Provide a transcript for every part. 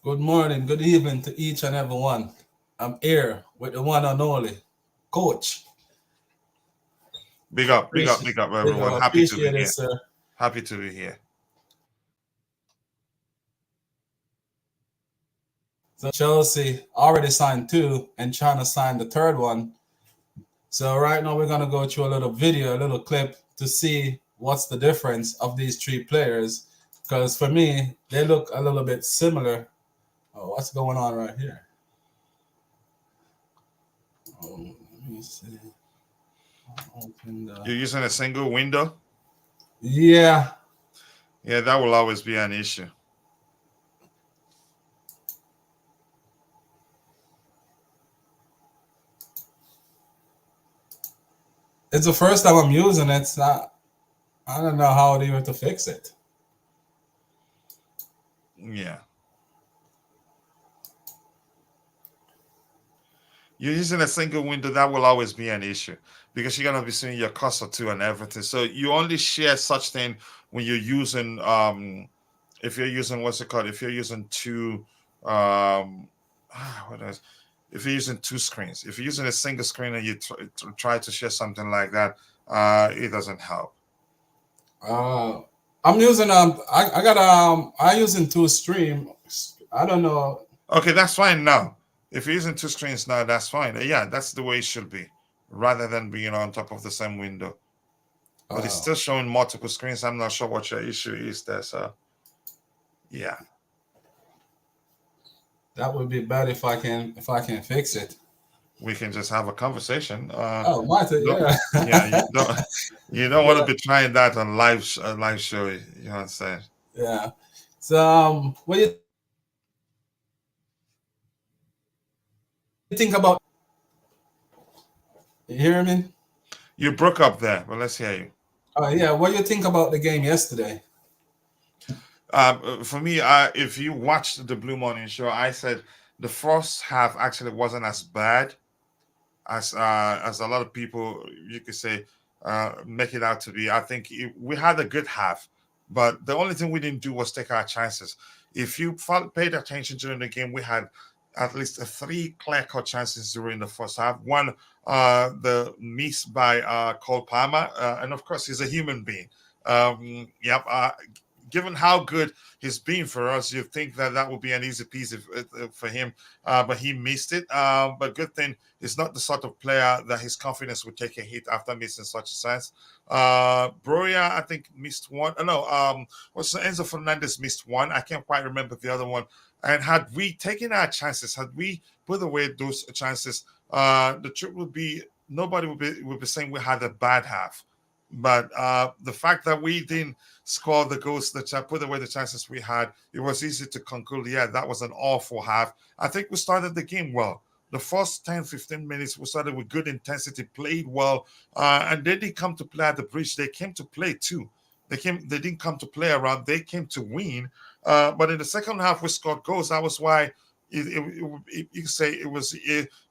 Good morning, good evening to each and every one. I'm here with the one and only coach. Big up, big up, Appreciate, big up, big everyone. up. Happy to be Appreciate it, here. sir. Happy to be here. So Chelsea already signed two and trying to sign the third one. So right now we're gonna go through a little video, a little clip to see what's the difference of these three players. Because for me, they look a little bit similar. Oh, what's going on right here? Let me see. Open You're using a single window? Yeah. Yeah, that will always be an issue. It's the first time I'm using it. So I don't know how even to fix it. Yeah. You're using a single window, that will always be an issue because you're gonna be seeing your cursor too and everything. So you only share such thing when you're using if you're using what's it called? If you're using two what else? If you're using two screens, if you're using a single screen and you try to share something like that, it doesn't help. I'm using I got I using two stream. I don't know. Okay, that's fine now. If you're using two screens now, that's fine. Yeah, that's the way it should be, rather than being on top of the same window. But it's still showing multiple screens. I'm not sure what your issue is there. So, yeah, that would be bad if I can fix it. we can just have a conversation. Oh, might yeah. Yeah, you don't want to be trying that on live show. You know what I'm saying? Yeah. So what do you think about? You hear me? You broke up there, but let's hear you. Oh yeah. What do you think about the game yesterday? For me, if you watched the Blue Morning Show, I said the first half actually wasn't as bad as a lot of people, you could say, make it out to be. I think we had a good half, but the only thing we didn't do was take our chances. If you paid attention during the game, we had at least three clear-cut chances during the first half. One, the miss by Cole Palmer, and of course, he's a human being. Yep. Given how good he's been for us, you think that would be an easy piece for him, but he missed it. But good thing he's not the sort of player that his confidence would take a hit after missing such a chance. Broya, I think, missed one. No, what's Enzo Fernandez missed one. I can't quite remember the other one. And had we taken our chances, had we put away those chances, the truth would be nobody would be saying we had a bad half. But the fact that we didn't score the goals, that put away the chances we had, it was easy to conclude, yeah, that was an awful half. I think we started the game well. The first 10, 15 minutes, we started with good intensity, played well, and they didn't come to play at the bridge. They came to play too. They didn't come to play around. They came to win. But in the second half, we scored goals. That was why you could say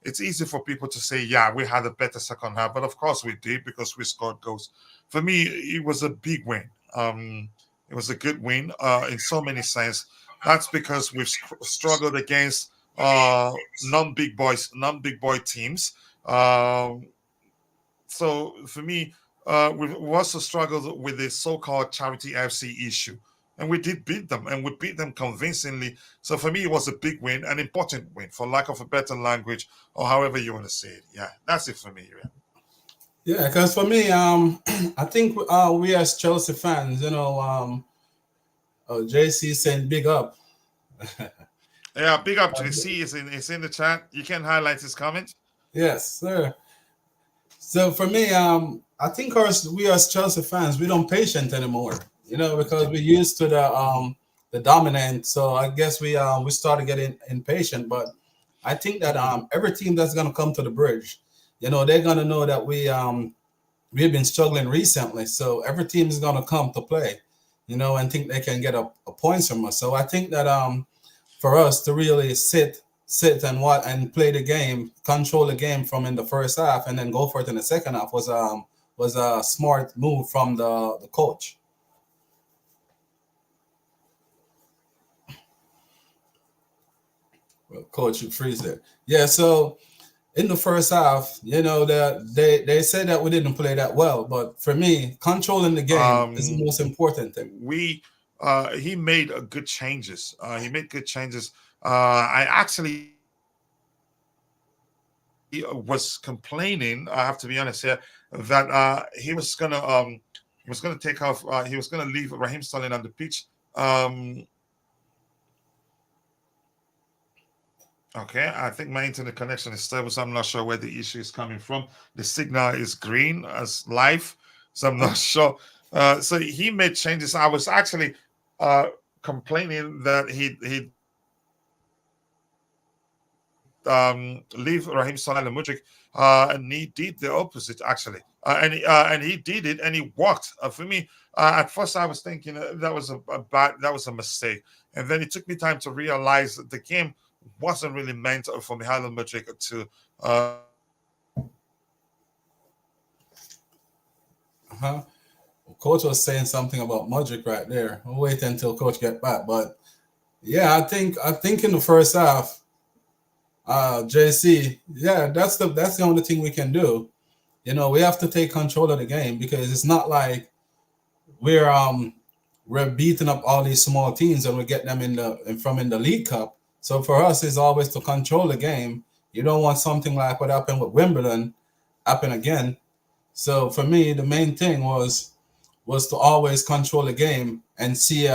it's easy for people to say, yeah, we had a better second half. But of course we did because we scored goals. For me, it was a big win. It was a good win in so many sense. That's because we've struggled against non-big boy teams. So for me, we've also struggled with the so-called Charity FC issue. And we did beat them, and we beat them convincingly. So for me, it was a big win, an important win, for lack of a better language, or however you want to say it. Yeah, that's it for me. Yeah. Yeah, because for me, I think we as Chelsea fans, JC saying big up. Yeah, big up to C is in the chat. You can highlight his comment. Yes, sir. So for me, I think we as Chelsea fans, we don't patient anymore. Because we're used to the dominant. So I guess we started getting impatient. But I think that every team that's gonna come to the bridge, they're gonna know that we've been struggling recently. So every team is gonna come to play, and think they can get a points from us. So I think that for us to really sit and play the game, control the game from in the first half, and then go for it in the second half was a smart move from the coach. Coach freeze there. Yeah, so in the first half, that they said that we didn't play that well, but for me, controlling the game is the Um, most important thing. we he made good changes. He made good changes. I actually was complaining. I have to be honest here that he was gonna take off. He was gonna leave Raheem Sterling on the pitch. Um, okay, I think my internet connection is stable, so I'm not sure where the issue is coming from. The signal is green as live, so I'm not sure. So he made changes. I was actually uh, complaining that he leave Raheem Sterling and Mudrik, and he did the opposite actually, and he did it and he worked. For me, at first I was thinking that was that was a mistake, and then it took me time to realize that the game wasn't really meant for Mihailo Mudrik to. Uh-huh. Coach was saying something about Modric right there. We'll wait until Coach get back, but yeah, I think in the first half, JC, yeah, that's the only thing we can do. We have to take control of the game because it's not like we're um we're beating up all these small teams and we get them in the League Cup. So for us, it's always to control the game. You don't want something like what happened with Wimbledon happen again. So for me, the main thing was to always control the game and see it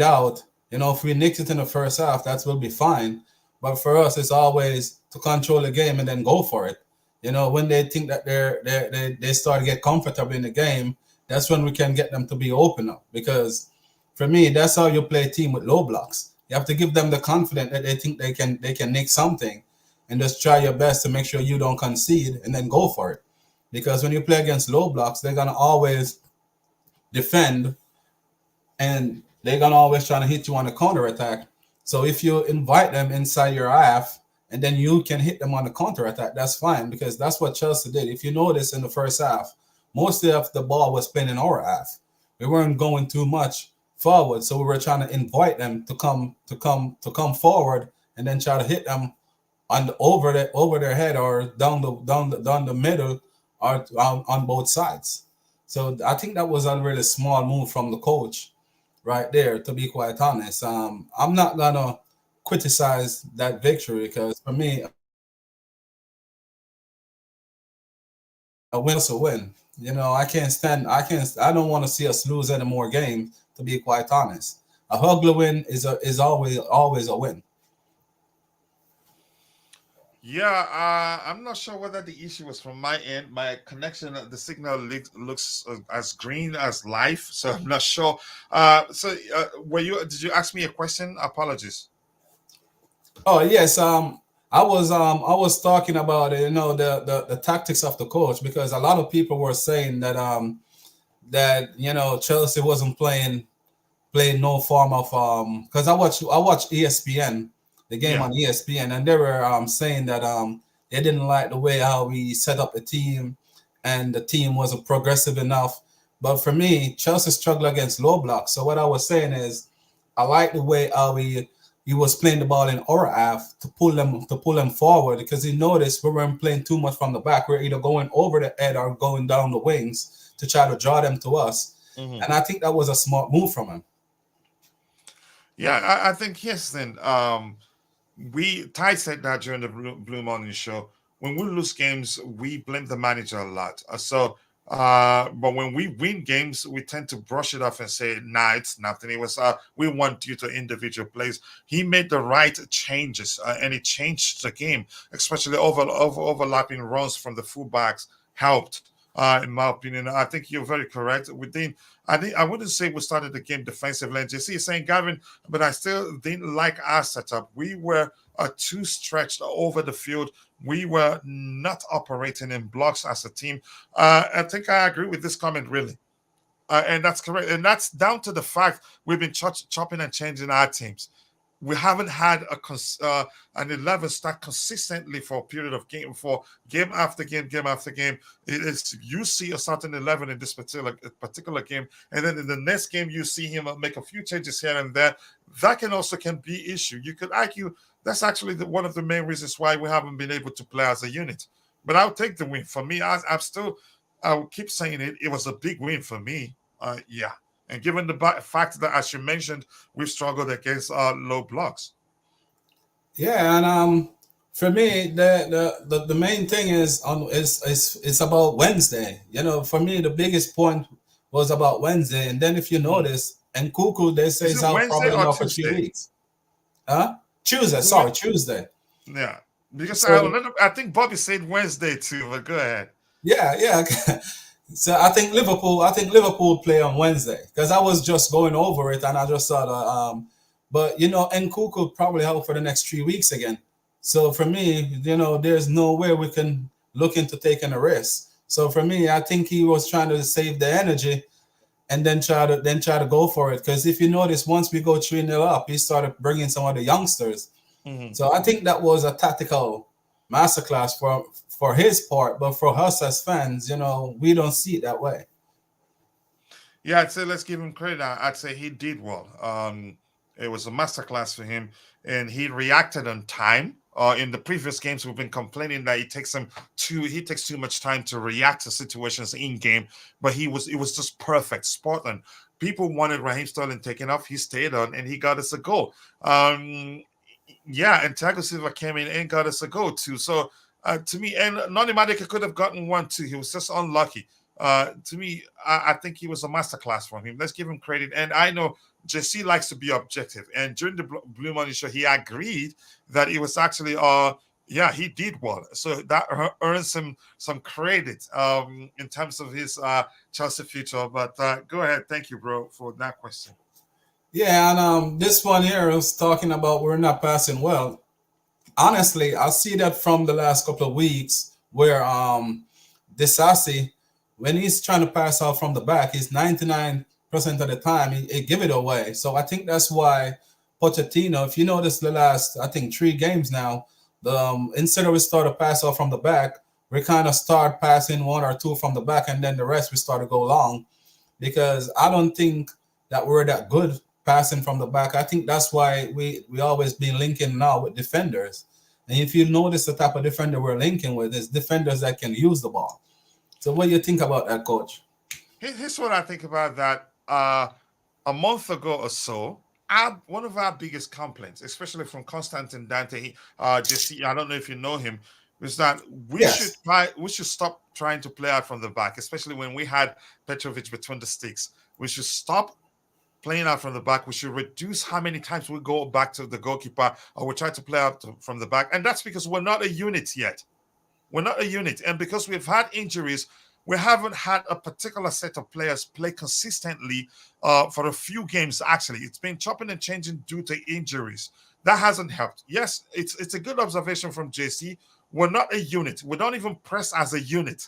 out. If we nick it in the first half, that will be fine. But for us, it's always to control the game and then go for it. When they think that they start to get comfortable in the game, that's when we can get them to be open up. Because for me, that's how you play a team with low blocks. You have to give them the confidence that they think they can nick something, and just try your best to make sure you don't concede and then go for it. Because when you play against low blocks, they're gonna always defend and they're gonna always try to hit you on the counter attack. So if you invite them inside your half and then you can hit them on the counter attack, that's fine because that's what Chelsea did. If you notice in the first half, most of the ball was playing in our half. We weren't going too much forward, so we were trying to invite them to come forward and then try to hit them over their head or down the middle or on both sides. So I think that was a really small move from the coach right there, to be quite honest. I'm not gonna criticize that victory because for me, a win's a win. I don't want to see us lose any more games, to be quite honest. A ugly win is always a win. Yeah, I'm not sure whether the issue was from my end. My connection, the signal looks as green as life, so I'm not sure. Did you ask me a question? Apologies. Oh yes, I was talking about the tactics of the coach because a lot of people were saying that Chelsea wasn't playing no form of because I watch ESPN, the game Yeah. on ESPN, and they were saying that they didn't like the way how we set up the team and the team wasn't progressive enough. But for me, Chelsea struggled against low blocks. So what I was saying is I like the way how he was playing the ball in our half to pull them forward because he noticed we weren't playing too much from the back. We're either going over the head or going down the wings to try to draw them to us. Mhm. And I think that was a smart move from him. Yeah, I think yes. Then we Ty said that during the Blue Morning Show. When we lose games, we blame the manager a lot. But when we win games, we tend to brush it off and say, "Nah, it's nothing." It was we want due to individual plays. He made the right changes, and it changed the game, especially overlapping runs from the fullbacks helped. In my opinion, I think you're very correct. I wouldn't say we started the game defensively. And JC is saying, Gavin, but I still didn't like our setup. We were too stretched over the field. We were not operating in blocks as a team. I think I agree with this comment, really. And that's correct. And that's down to the fact we've been chopping and changing our teams. we haven't had an 11 start consistently for a period of game after game after game. It is you see a starting 11 in this particular game, and then in the next game you see him make a few changes here and there. That can be issue. You could argue that's actually one of the main reasons why we haven't been able to play as a unit. But I'll take the win. For me, I will keep saying it. It was a big win for me. Yeah. And given the fact that, as you mentioned, we've struggled against low blocks. Yeah, and for me, the main thing is it's about Wednesday. For me, the biggest point was about Wednesday, and then if you notice, and Cuckoo, they say Is it's it out Wednesday probably or now for Tuesday? 3 weeks. Huh? Tuesday. Sorry, Tuesday. Yeah, because So, I think Bobby said Wednesday too. But go ahead. yeah. So I think Liverpool play on Wednesday because I was just going over it and I just thought, but Nkunku could probably out for the next 3 weeks again. So for me, there's no way we can look into taking a risk. So for me, I think he was trying to save the energy and then try to go for it. Because if you notice, once we go 3-0 up, he started bringing some of the youngsters. Mm-hmm. So I think that was a tactical masterclass for his part, but for us as fans, we don't see it that way. Yeah, I'd say let's give him credit. I'd say he did well. It was a masterclass for him, and he reacted on time. In the previous games, we've been complaining that he takes too much time to react to situations in game, but it was just perfect, spot on. People wanted Raheem Sterling taken off. He stayed on, and he got us a goal. Yeah, and Thiago Silva came in and got us a goal too. So to me, and Noni Madueke could have gotten one too. He was just unlucky. To me, I think he was a masterclass from him. Let's give him credit. And I know JC likes to be objective. And during the Blue Money show, he agreed that it was actually, yeah, he did well. So that earns him some credit in terms of his Chelsea future. But go ahead. Thank you, bro, for that question. Yeah, and this one here was talking about we're not passing well. Honestly, I see that from the last couple of weeks where Disasi, when he's trying to pass out from the back, he's 99% of the time he give it away. So I think that's why Pochettino, if you notice the last, I think 3 games now, instead of we start to pass out from the back, we kind of start passing 1 or 2 from the back, and then the rest we start to go long, because I don't think that we're that good passing from the back. I think that's why we always been linking now with defenders. And if you notice the type of defender we're linking with is defenders that can use the ball. So what do you think about that, Coach? Here's what I think about that. A month ago or so, one of our biggest complaints, especially from Constantine Dante, just I don't know if you know him, is that we should stop trying to play out from the back, especially when we had Petrovic between the sticks. We should stop playing out from the back. We should reduce how many times we go back to the goalkeeper or we try to play out from the back. And that's because we're not a unit yet. We're not a unit. And because we've had injuries, we haven't had a particular set of players play consistently for a few games, actually. It's been chopping and changing due to injuries. That hasn't helped. Yes, it's a good observation from JC. We're not a unit. We don't even press as a unit.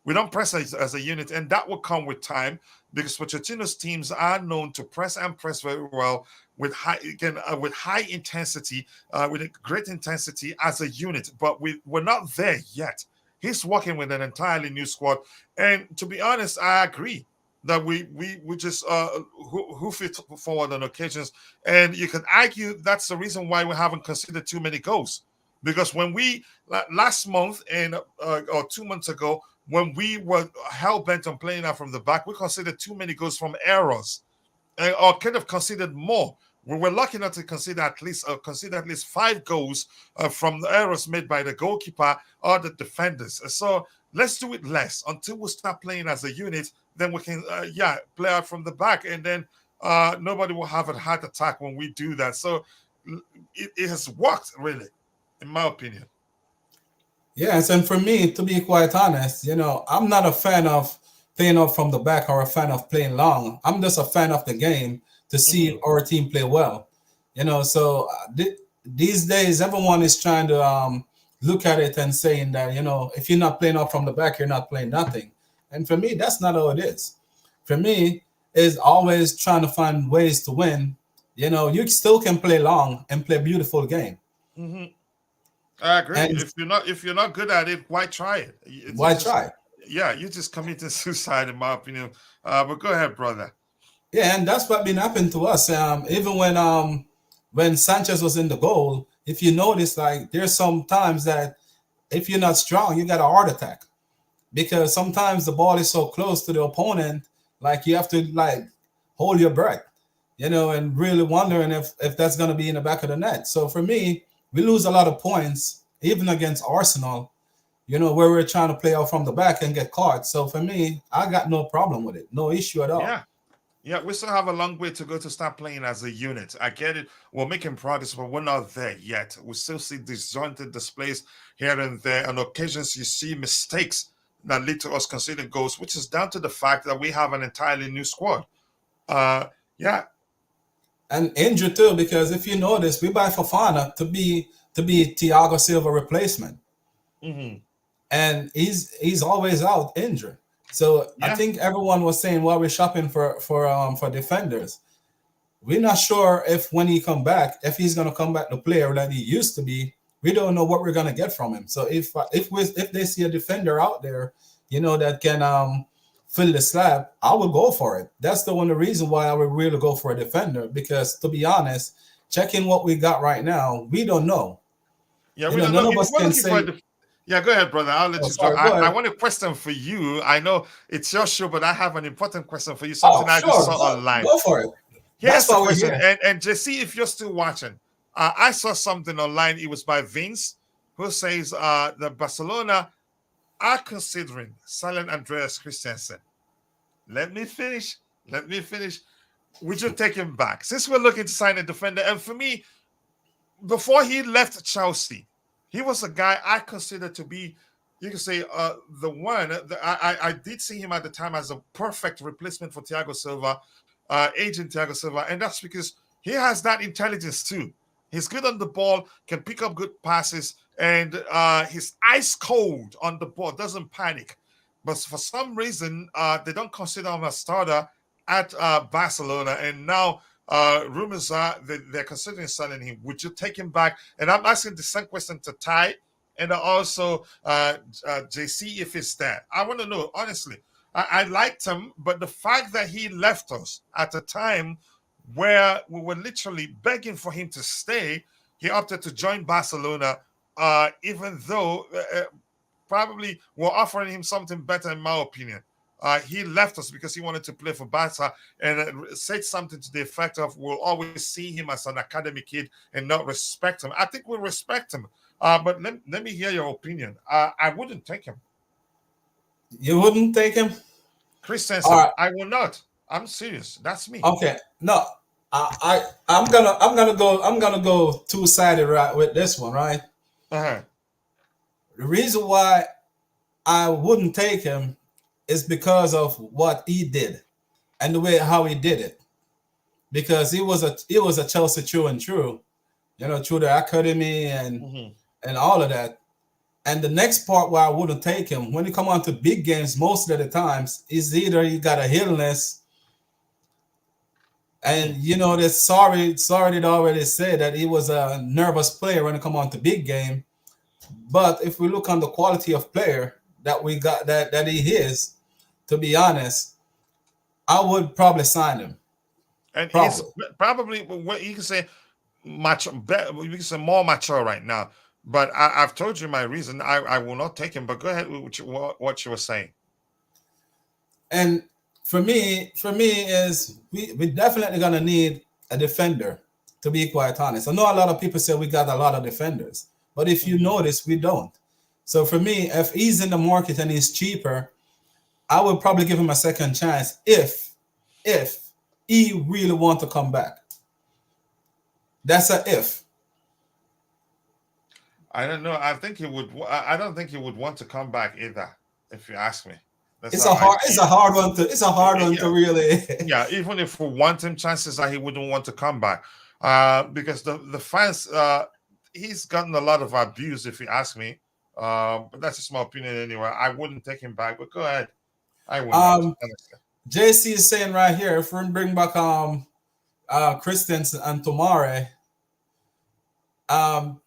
We don't press as a unit, and that will come with time because Pochettino's teams are known to press and press very well with high intensity, with a great intensity as a unit. But we're not there yet. He's working with an entirely new squad, and to be honest, I agree that we just hoof it forward on occasions, and you can argue that's the reason why we haven't conceded too many goals. Because when we last month or 2 months ago, when we were hell bent on playing out from the back, we considered too many goals from errors, or could have considered more. We were lucky enough to consider at least 5 goals from the errors made by the goalkeeper or the defenders. So let's do it less until we start playing as a unit. Then we can, play out from the back, and then nobody will have a heart attack when we do that. So it has worked, really, in my opinion. Yes, and for me, to be quite honest, I'm not a fan of playing off from the back or a fan of playing long. I'm just a fan of the game to see our team play well. So these days, everyone is trying to look at it and saying that, if you're not playing off from the back, you're not playing nothing. And for me, that's not how it is. For me, it's always trying to find ways to win. You know, you still can play long and play beautiful game. Hmm. I agree. And If you're not good at it, why try it? why Just try? yeah, you're just committing suicide, in my opinion. But go ahead, brother. Yeah, and that's what been happening to us. Even when Sanchez was in the goal, if you notice, like there's some times that if you're not strong, you got a heart attack because sometimes the ball is so close to the opponent, like you have to like hold your breath, you know, and really wondering if that's gonna be in the back of the net. So for me, we lose a lot of points, even against Arsenal, you know, where we're trying to play out from the back and get caught. So for me, I got no problem with it, no issue at all. Yeah. Yeah, we still have a long way to go to start playing as a unit. I get it. We're making progress, but we're not there yet. We still see disjointed displays here and there. On occasions, you see mistakes that lead to us conceding goals, which is down to the fact that we have an entirely new squad. Uh, yeah. And injured too, because if you notice, we buy Fafana to be Thiago Silva replacement, Hmm. and he's always out injured. So I Yeah. think everyone was saying while we're shopping for defenders, we're not sure if when he come back, if he's gonna come back the player that he used to be. We don't know what we're gonna get from him. So if they see a defender out there, you know, that can fill the slab, I will go for it. That's the one reason why I would really go for a defender because to be honest, checking what we got right now, we don't know. Yeah, You we know, don't know. none of If us we're can looking for a say. yeah, go ahead, brother. I'll let Oh, you talk. sorry. Go I ahead. want a question for you. I know it's your show, but I have an important question for you. Oh, Something I just sure. saw online. Go for it. Here's That's the why we're question, here. and just see if you're still watching. I saw something online. It was by Vince, who says that Barcelona are considering selling Andreas Christensen. Let me finish. Let me finish. Would you take him back? Since we're looking to sign a defender, and for me, before he left Chelsea, he was a guy I consider to be, you can say, the one. I did see him at the time as a perfect replacement for Thiago Silva, agent Thiago Silva, and that's because he has that intelligence too. He's good on the ball, can pick up good passes, and he's ice cold on the ball, doesn't panic. But for some reason, they don't consider him a starter at Barcelona, and now rumors are that they're considering selling him. Would you take him back? And I'm asking the same question to Ty and also JC if it's there. I want to know, honestly. I liked him, but the fact that he left us at a time where we were literally begging for him to stay, he opted to join Barcelona, even though probably we're offering him something better, in my opinion. He left us because he wanted to play for Barca and said something to the effect of, we'll always see him as an academy kid and not respect him. I think we respect him. But let me hear your opinion. I wouldn't take him. You wouldn't take him? All Christensen, right. I will not. I'm serious. That's me. Okay. No. I'm gonna go two sided right with this one, right? Uh-huh. The reason why I wouldn't take him is because of what he did and the way how he did it. Because he was a Chelsea true and true, you know, through the academy Mhm. and all of that. And the next part where I wouldn't take him when he come on to big games, most of the times is either he got a illness, and Mhm. you know that sorry did already say that he was a nervous player when it come on to big game. But if we look on the quality of player that we got that he is, to be honest, I would probably sign him. And he's Probably. probably what you can say much better. You can say more mature right now. But I've told you my reason. I will not take him. But go ahead with what you were saying. And for me is we definitely gonna need a defender, to be quite honest. I know a lot of people say we got a lot of defenders, but if you Mhm. notice, we don't. So for me, if he's in the market and he's cheaper, I would probably give him a second chance if he really want to come back. That's a if. I don't know. I think he would. I don't think he would want to come back either. If you ask me, that's It's how a I hard see it's it. a hard one to it's a hard one Yeah, to really. yeah. Even if we want him, chances are he wouldn't want to come back. Because the fans, he's gotten a lot of abuse. If you ask me, but that's just my opinion anyway. I wouldn't take him back. But go ahead. I will not. um Honestly. JC is saying right here, if we bring back Christensen and Tomare. Um,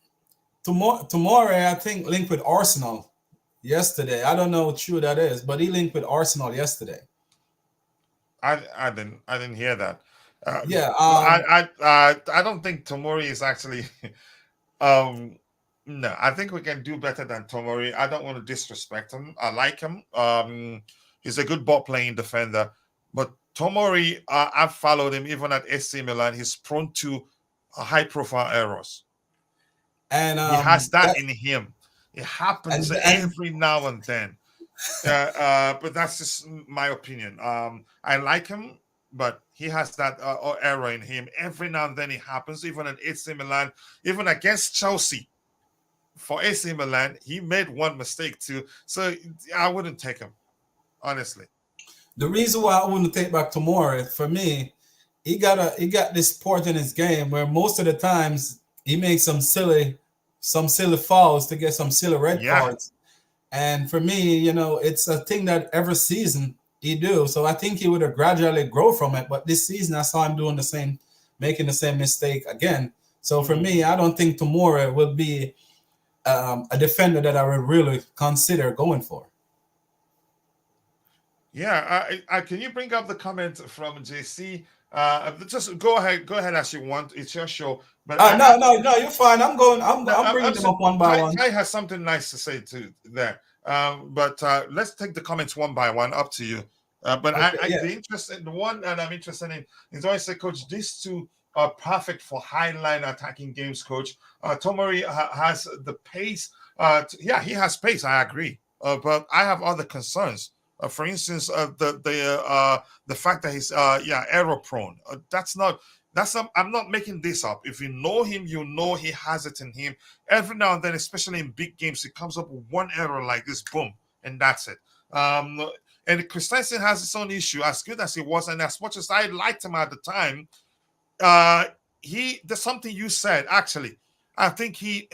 Tomare, I think, linked with Arsenal yesterday. I don't know how true that is, but he linked with Arsenal yesterday. I didn't hear that. Yeah. I don't think Tomori is actually. um, no, I think we can do better than Tomori. I don't want to disrespect him. I like him. He's a good ball playing defender, but Tomori, I've followed him even at AC Milan. He's prone to high profile errors. And He has that in him. It happens and every now and then. But that's just my opinion. I like him, but he has that error in him. Every now and then it happens, even at AC Milan, even against Chelsea. For AC Milan, he made one mistake too. So I wouldn't take him, honestly. the reason why I wouldn't take back Tomori, for me, he got this part in his game where most of the times he makes some silly fouls to get some silly red Yeah. cards. And for me, it's a thing that every season he do. So I think he would have gradually grow from it. But this season I saw him doing the same, making the same mistake again. So for me, I don't think Tomori will be a defender that I would really consider going for. Yeah, can you bring up the comment from JC? Just go ahead as you want. It's your show. But No, no, no, you're fine. I'm going. I'm I'm bringing them so, up one by one. Ty has something nice to say too there. But let's take the comments one by one. Up to you. But Okay, yeah. the one that I'm interested in is always say, Coach, these two are perfect for high line attacking games, Coach. Tomori has the pace. Yeah, he has pace. I agree. But I have other concerns. For instance, the fact that he's error prone. I'm not making this up. If you know him, you know he has it in him. Every now and then, especially in big games, he comes up with one error like this, boom, and that's it. And Christensen has his own issue. As good as he was, and as much as I liked him at the time, uh, there's something you said actually. I think he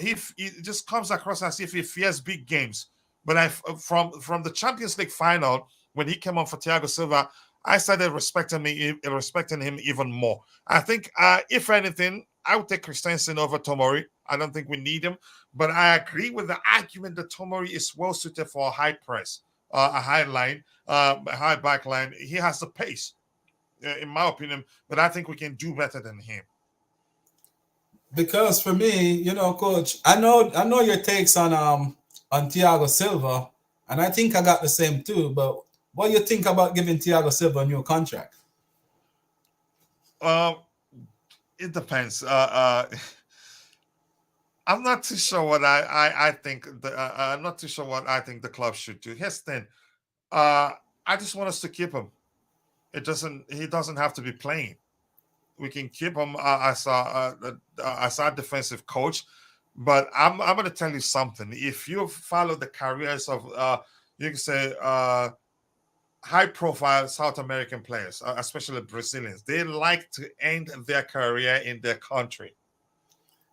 just comes across as if he fears big games. But from the Champions League final when he came on for Thiago Silva, I started respecting him even more. I think, if anything, I would take Christensen over Tomori. I don't think we need him, but I agree with the argument that Tomori is well suited for a high press, a high line, a high back line. He has the pace, in my opinion, but I think we can do better than him. Because for me, Coach, I know your takes on Thiago Silva, and I think I got the same too. But what do you think about giving Thiago Silva a new contract? Uh, it depends. I'm not too sure what I think. I'm not too sure what I think the club should do. Here's the thing. I just want us to keep him. He doesn't have to be playing. We can keep him as our defensive coach. But I'm going to tell you something. If you follow the careers of you can say high-profile South American players, especially Brazilians, they like to end their career in their country.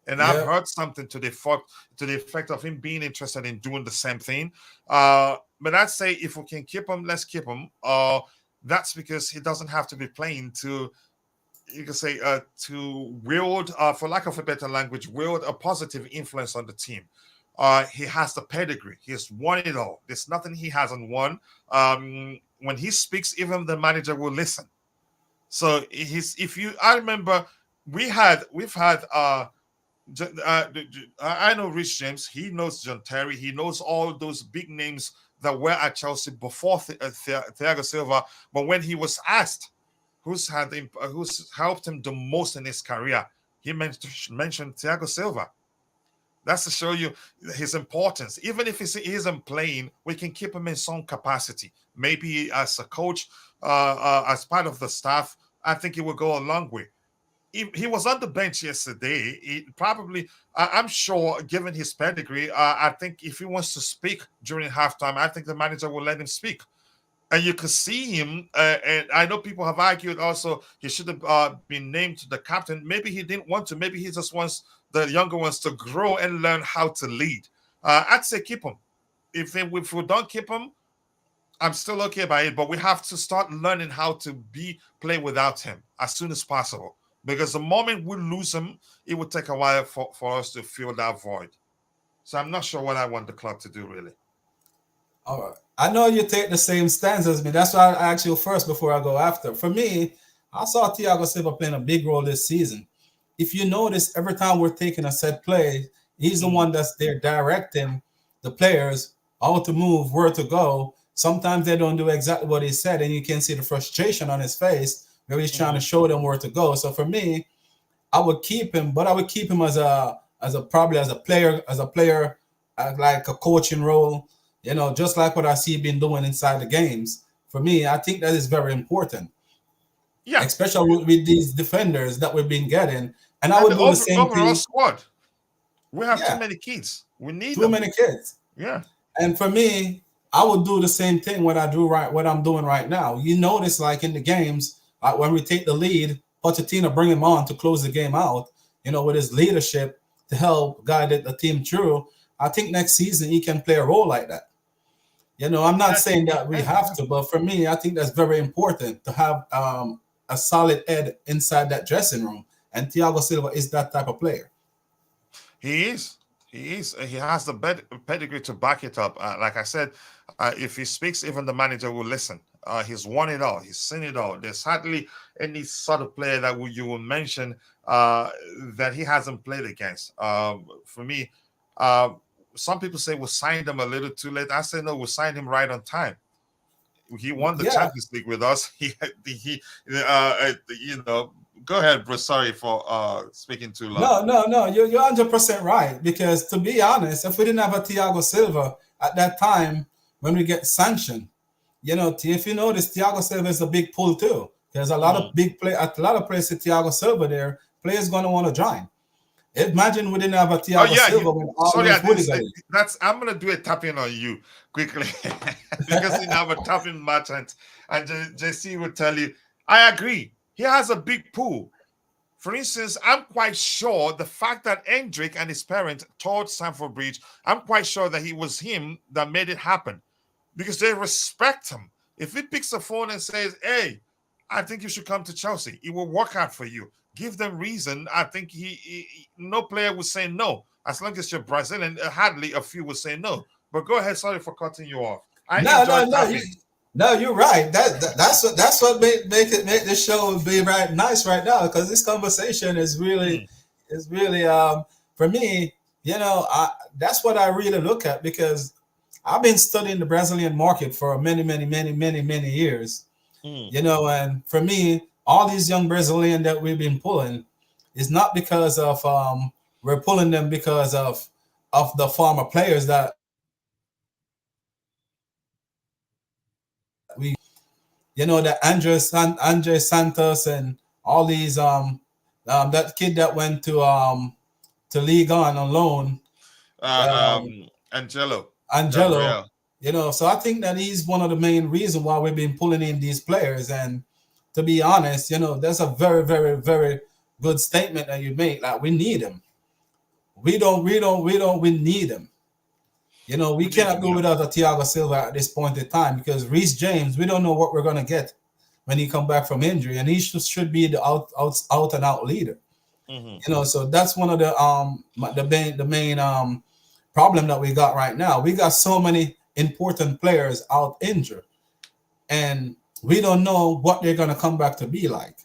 And I've Yeah, heard something to the effect of him being interested in doing the same thing. But I'd say if we can keep him, let's keep him. That's because he doesn't have to be playing to, you can say, to wield, for lack of a better language, wield a positive influence on the team. He has the pedigree. He has won it all. There's nothing he hasn't won. When he speaks, even the manager will listen. So I remember we've had I know Rich James. He knows John Terry. He knows all those big names that were at Chelsea before Thiago Silva. But when he was asked who's helped him the most in his career, he mentioned Thiago Silva. That's to show you his importance. Even if he isn't playing, we can keep him in some capacity. Maybe as a coach, as part of the staff, I think it will go a long way. He was on the bench yesterday. I'm sure, given his pedigree, I think if he wants to speak during halftime, I think the manager will let him speak. And you could see him, and I know people have argued also he should have been named the captain. Maybe he didn't want to. Maybe he just wants the younger ones to grow and learn how to lead. I'd say keep him. If we don't keep him, I'm still okay by it. But we have to start learning how to play without him as soon as possible. because the moment we lose him, it would take a while for us to fill that void. So I'm not sure what I want the club to do, really. All right. I know you take the same stance as me. That's why I asked you first before I go after. For me, I saw Thiago Silva playing a big role this season. If you notice, every time we're taking a set play, he's the one that's there directing the players how to move, where to go. Sometimes they don't do exactly what he said, and you can see the frustration on his face where he's trying to show them where to go. So for me, I would keep him, but I would keep him probably as a player, like a coaching role, just like what I see been doing inside the games. For me, I think that is very important. Yeah, especially with these defenders that we've been getting. And I would do the same overall thing. Squad. We have too many kids. We need too many kids. Yeah. And for me, I would do the same thing what I'm doing right now. You notice, like in the games, when we take the lead, Pochettino bring him on to close the game out, with his leadership to help guide the team through. I think next season he can play a role like that. I'm not saying that we have to, but for me, I think that's very important to have a solid head inside that dressing room. And Thiago Silva is that type of player. He is. He has the pedigree to back it up. Like I said, if he speaks, even the manager will listen. He's won it all. He's seen it all. There's hardly any sort of player that you will mention that he hasn't played against. For me, some people say we signed him a little too late. I say no, we signed him right on time. He won the Champions League with us. Go ahead, bro. Sorry for speaking too long. No. You're 100% right. Because to be honest, if we didn't have a Thiago Silva at that time when we get sanctioned, if you notice, Thiago Silva is a big pull too. There's a lot of a lot of players with Thiago Silva there. Players going to want to join. Imagine we didn't have a Thiago Silva. I'm gonna do a tapping on you quickly because you have a tapping merchant, and JC will tell you. I agree. He has a big pool. For instance, I'm quite sure the fact that Hendrick and his parents toured Stamford Bridge, I'm quite sure that it was him that made it happen because they respect him. If he picks a phone and says, "Hey, I think you should come to Chelsea," it will work out for you. Give them reason. I think no player would say no. As long as you're Brazilian, hardly a few would say no. But go ahead. Sorry for cutting you off. No, you're right. That's what make this show be right nice right now, because this conversation is really for me. That's what I really look at, because I've been studying the Brazilian market for many years. And for me, all these young Brazilians that we've been pulling is not because of we're pulling them because of the former players that we, the Andre Santos and all these that kid that went to League on loan, Angelo. Gabriel. So I think that he's one of the main reasons why we've been pulling in these players. And to be honest, that's a very, very, very good statement that you make. Like, we need him. We need him. We cannot do without a Thiago Silva at this point in time, because Reece James, we don't know what we're going to get when he come back from injury, and he should be the out and out leader. So that's one of the main problem that we got right now. We got so many important players out injured, and we don't know what they're going to come back to be like.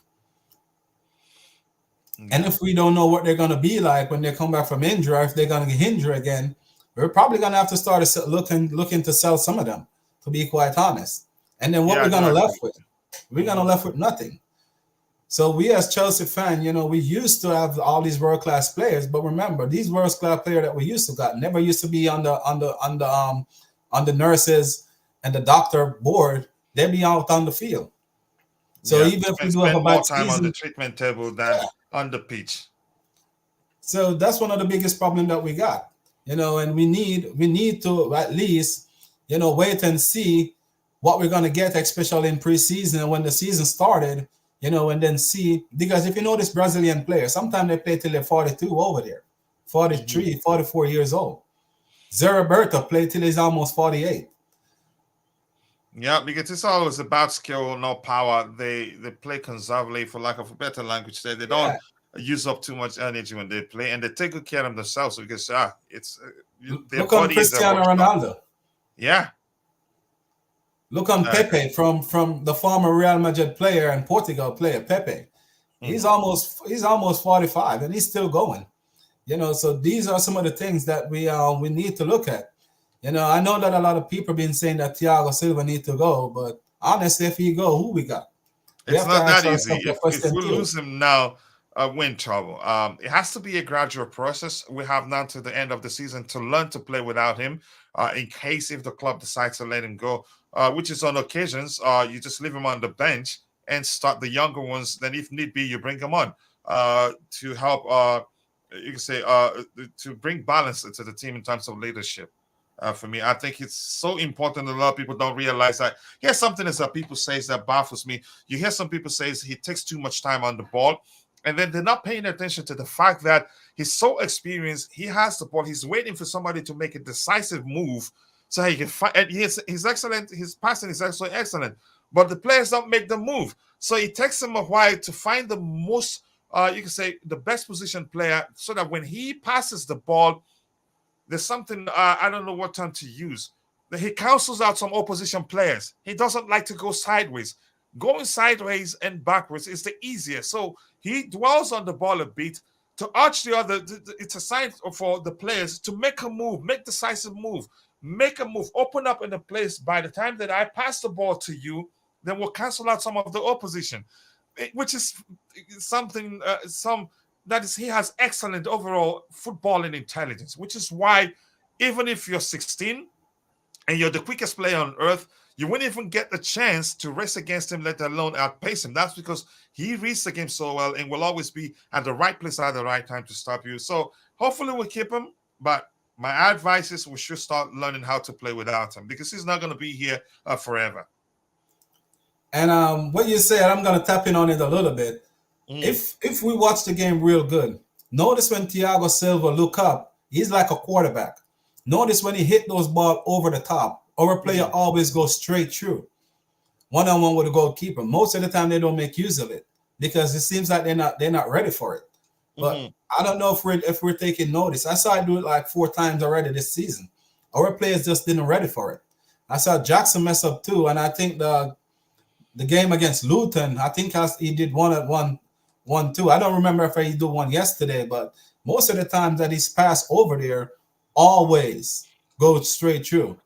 And if we don't know what they're going to be like when they come back from injury, or if they're going to get injured again, we're probably going to have to start looking to sell some of them, to be quite honest. And then what we're going to left with? We're going to left with nothing. So we as Chelsea fans, we used to have all these world-class players, but remember, these world-class players that we used to got never used to be on the nurses and the doctor board. They'd be out on the field. So even if we do have a bad season, more time on the treatment table than on the pitch. So that's one of the biggest problems that we got. And we need to at least, wait and see what we're going to get, especially in preseason and when the season started, and then see, because if you know this Brazilian player, sometimes they play till they're 42 over there, 43, 44 years old. Zé Roberto played till he's almost 48. Yeah, because it's always about skill, not power. They play conservatively, for lack of a better language. They don't Yeah. use up too much energy when they play, and they take good care of themselves because it's their Look on body is their Cristiano workshop. Ronaldo. Yeah, Look on exactly. Pepe from the former Real Madrid player and Portugal player Pepe. He's Hmm. almost 45 and he's still going. So these are some of the things that we need to look at. I know that a lot of people have been saying that Thiago Silva need to go, but honestly, if he go, who we got? We It's have to not ask that easy. ourselves that If question we too. lose him now, we're in trouble. It has to be a gradual process. We have now to the end of the season to learn to play without him. In case if the club decides to let him go, which is on occasions, you just leave him on the bench and start the younger ones. Then, if need be, you bring them on to help. You can say to bring balance to the team in terms of leadership. For me, I think it's so important that a lot of people don't realize that. Here's something that people say that baffles me. You hear some people say he takes too much time on the ball, and then they're not paying attention to the fact that he's so experienced. He has the ball. He's waiting for somebody to make a decisive move so he can find. And he's excellent. His passing is actually excellent, but the players don't make the move. So it takes him a while to find the most, you can say, the best position player, so that when he passes the ball, there's something I don't know what term to use. He cancels out some opposition players. He doesn't like to go sideways. Going sideways and backwards is the easiest. So he dwells on the ball a bit to arch the other. It's a sign for the players to make a move, make decisive move, make a move, open up in the place. By the time that I pass the ball to you, then we'll cancel out some of the opposition, which is something that is, he has excellent overall footballing intelligence, which is why even if you're 16 and you're the quickest player on earth, you wouldn't even get the chance to race against him, let alone outpace him. That's because he reads the game so well and will always be at the right place at the right time to stop you. So hopefully we'll keep him, but my advice is we should start learning how to play without him because he's not going to be here forever. And what you said, I'm gonna tap in on it a little bit. Mm, If we watch the game real good, notice when Thiago Silva look up, he's like a quarterback. Notice when he hit those ball over the top, our player mm, always goes straight through, one on one with the goalkeeper. Most of the time they don't make use of it because it seems like they're not ready for it. But mm. I don't know if we're taking notice. I saw I do it like 4 times already this season. Our players just didn't ready for it. I saw Jackson mess up too, and I think the game against Luton, I think he did one at one too. I don't remember if he did one yesterday, but most of the times that he's passed over there, always goes straight through.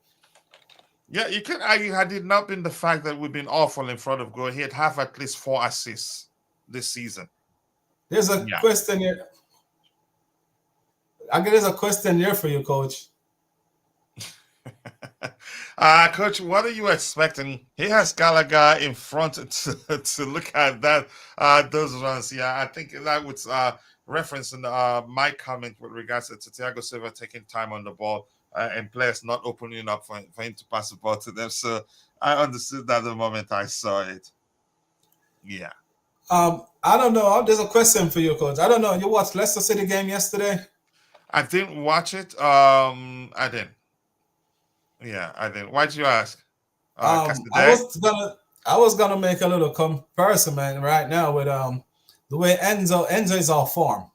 Yeah, you can argue had it not been the fact that we've been awful in front of goal, he'd have at least 4 assists this season. There's a Yeah. question here. I guess there's a question here for you, Coach. Coach, what are you expecting? He has Gallagher in front to look at that those runs. Yeah, I think that was referencing my comment with regards to Thiago Silva taking time on the ball and players not opening up for him to pass the ball to them. So I understood that the moment I saw it. Yeah. I don't know. There's a question for you, Coach. I don't know. You watched Leicester City game yesterday? I didn't watch it. I didn't. Yeah, I didn't. Why'd you ask? Um, I Cassidy? was gonna I was gonna make a little comparison, man, right now with the way Enzo is all form.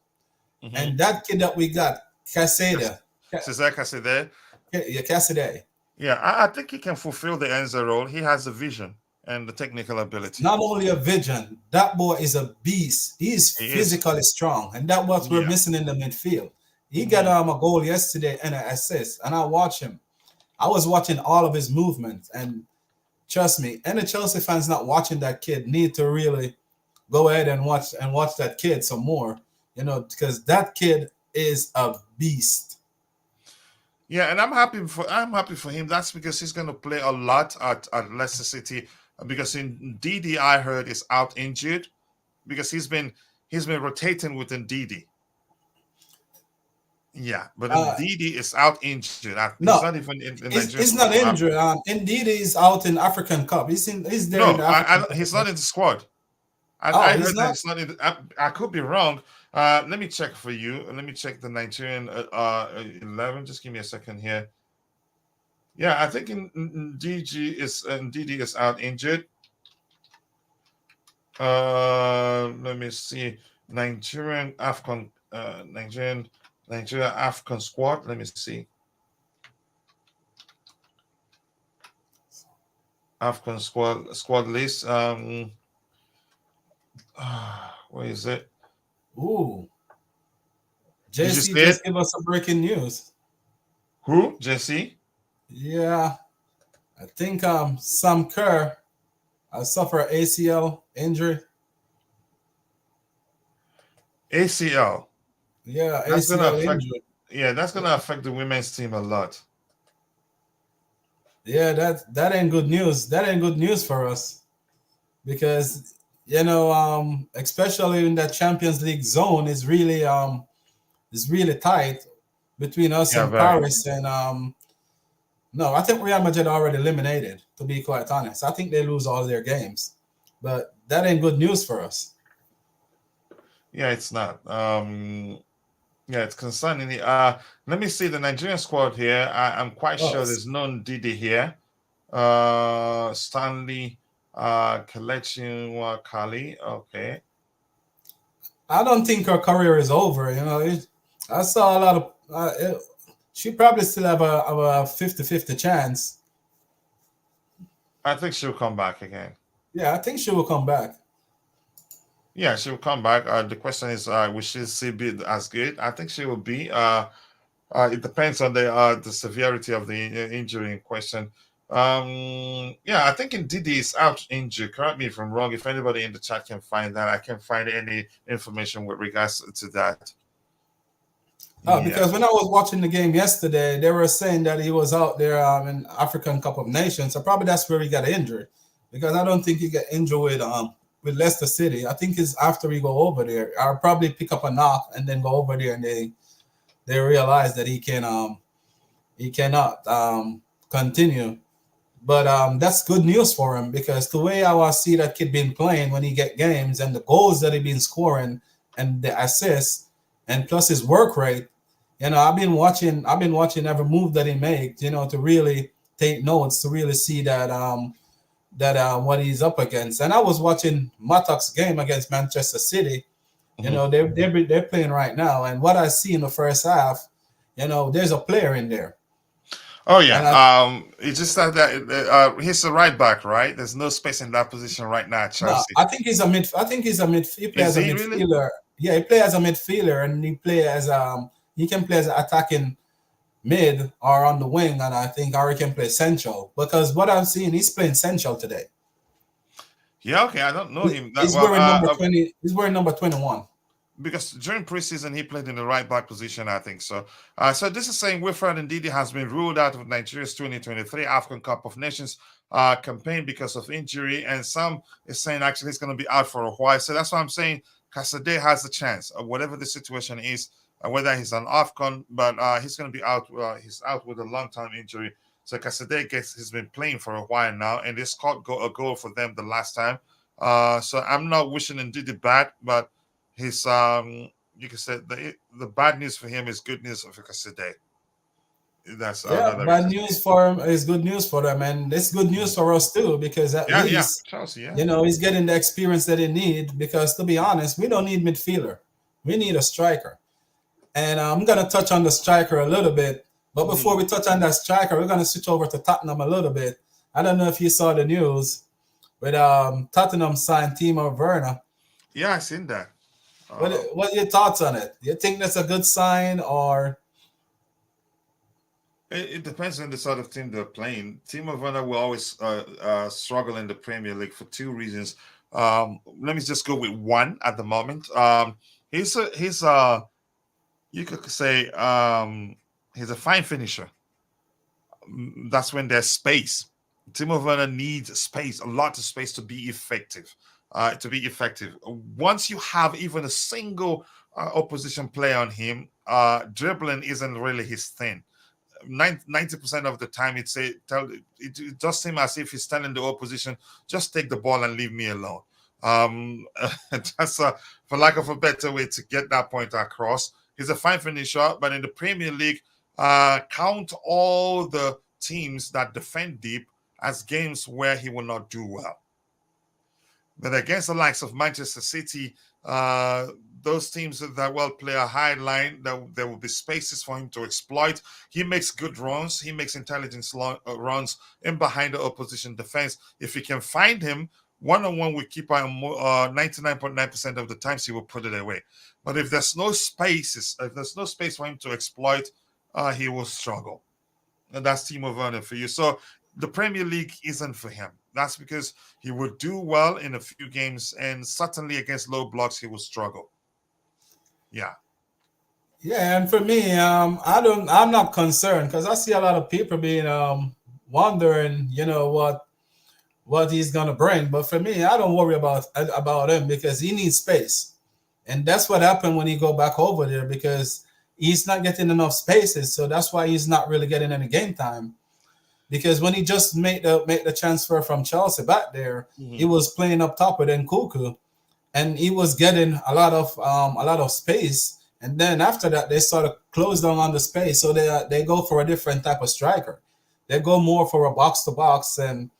Mm-hmm. And that kid that we got, Casada, Cesar Cassidy? yeah, Cassidy. Yeah, I think he can fulfill the Enzo role. He has the vision and the technical ability. Not only a vision, that boy is a beast. He's He is. physically strong, and that's what we're Yeah. missing in the midfield. He got Hmm. a goal yesterday and an assist, and I watch him. I was watching all of his movements, and trust me, any Chelsea fans not watching that kid need to really go ahead and watch that kid some more, because that kid is a beast. Yeah, and I'm happy for him. That's because he's going to play a lot at Leicester City because in DD I heard is out injured because he's been rotating with Ndidi. Yeah, but Uh, Ndidi is out injured. He's no, not even in the Nigerian he's squad not for injured. Africa. Indeed, he's out in African Cup. He's there in No, the African he's not Cup. in the squad. I Oh, he's heard that not. it's not in. I could be wrong. Let me check for you. Let me check the Nigerian 11. Just give me a second here. Yeah, I think DD is out injured. Let me see. Nigerian Afcon Nigeria Afcon squad. Let me see. Afcon squad list. Where is it? Ooh, Did you JC see it? just gave us some breaking news. Who? Jesse? Yeah, I think Sam Kerr suffered ACL injury. ACL. Yeah, That's gonna ACL affect. injury. Yeah, that's gonna affect the women's team a lot. Yeah, that ain't good news. That ain't good news for us because especially in that Champions League zone is really tight between us Yeah, and very. Paris and no, I think Real Madrid already eliminated. To be quite honest, I think they lose all their games, but that ain't good news for us. Yeah, it's not. Yeah, it's concerning. Let me see the Nigerian squad here. I'm quite Oh, sure there's no Ndidi here. Stanley, Kelechi Wakali. Okay. I don't think her career is over. I saw a lot of. She probably still have a 50-50 chance. I think she'll come back again. Yeah, I think she will come back. Yeah, she'll come back. The question is, will she still be as good? I think she will be. It depends on the severity of the injury in question. Yeah, I think Ndidi is out injured. Correct me if I'm wrong. If anybody in the chat can find that, I can't find any information with regards to that. Yeah. Because when I was watching the game yesterday, they were saying that he was out there in African Cup of Nations. So probably that's where he got injured. Because I don't think he got injured with Leicester City. I think it's after he go over there. I'll probably pick up a knock and then go over there and they realize that he cannot continue. But that's good news for him because the way I was see that kid been playing when he get games and the goals that he been scoring and the assists and plus his work rate, I've been watching every move that he makes, to really take notes to really see that what he's up against. And I was watching Matok's game against Manchester City. Mhm. They're playing right now, and what I see in the first half, there's a player in there, Oh and yeah. I It's just that he's a right back, right? There's no space in that position right now at No, Chelsea. I think he's a mid. I think he's a mid. He play Is as a he really? midfielder. Yeah, he play as a midfielder, and he can play as an attacking mid or on the wing, and I think or he can play central because what I'm seeing, he's playing central today. Yeah. Okay. I don't know him that He's well. wearing number 20. He's wearing number 21. Because during preseason he played in the right back position, I think so. So this is saying Wilfred Ndidi has been ruled out of Nigeria's 2023 African Cup of Nations campaign because of injury, and some is saying actually he's going to be out for a while. So that's why I'm saying Kasade has a chance, whatever the situation is, whether he's an AFCON, but he's going to be out. He's out with a long-term injury. So Kasade he's been playing for a while now, and they scored a goal for them the last time. So I'm not wishing Ndidi bad, but his you can say the bad news for him is good news for Cassidy. That's Yeah, another bad reason. news for him is good news for them, and it's good news for us too because at Yeah, least Chelsea, yeah. he's getting the experience that he need. Because to be honest, we don't need midfielder, we need a striker. And I'm going to touch on the striker a little bit. But before Mhm. we touch on that striker, we're going to switch over to Tottenham a little bit. I don't know if you saw the news with Tottenham signed Timo Werner. Yeah, I seen that. Uh, What are your thoughts on it? Do you think that's a good sign or? it depends on the sort of team they're playing. Timo Werner will always struggle in the Premier League for two reasons. Let me just go with one at the moment. He's you could say he's a fine finisher. That's when there's space. Timo Werner needs space, a lot of space to be effective. Once you have even a single opposition player on him, dribbling isn't really his thing. 90% of the time, it does seem as if he's telling the opposition, just take the ball and leave me alone. Um, that's for lack of a better way to get that point across. He's a fine finisher, but in the Premier League, count all the teams that defend deep as games where he will not do well. But against the likes of Manchester City, those teams that will play a high line, there will be spaces for him to exploit. He makes good runs. He makes intelligence runs in behind the opposition defense. If you can find him one-on-one with keeper, 99.9% of the times he will put it away. But if there's no spaces, if there's no space for him to exploit, he will struggle. And that's Timo Werner for you. So the Premier League isn't for him. That's because he would do well in a few games, and certainly against low blocks, he will struggle. Yeah. Yeah, and for me, I'm not concerned because I see a lot of people being wondering, what he's gonna bring. But for me, I don't worry about him because he needs space, and that's what happened when he go back over there because he's not getting enough spaces. So that's why he's not really getting any game time. Because when he just made the transfer from Chelsea back there, he was playing up top with Nkunku, and he was getting a lot of space. And then after that, they sort of closed down on the space, so they go for a different type of striker. They go more for a box to box and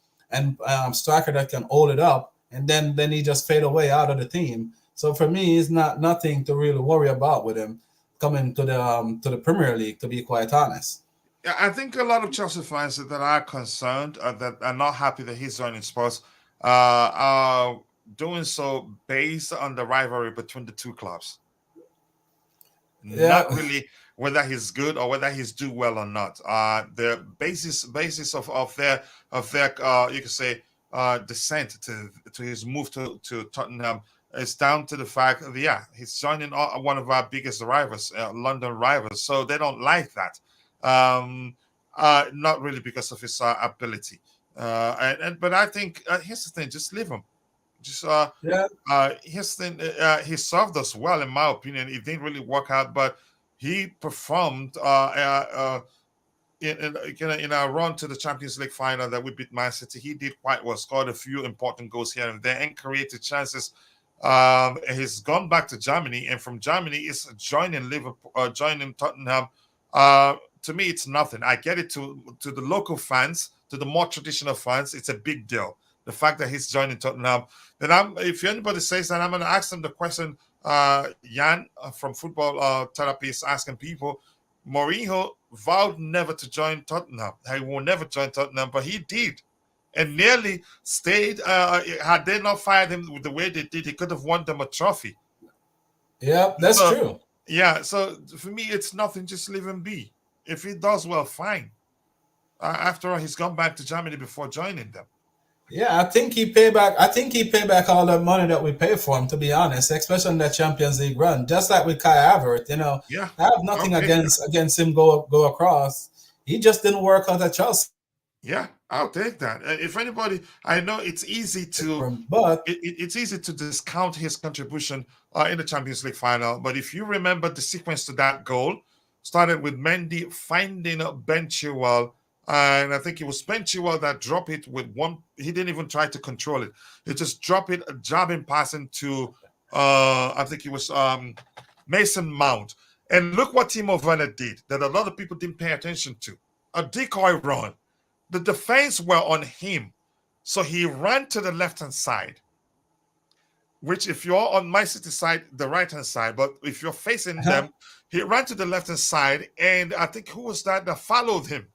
striker that can hold it up, and then he just fade away out of the team. So for me, it's nothing to really worry about with him coming to the Premier League. To be quite honest. Yeah, I think a lot of Chelsea fans that are concerned, that are not happy that he's joining Spurs, are doing so based on the rivalry between the two clubs. Yeah. Not really whether he's good or whether he's do well or not. The basis of their you could say descent to his move to Tottenham is down to the fact that he's joining one of our biggest rivals, London rivals. So they don't like that. Not really because of his ability. But I think here's the thing: just leave him. Here's the thing: he served us well, in my opinion. It didn't really work out, but he performed in our run to the Champions League final that we beat Man City. He did quite well, scored a few important goals here and there, and created chances. He's gone back to Germany, and from Germany, he's joining Liverpool, joining Tottenham. To me, it's nothing. I get it. To the local fans, to the more traditional fans, it's a big deal. The fact that he's joining Tottenham. Then if anybody says that, I'm going to ask them the question. Jan from Football Therapy is asking people. Mourinho vowed never to join Tottenham. He will never join Tottenham, but he did, and nearly stayed. Had they not fired him the way they did, he could have won them a trophy. Yeah, that's true. Yeah, so for me, it's nothing. Just leave him be. If he does well, fine. After all, he's gone back to Germany before joining them. Yeah, I think he paid back all the money that we paid for him, to be honest, especially in that Champions League run. Just like with Kai Havertz, Yeah. I have nothing against him go across. He just didn't work out at Chelsea. Yeah, I'll take that. If anybody, I know it's easy to, but it's easy to discount his contribution in the Champions League final. But if you remember the sequence to that goal, started with Mendy finding Ben Chilwell, and I think it was Ben Chilwell that dropped it with one. He didn't even try to control it. He just dropped it, jabbing, passing to, I think it was Mason Mount. And look what Timo Werner did that a lot of people didn't pay attention to. A decoy run. The defense were on him. So he ran to the left-hand side, which if you're on my City side, the right-hand side, but if you're facing them, he ran to the left-hand side, and I think who was that followed him,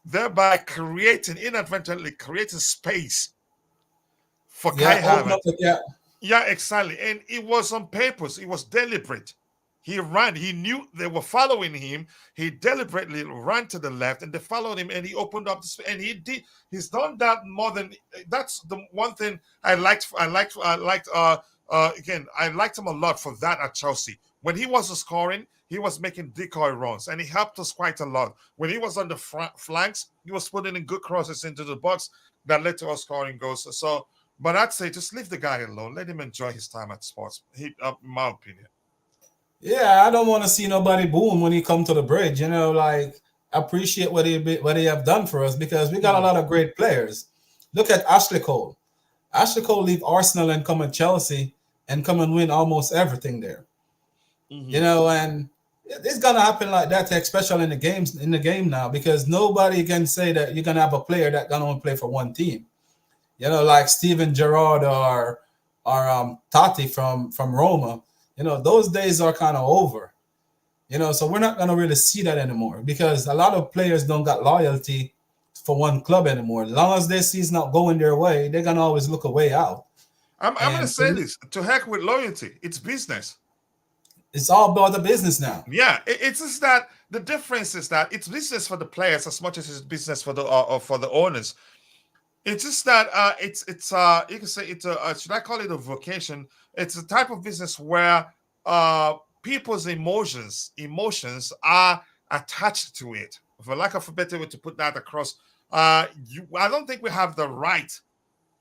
thereby inadvertently creating space for Kai Havertz. Yeah, exactly. And it was on purpose. It was deliberate. He ran. He knew they were following him. He deliberately ran to the left, and they followed him. And he opened up the space. And he did. He's done that more than. That's the one thing I liked. Again, I liked him a lot for that at Chelsea. When he wasn't scoring, he was making decoy runs, and he helped us quite a lot. When he was on the flanks, he was putting in good crosses into the box that led to us scoring goals. So, but I'd say just leave the guy alone. Let him enjoy his time at sports. In my opinion. Yeah, I don't want to see nobody boom when he come to the bridge. Appreciate what he have done for us because we got a lot of great players. Look at Ashley Cole. Ashley Cole leave Arsenal and come at Chelsea and come and win almost everything there. And It's gonna happen like that, especially in the games in the game now, because nobody can say that you're gonna have a player that gonna only play for one team. Like Steven Gerrard or Totti from Roma. Those days are kind of over. So we're not gonna really see that anymore because a lot of players don't got loyalty for one club anymore. As long as they see it's not going their way, they're gonna always look a way out. I'm going to And say this: to heck with loyalty. It's business. it's all about the business now. Yeah, it's just that the difference is that it's business for the players as much as it's business for the owners. It's just that it's you can say it's a should I call it a vocation? It's a type of business where people's emotions are attached to it. For lack of a better way to put that across, I don't think we have the right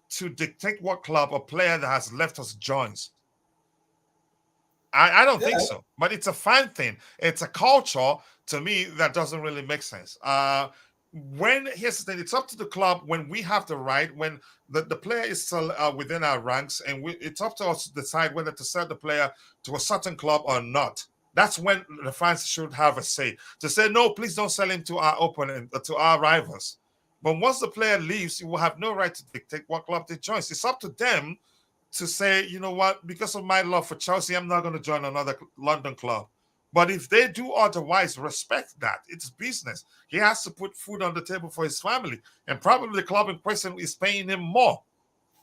to dictate what club a player that has left us joins. I don't think Yeah, so, but it's a fan thing. It's a culture to me that doesn't really make sense. When here's the thing, it's up to the club when we have the right, when the player is still within our ranks, and it's up to us to decide whether to sell the player to a certain club or not. That's when the fans should have a say to say, no, please don't sell him to our opponent, to our rivals. But once the player leaves, you will have no right to dictate what club they join. It's up to them to say, you know what, because of my love for Chelsea, I'm not going to join another London club. But if they do otherwise, respect that. It's business. He has to put food on the table for his family. And probably the club in question is paying him more.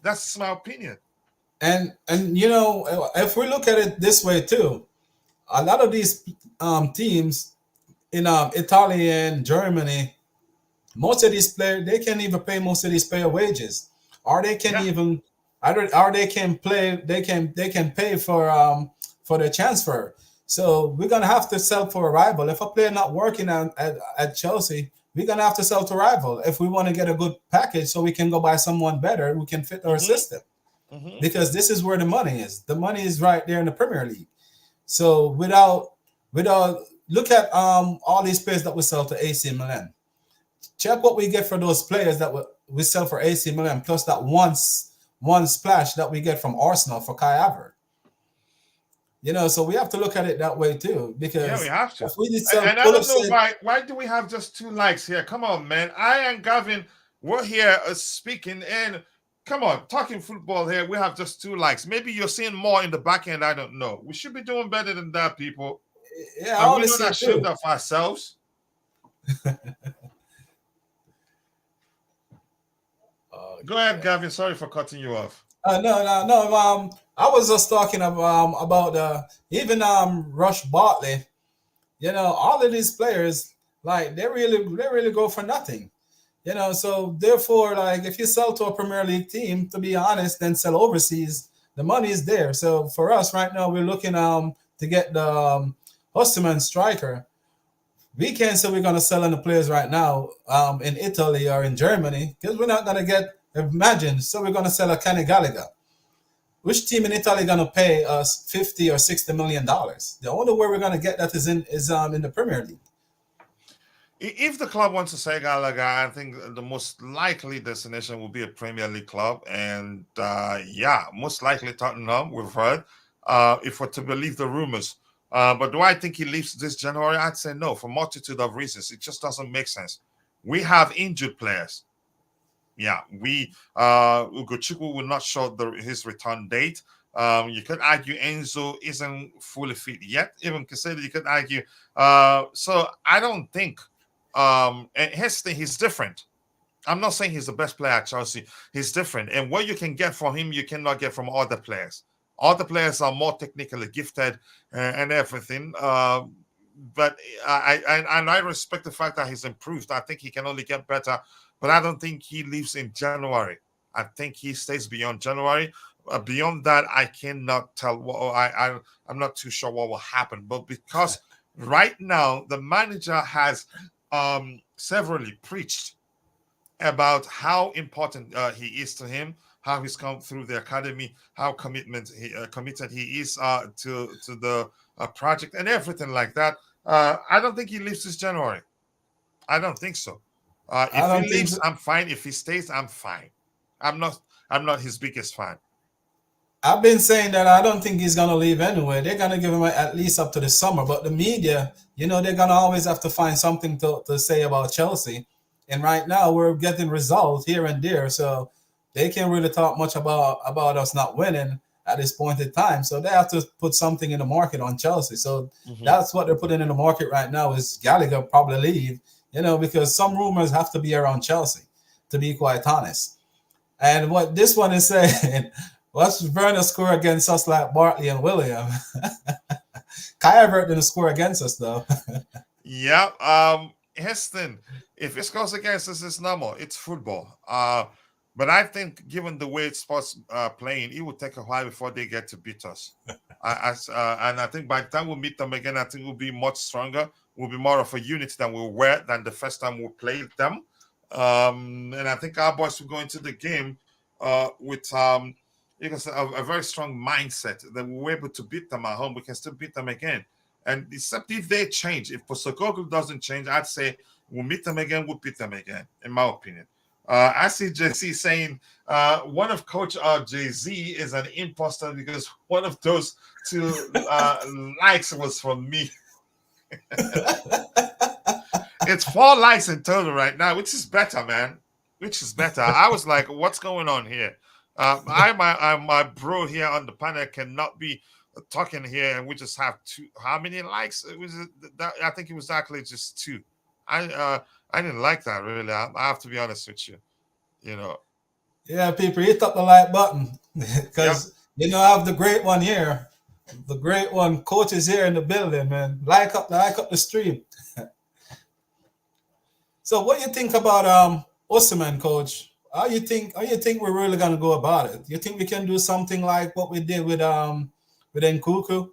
That's my opinion. and if we look at it this way too, a lot of these teams in Italy and Germany, most of these players they can't even pay most of these player wages, or they can Yeah. even, or they can play, they can pay for their transfer. So we're gonna have to sell for a rival. If a player not working at Chelsea, we're gonna have to sell to rival if we want to get a good package, so we can go buy someone better who can fit our Mm-hmm. system. Mm-hmm. Because this is where the money is. The money is right there in the Premier League. So without look at all these players that we sell to AC Milan. Check what we get for those players that we sell for AC Milan, plus that one splash that we get from Arsenal for Kai Havertz. So we have to look at it that way too, Yeah, we because have if to. we did sell And I don't know Pulisic, why do we have just two likes here? Come on, man. I and Gavin, we're here speaking and come on, talking football here. We have just two likes. Maybe you're seeing more in the back end. I don't know. We should be doing better than that, people. yeah, I And we only not see ashamed two. of ourselves. Go ahead, Okay. Gavin. Sorry for cutting you off. No, no, no. I was just talking about even Rush Bartley. All of these players, like they really go for nothing. So therefore, like if you sell to a Premier League team, to be honest, then sell overseas, the money is there. So for us right now, we're looking to get the Osimhen striker. We can't say we're gonna sell any players right now in Italy or in Germany because we're not gonna get. Imagine, so we're gonna sell a Conor Gallagher. Which team in Italy gonna pay us 50 or 60 million dollars? The only way we're gonna get that is in the Premier League. If the club wants to say Gallagher, I think the most likely destination will be a Premier League club. And yeah, most likely Tottenham, we've heard, if we're to believe the rumors. But do I think he leaves this January? I'd say no, for multitude of reasons. It just doesn't make sense. We have injured players. Yeah, we Ugochukwu will not show his return date. You could argue Enzo isn't fully fit yet. Even consider you could argue. So I don't think. And his thing, he's different. I'm not saying he's the best player at Chelsea. He's different, and what you can get from him, you cannot get from other players. Other players are more technically gifted and everything. But I respect the fact that he's improved. I think he can only get better, but I don't think he leaves in January. I think he stays beyond January. Beyond that, I cannot tell. I'm not too sure what will happen. But because right now the manager has severally preached about how important he is to him, how he's come through the academy, how committed he is to the project and everything like that. I don't think he leaves this January. I don't think so. I If he don't think leaves, so. I'm fine. If he stays, I'm fine. I'm not. I'm not his biggest fan. I've been saying that I don't think he's gonna leave anyway. They're gonna give him at least up to the summer. But the media, they're gonna always have to find something to say about Chelsea. And right now we're getting results here and there, so they can't really talk much about us not winning at this point in time. So they have to put something in the market on Chelsea. So Mhm. that's what they're putting in the market right now is Gallagher probably leave, because some rumors have to be around Chelsea, to be quite honest. And what this one is saying, what's Werner score against us like Bartley and William? Kai Havertz didn't score against us though. Yeah. Heston, if it scores against us, it's normal. It's football. But I think given the way it's supposed playing, it will take a while before they get to beat us. And I think by the time we meet them again, I think we'll be much stronger. We'll be more of a unit than we were than the first time we played them. And I think our boys will go into the game with you can say a very strong mindset that we were able to beat them at home. We can still beat them again. And except if they change, if Postecoglou doesn't change, I'd say we'll meet them again, we'll beat them again, in my opinion. I see JC saying one of Coach Jay-Z is an imposter because one of those two likes was from me. It's 4 likes in total right now, which is better, man. Which is better. I was like, what's going on here? My bro here on the panel cannot be talking here, and we just have 2. How many likes? It was I think it was actually just 2. I didn't like that really. I have to be honest with you. Yeah, people, hit up the like button Yep. because I have the great one here. The great one, coach is here in the building, man. Like up the stream. So what you think about Osimhen, coach? How you think we're really gonna go about it? You think we can do something like what we did with Nkuku?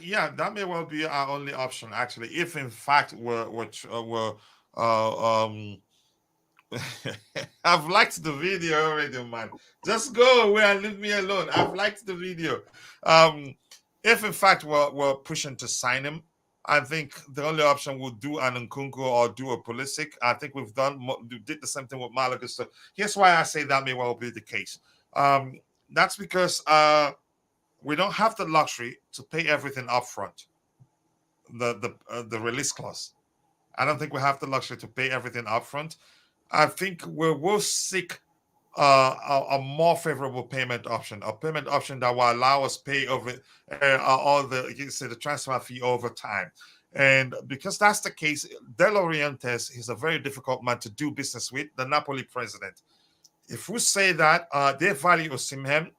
Yeah, that may well be our only option actually. If in fact we're I've liked the video already, man. Just go away and leave me alone. I've liked the video. If in fact we're pushing to sign him, I think the only option we'll do an Nkunku or do a Pulisic. I think we did the same thing with Malaga. So here's why I say that may well be the case. That's because we don't have the luxury to pay everything up front. The release clause. I don't think we have the luxury to pay everything up front. I think we will seek a more favorable payment option, a payment option that will allow us pay over all the transfer fee over time. And because that's the case, De Laurentiis is a very difficult man to do business with, the Napoli president. If we say that they value Osimhen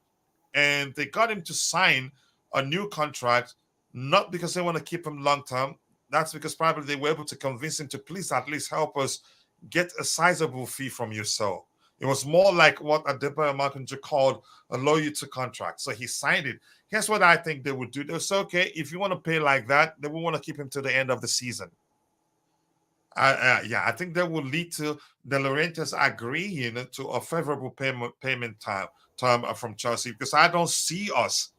and they got him to sign a new contract, not because they want to keep him long term, that's because probably they were able to convince him to please at least help us get a sizable fee from you. So it was more like what Adebayo Markinja called a loyalty contract. So he signed it. Here's what I think they would do. They'll say, okay, if you want to pay like that, then we want to keep him to the end of the season. I think that will lead to De Laurentiis agreeing to a favorable payment term from Chelsea, because I don't see us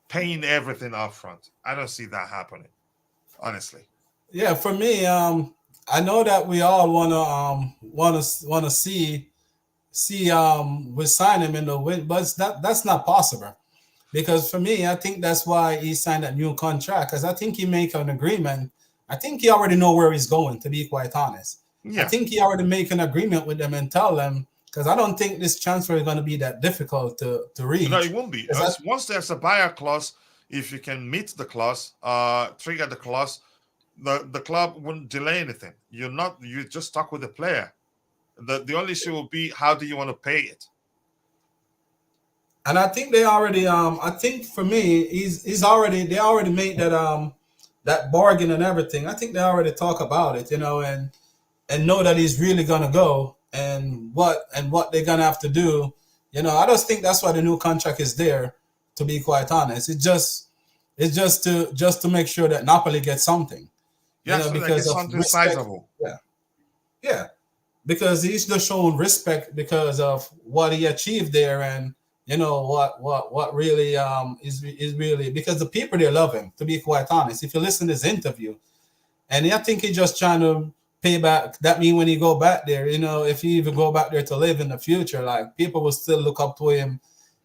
paying everything up front. I don't see that happening, honestly. Yeah, for me, I know that we all wanna see we sign him in the win, but that's not possible. Because for me, I think that's why he signed that new contract. Because I think he make an agreement. I think he already know where he's going. To be quite honest, I Yeah. think he already make an agreement with them and tell them. Because I don't think this transfer is going to be that difficult to No, reach. it won't be. Because Once there's a buyer clause, if you can meet the clause, trigger the clause, the club wouldn't delay anything. You're just stuck with the player. The only issue will be how do you want to pay it? and I think they already I think for me they already made that bargain and everything. I think they already talk about it, and know that he's really gonna go and what they're gonna have to do. I just think that's why the new contract is there. To be quite honest, it's just to make sure that Napoli gets something. Yeah, so like Because it's of something respect. sizable. Yeah, yeah, because he's just shown respect because of what he achieved there, and what really is really because the people they love him. To be quite honest, if you listen to his interview, and I think he's just trying to pay back. That mean when he go back there, if he even go back there to live in the future, like people will still look up to him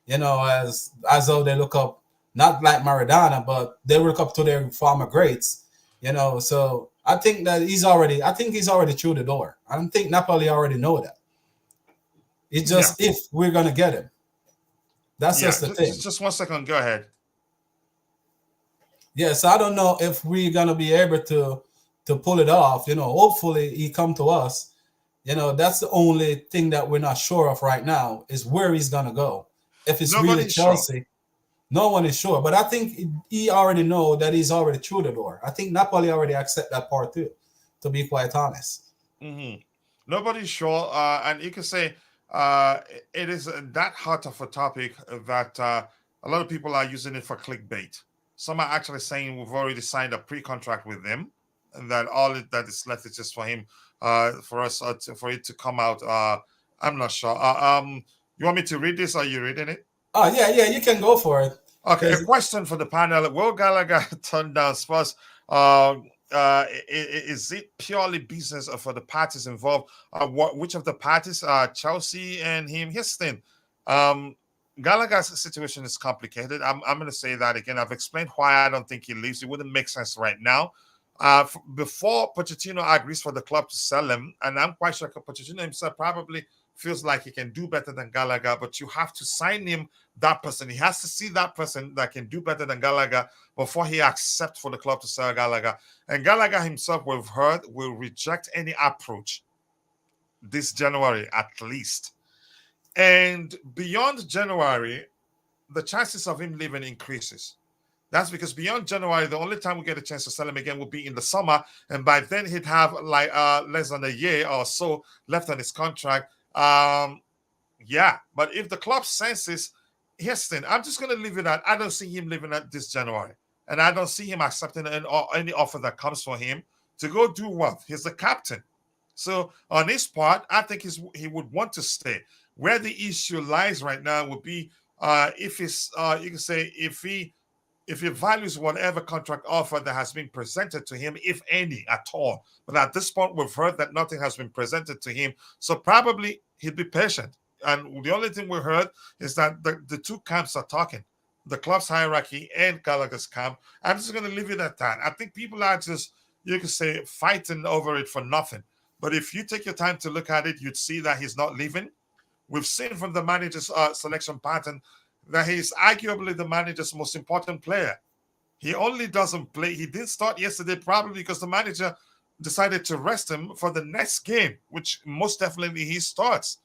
as though they look up, not like Maradona, but they look up to their former greats. So I think he's already through the door. I don't think Napoli already know that. It's Yeah, just if we're gonna get him. That's yeah. just the thing. Just 1 second. Go ahead. Yeah, so I don't know if we're gonna be able to pull it off. Hopefully he come to us. That's the only thing that we're not sure of right now is where he's gonna go. If it's really Nobody's sure. Chelsea, no one is sure. But I think he already know that he's already through the door. I think Napoli already accept that part too, to be quite honest. Hmm. Nobody's sure, and you can say it is that hot of a topic that a lot of people are using it for clickbait. Some are actually saying we've already signed a pre-contract with them, and that that is left is just for him, for us, for it to come out. I'm not sure. You want me to read this? Or are you reading it? Oh yeah, yeah, you can go for it. Okay, a Because question for the panel. Will Gallagher turn down Spurs? Uh, is it purely business for the parties involved? Which of the parties are Chelsea and him? Here's the thing. Um, Gallagher's situation is complicated. I'm going to say that again. I've explained why I don't think he leaves. It wouldn't make sense right now. Before Pochettino agrees for the club to sell him, and I'm quite sure Pochettino himself probably feels like he can do better than Gallagher, but you have to sign him that person. He has to see that person that can do better than Gallagher before he accepts for the club to sell Gallagher. And Gallagher himself, we've heard, will reject any approach this January at least. And beyond January, the chances of him leaving increases. That's because beyond January, the only time we get a chance to sell him again will be in the summer, and by then he'd have like less than a year or so left on his contract. Yeah, but if the club senses, here's the thing, I'm just going to leave it at, I don't see him leaving at this January, and I don't see him accepting any offer that comes for him to go do what? He's the captain. So on his part, I think he would want to stay. Where the issue lies right now would be if he's, you can say, if he values whatever contract offer that has been presented to him, if any at all. But at this point, we've heard that nothing has been presented to him. So probably he'd be patient. And the only thing we heard is that the two camps are talking, the club's hierarchy and Gallagher's camp. I'm just going to leave it at that. I think people are just, you can say, fighting over it for nothing. But if you take your time to look at it, you'd see that he's not leaving. We've seen from the manager's selection pattern that he's arguably the manager's most important player. He only doesn't play. He didn't start yesterday probably because the manager decided to rest him for the next game, which most definitely he starts.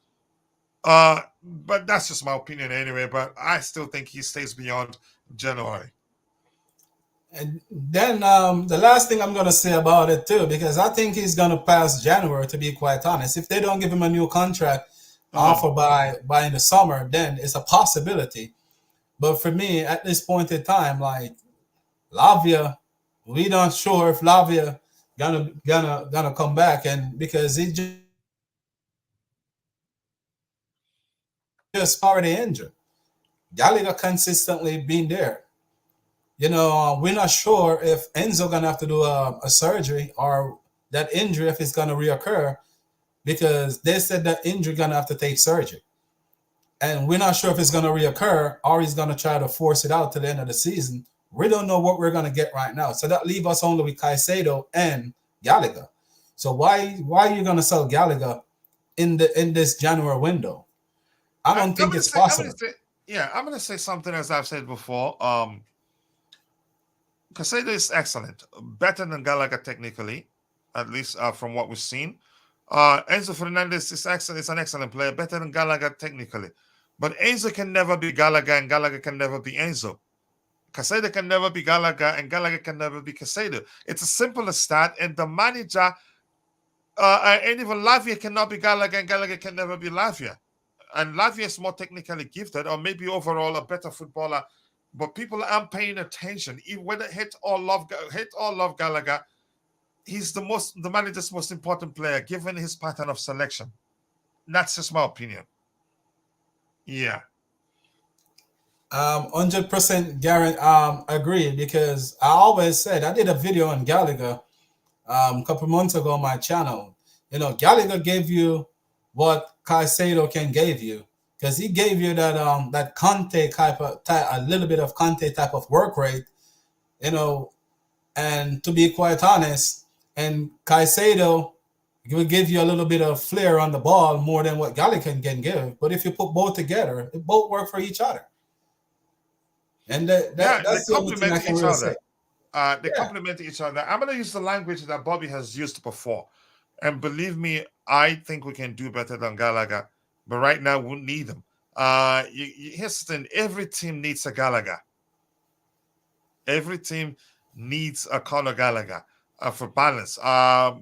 But that's just my opinion anyway. But I still think he stays beyond January. and then the last thing I'm gonna say about it too, because I think he's gonna pass January. To be quite honest, if they don't give him a new contract Uh-huh. offer by in the summer, then it's a possibility. But for me, at this point in time, like Lavia, we not sure if Lavia gonna come back, and because he just already injured. Gallagher consistently been there. We're not sure if Enzo gonna have to do a surgery or that injury if it's gonna reoccur because they said that injury gonna have to take surgery, and we're not sure if it's gonna reoccur or he's gonna try to force it out to the end of the season. We don't know what we're gonna get right now, so that leaves us only with Caicedo and Gallagher. So why are you gonna sell Gallagher in this January window? I don't I'm think gonna it's say, possible. yeah, I'm gonna say something as I've said before. Casado is excellent, better than Gallagher technically, at least from what we've seen. Enzo Fernandez is excellent. Is an excellent player, better than Gallagher technically. But Enzo can never be Gallagher, and Gallagher can never be Enzo. Casado can never be Gallagher, and Gallagher can never be Casado. It's as simple as that. And the manager, and even Lavia cannot be Gallagher, and Gallagher can never be Lavia. And Lavia is more technically gifted, or maybe overall a better footballer. But people aren't paying attention. Even whether hate or love Gallagher, he's the manager's most important player, given his pattern of selection. That's just my opinion. Yeah. 100% guarantee agree because I always said I did a video on Gallagher a couple months ago on my channel. Gallagher gave you what Caicedo can give you. because he gave you that Conte type, a little bit of Conte type of work rate, you know. And to be quite honest, and Caicedo will give you a little bit of flair on the ball more than what Gallagher can give. But if you put both together, it both work for each other. And Yeah, they that's the only thing I complement can each really say. other. They Yeah. complement each other. I'm going to use the language that Bobby has used before. And believe me, I think we can do better than Gallagher. But right now, we need him. Here's the thing, every team needs a Gallagher. Every team needs a Conor Gallagher for balance.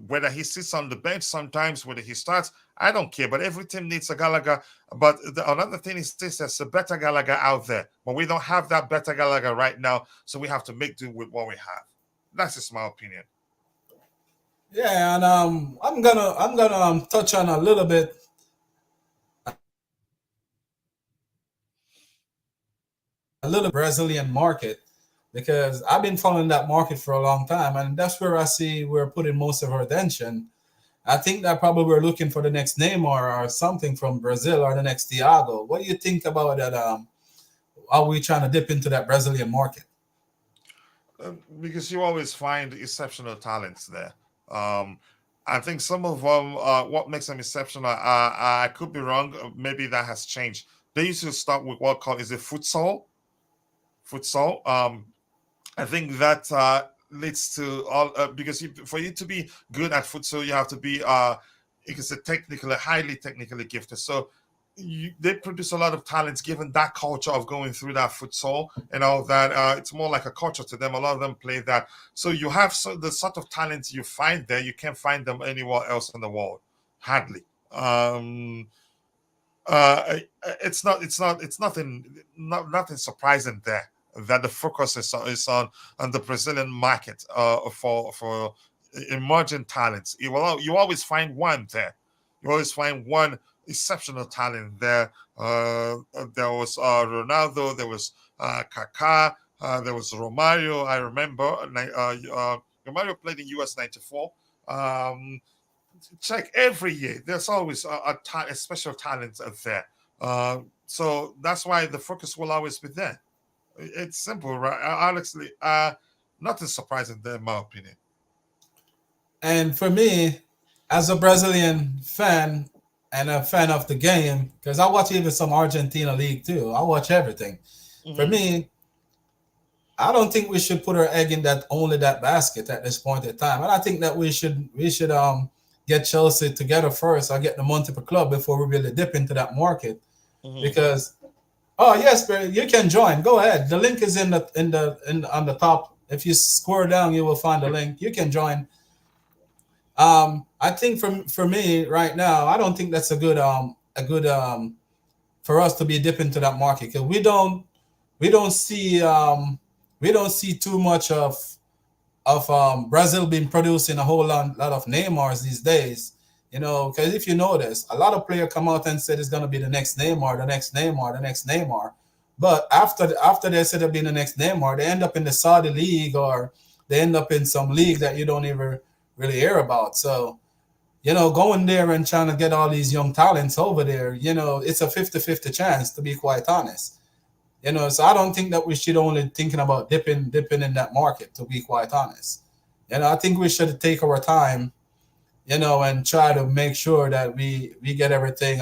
Whether he sits on the bench sometimes, whether he starts, I don't care. But every team needs a Gallagher. But another thing is this: there's a better Gallagher out there, but we don't have that better Gallagher right now, so we have to make do with what we have. That's just my opinion. Yeah, and I'm gonna touch on a little Brazilian market because I've been following that market for a long time, and that's where I see we're putting most of our attention. I think that probably we're looking for the next Neymar or something from Brazil or the next Thiago. What do you think about that? Are we trying to dip into that Brazilian market? Because you always find exceptional talents there. Um, I think some of them, what makes them exceptional, I could be wrong. Maybe that has changed. They used to start with what called is it futsal? Futsal. I think that leads to all because for you to be good at futsal, you have to be you can say technically, highly technically gifted. So they produce a lot of talents given that culture of going through that futsal and all that. It's more like a culture to them. A lot of them play that. So you have the sort of talents you find there, you can't find them anywhere else in the world. Hardly. It's nothing surprising there that the focus is on the Brazilian market for emerging talents. You always find one there. You always find one exceptional talent there. There was Ronaldo. There was Kaká. There was Romario. I remember. Romario played in US '94. Um, Check every year. There's always a special talent out there. So that's why the focus will always be there. It's simple, right? Honestly, nothing surprising there, in my opinion. And for me, as a Brazilian fan and a fan of the game, because I watch even some Argentina league too. I watch everything. For Hmm. me, I don't think we should put our egg in that only that basket at this point in time. And I think that we should get Chelsea together first or get the multiple club before we really dip into that market. Hmm. Because oh yes, Barry, you can join. Go ahead. The link is in on the top. If you scroll down, you will find the link. You can join. I think for me right now, I don't think that's a good for us to be dipping into that market because we don't see we don't see too much of Brazil being producing a whole lot of Neymars these days. You know, because if you notice, a lot of players come out and said it's gonna be the next Neymar, the next Neymar, the next Neymar. But after they said it'll be the next Neymar, they end up in the Saudi league or they end up in some league that you don't even really hear about. So, you know, going there and trying to get all these young talents over there, you know, it's a 50-50 chance to be quite honest. You know, so I don't think that we should only thinking about dipping in that market, to be quite honest. You know, I think we should take our time, you know, and try to make sure that we get everything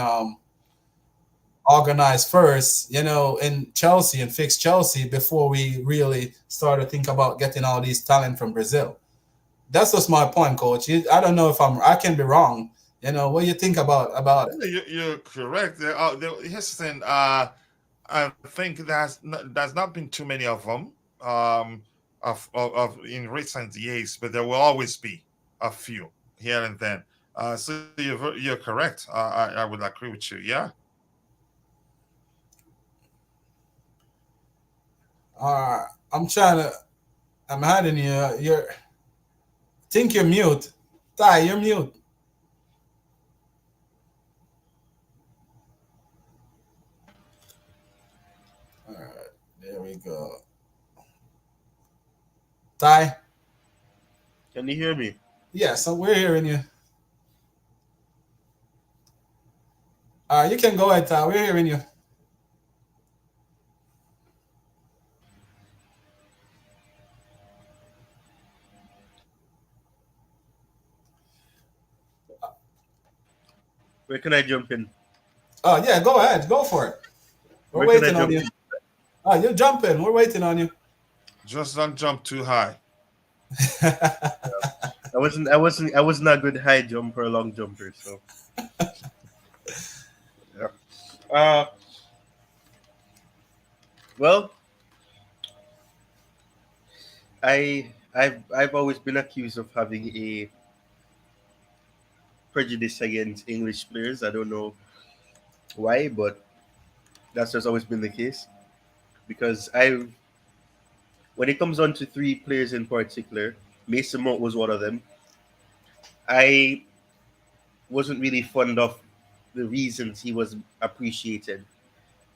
organized first, you know, in Chelsea and fix Chelsea before we really start to think about getting all these talent from Brazil. That's just my point, coach. I don't know if I can be wrong. You know, what do you think about it? Yeah, you're correct. Here's the thing. I think there's not been too many of them of in recent years, but there will always be a few here and then. So you're correct. I would agree with you. Yeah. I'm trying to. I'm hiding you. You're think you're mute. Ty, you're mute. All right, there we go. Ty, Can you hear me? yeah. So we're hearing you. You can go ahead, We're hearing you. Where can I jump in? Oh yeah, go ahead. Go for it. We're Where can I waiting on jump you. in? Oh, you're jumping. We're waiting on you. Just don't jump too high. I wasn't a good high jumper or long jumper. So yeah. Uh, well, I've always been accused of having a prejudice against English players. I don't know why, but that's just always been the case. Because when it comes on to three players in particular, Mason Mount was one of them. I wasn't really fond of the reasons he was appreciated.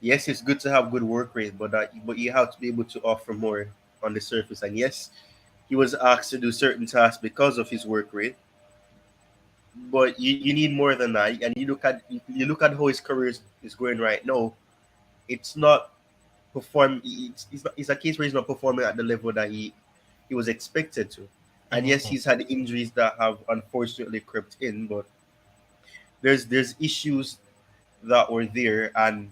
Yes, it's good to have good work rate, but you have to be able to offer more on the surface. And yes, he was asked to do certain tasks because of his work rate, but you need more than that. And you look at how his career is going right now. It's not it's a case where he's not performing at the level that he was expected to. And yes, Mhm. he's had injuries that have unfortunately crept in, but there's issues that were there, and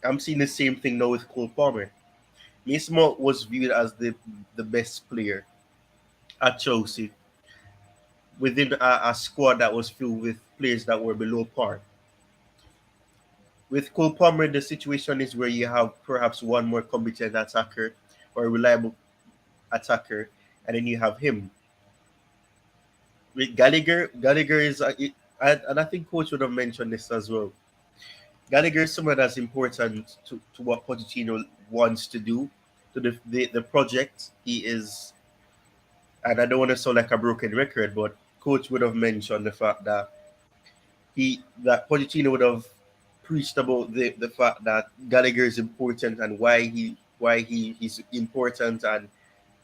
I'm seeing the same thing now with Cole Palmer. Mason Mount was viewed as the best player at Chelsea within a squad that was filled with players that were below par. With Cole Palmer, the situation is where you have perhaps one more competent attacker or a reliable attacker, and then you have him. With Gallagher is, and I think coach would have mentioned this as well. Gallagher is someone that's important to what Pochettino wants to do, to the project. He is, and I don't want to sound like a broken record, but coach would have mentioned the fact that Pochettino would have preached about the fact that Gallagher is important and why he's important, and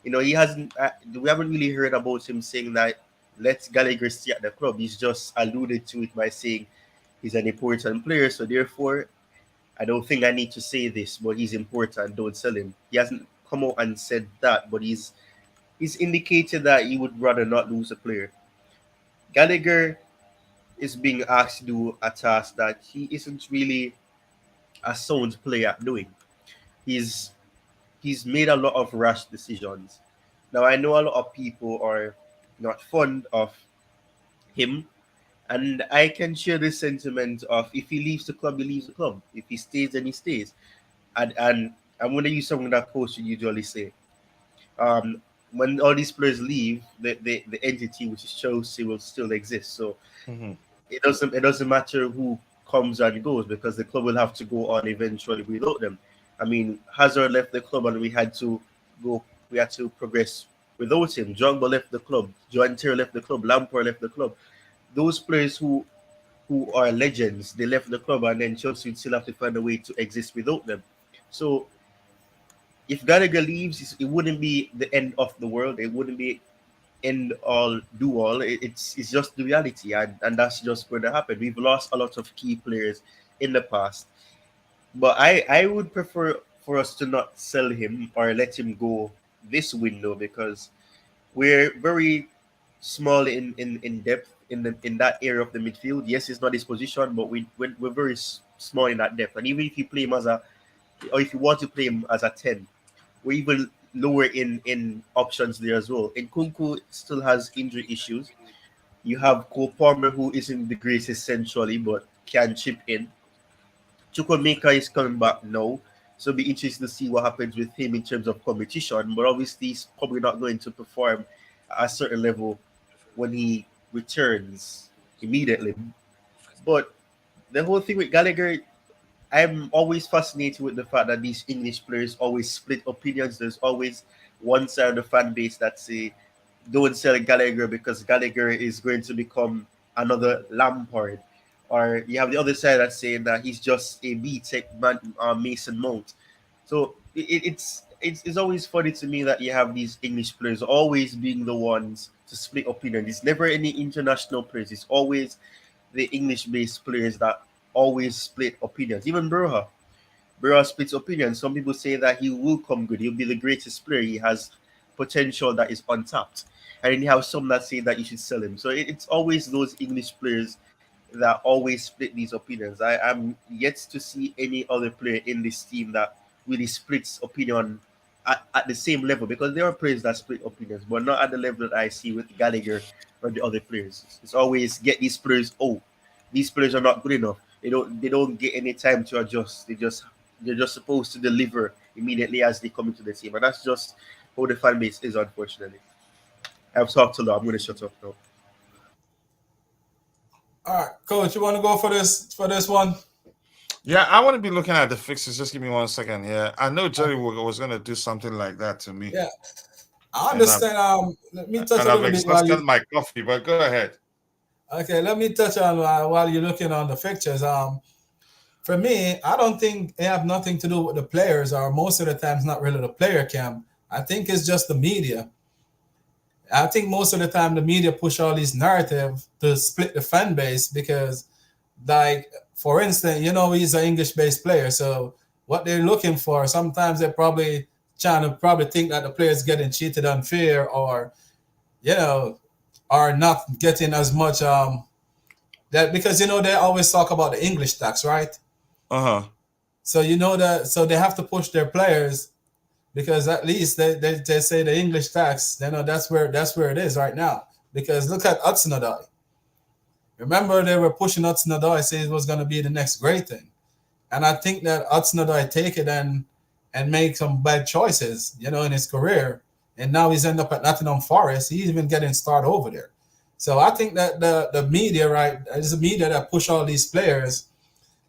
he hasn't we haven't really heard about him saying that let Gallagher stay at the club. He's just alluded to it by saying he's an important player, so therefore I don't think I need to say this, but he's important. Don't sell him. He hasn't come out and said that, but he's indicated that he would rather not lose a player. Gallagher is being asked to do a task that he isn't really a sound player at doing. He's he's made a lot of rash decisions. Now I know a lot of people are not fond of him, and I can share the sentiment of if he leaves the club, he leaves the club. If he stays, then he stays. And I'm going to use something that coach usually say. Um, when all these players leave, the entity which is Chelsea will still exist. So Mhm. it doesn't matter who comes and goes because the club will have to go on eventually without them. I mean, Hazard left the club and go we had to progress without him. Drogba left the club, Joan Terry left the club, Lampard left the club. Those players who are legends, they left the club and then Chelsea would still have to find a way to exist without them. So if Gallagher leaves, it wouldn't be the end of the world. It wouldn't be end all do all. It's just the reality, and that's just going to happen. We've lost a lot of key players in the past, but I would prefer for us to not sell him or let him go this window because we're very small in depth in that area of the midfield. Yes, it's not his position, but we're very small in that depth. And even if you play him or if you want to play him as a 10, we're even lower in options there as well. And Kunku still has injury issues. You have Cole Palmer, who isn't the greatest centrally, but can chip in. Chukwemeka is coming back now, so it'll be interesting to see what happens with him in terms of competition. But obviously, he's probably not going to perform at a certain level when he returns immediately. But the whole thing with Gallagher, I'm always fascinated with the fact that these English players always split opinions. There's always one side of the fan base that say, don't sell Gallagher because Gallagher is going to become another Lampard. Or you have the other side that's saying that he's just a B-Tech man, Mason Mount. So it's always funny to me that you have these English players always being the ones to split opinion. It's never any international players. It's always the English-based players that always split opinions. Even Broha splits opinions. Some people say that he will come good. He'll be the greatest player. He has potential that is untapped. And then you have some that say that you should sell him. So it's always those English players that always split these opinions. I'm yet to see any other player in this team that really splits opinion at the same level, because there are players that split opinions, but not at the level that I see with Gallagher or the other players. It's always get these players. Oh, these players are not good enough. They don't get any time to adjust. They're just supposed to deliver immediately as they come into the team, and that's just how the fan base is, unfortunately. I've talked a lot. I'm going to shut up now. All right, coach, you want to go for this one? Yeah, I want to be looking at the fixtures. Just give me 1 second here. I know Jerry was going to do something like that to me, Yeah, I and I've understand. Let me touch and a I've little bit while exhausted you. my coffee. But go ahead. Okay, let me touch on while you're looking on the fixtures. For me, I don't think it have nothing to do with the players, or most of the times not really the player camp. I think it's just the media. I think most of the time the media push all these narrative to split the fan base because, like, for instance, he's an English-based player, so what they're looking for, sometimes they're probably trying to probably think that the player's getting cheated unfair, or you know, are not getting as much that, because they always talk about the English tax, right? Uh-huh. So that, so they have to push their players, because at least they say the English tax, that's where it is right now. Because look at Hudson-Odoi. Remember, they were pushing Hudson-Odoi, saying it was going to be the next great thing. And I think that Hudson-Odoi take it and make some bad choices, in his career. And now he's end up at Nottingham Forest. He's even getting started over there. So I think that the media, right, it's the media that push all these players.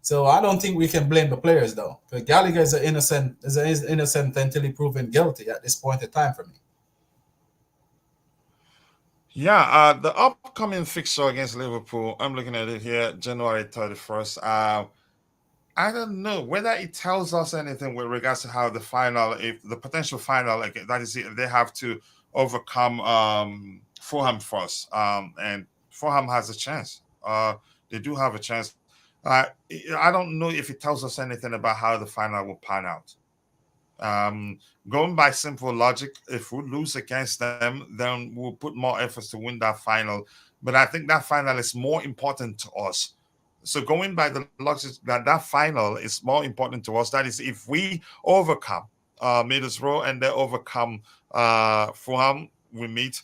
So I don't think we can blame the players, though. Because Gallagher is innocent until he proven guilty at this point in time for me. Yeah, the upcoming fixture against Liverpool, I'm looking at it here, January 31st. I don't know whether it tells us anything with regards to how the final, if the potential final, like that is, they have to overcome Fulham first, and Fulham has a chance. They do have a chance. Uh, I don't know if it tells us anything about how the final will pan out. Going by simple logic, if we lose against them, then we'll put more efforts to win that final. But I think that final is more important to us. So going by the logic that final is more important to us. That is, if we overcome Middlesbrough and they overcome Fulham, we meet.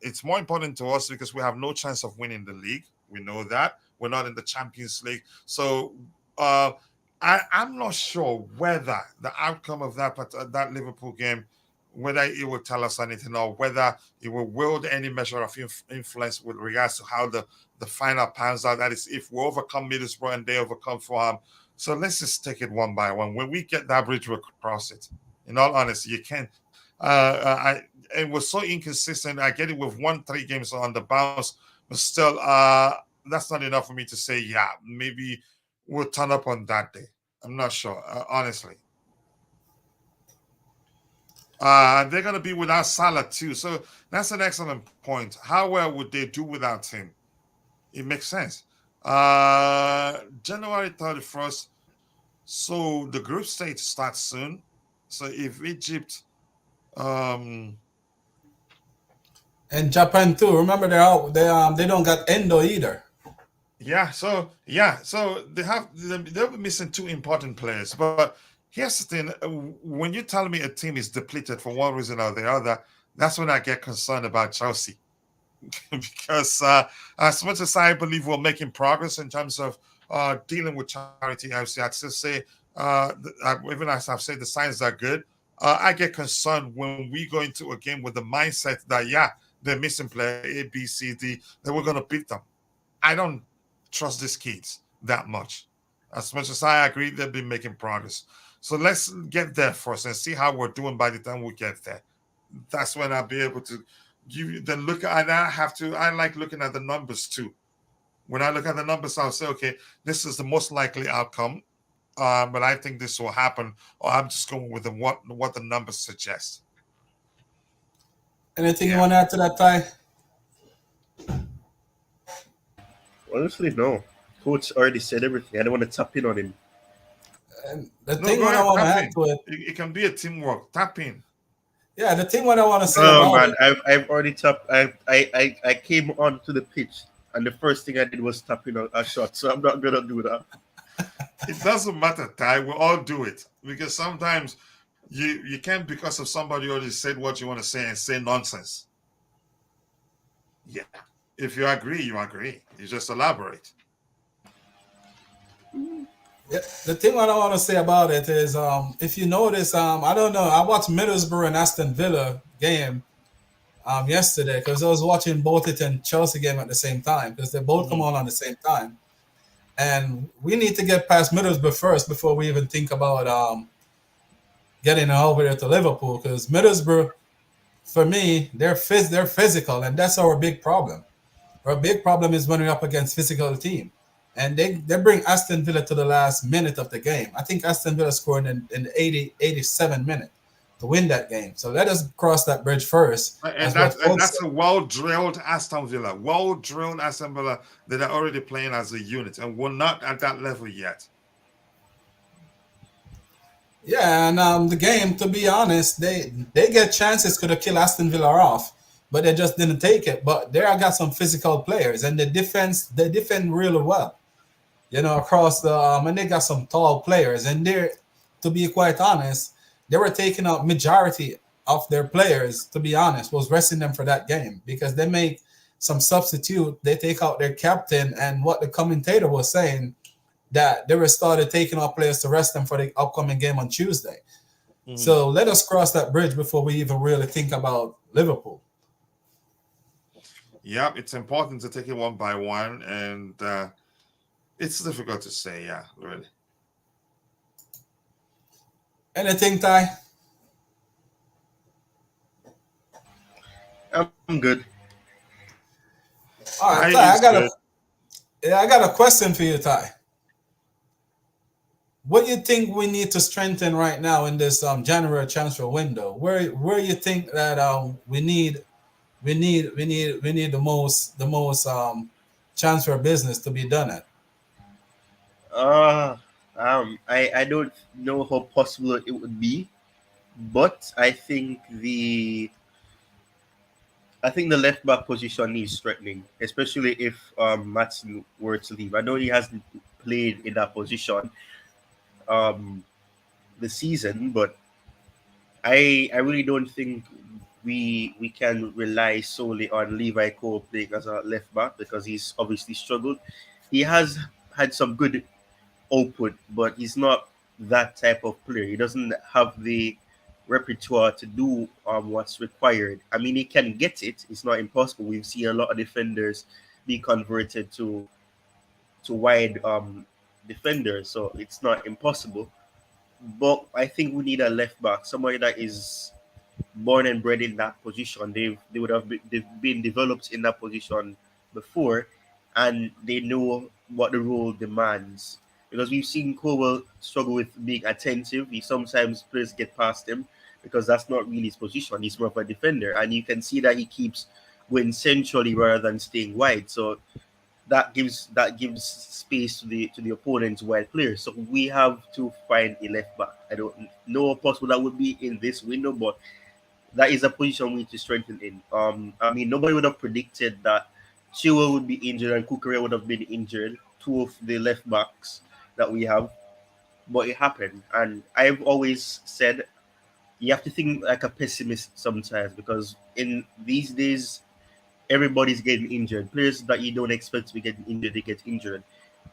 It's more important to us because we have no chance of winning the league. We know that we're not in the Champions League. So I'm not sure whether the outcome of that Liverpool game, whether it will tell us anything or whether it will wield any measure of influence with regards to how the final pans out. That is, if we overcome Middlesbrough and they overcome Fulham. So let's just take it one by one. When we get that bridge, we'll cross it. In all honesty, you can't. It was so inconsistent. I get it with 1-3 games on the bounce, but still, that's not enough for me to say, yeah, maybe we'll turn up on that day. I'm not sure, honestly. They're going to be without Salah too. So that's an excellent point. How well would they do without him? It makes sense. January 31st. So the group stage starts soon. So if Egypt, And Japan too. Remember, they're out. They don't got Endo either. so they'll be missing two important players. But here's the thing: when you tell me a team is depleted for one reason or the other, that's when I get concerned about Chelsea. Because as much as I believe we're making progress in terms of dealing with Charity FC, I'd still say, even as I've said, the signs are good. I get concerned when we go into a game with the mindset that, yeah, they're missing player A, B, C, D, that we're going to beat them. I don't trust these kids that much. As much as I agree, they've been making progress. So let's get there first and see how we're doing by the time we get there. That's when I'll be able to give you the look. And I like looking at the numbers too. When I look at the numbers, I'll say, okay, this is the most likely outcome. But I think this will happen, or I'm just going with what the numbers suggest. Anything you Yeah. want to add to that, Ty? Honestly, no. Coach already said everything. I don't want to tap in on him. And the No, thing go what I ahead, want to tap add in. to it, It can be a teamwork. Tap in. yeah, the thing what I want to say Oh about man, it, I've already tapped. I came onto the pitch, and the first thing I did was tap in a shot. So I'm not gonna do that. It doesn't matter, Ty. We all do it because sometimes you can't, because of somebody already said what you want to say and say nonsense. Yeah. If you agree, you agree. You just elaborate. yeah, the thing what I want to say about it is, if you notice, I don't know, I watched Middlesbrough and Aston Villa game yesterday because I was watching both it and Chelsea game at the same time because they both come Mhm. on the same time. And we need to get past Middlesbrough first before we even think about getting over there to Liverpool because Middlesbrough, for me, they're physical, and that's our big problem. Our big problem is when we're up against physical team. And they bring Aston Villa to the last minute of the game. I think Aston Villa scored in the 87 minute to win that game. So let us cross that bridge first, And as what Coach that's said. a well-drilled Aston Villa. Well-drilled Aston Villa that are already playing as a unit, and we're not at that level yet. Yeah, and the game, to be honest, they get chances could have killed Aston Villa off, but they just didn't take it. But there I got some physical players, and they defend really well. Across the and they got some tall players, and they're, to be quite honest, they were taking out majority of their players. To be honest, was resting them for that game because they make some substitute. They take out their captain, and what the commentator was saying that they were started taking out players to rest them for the upcoming game on Tuesday. Mhm. So let us cross that bridge before we even really think about Liverpool. Yep, it's important to take it one by one, and it's difficult to say. Yeah, really. Anything, Ty? I'm good. All right, Ty Ty. is good. I got a question for you, Ty. What do you think we need to strengthen right now in this January transfer window? Where you think that we need the most transfer business to be done at? Uh I don't know how possible it would be, but I think the left back position needs strengthening, especially if Matson were to leave. I know he hasn't played in that position um this season, but I really don't think we can rely solely on Levi Cole playing as a left back because he's obviously struggled. He has had some good output, but he's not that type of player. He doesn't have the repertoire to do what's required. I mean, he can get it. It's not impossible. We've seen a lot of defenders be converted to wide defenders, so it's not impossible. But I think we need a left back, somebody that is born and bred in that position. They've been developed in that position before, and they know what the role demands. Because we've seen Cowell struggle with being attentive. He sometimes players get past him because that's not really his position. He's more of a defender, and you can see that he keeps going centrally rather than staying wide. So that gives space to the opponent's wide players. So we have to find a left back. I don't know how possible that would be in this window, but that is a position we need to strengthen in. I mean, nobody would have predicted that Chilwell would be injured and Kukurea would have been injured, two of the left backs that we have, but it happened. And I've always said you have to think like a pessimist sometimes because in these days, everybody's getting injured. Players that you don't expect to be getting injured, they get injured,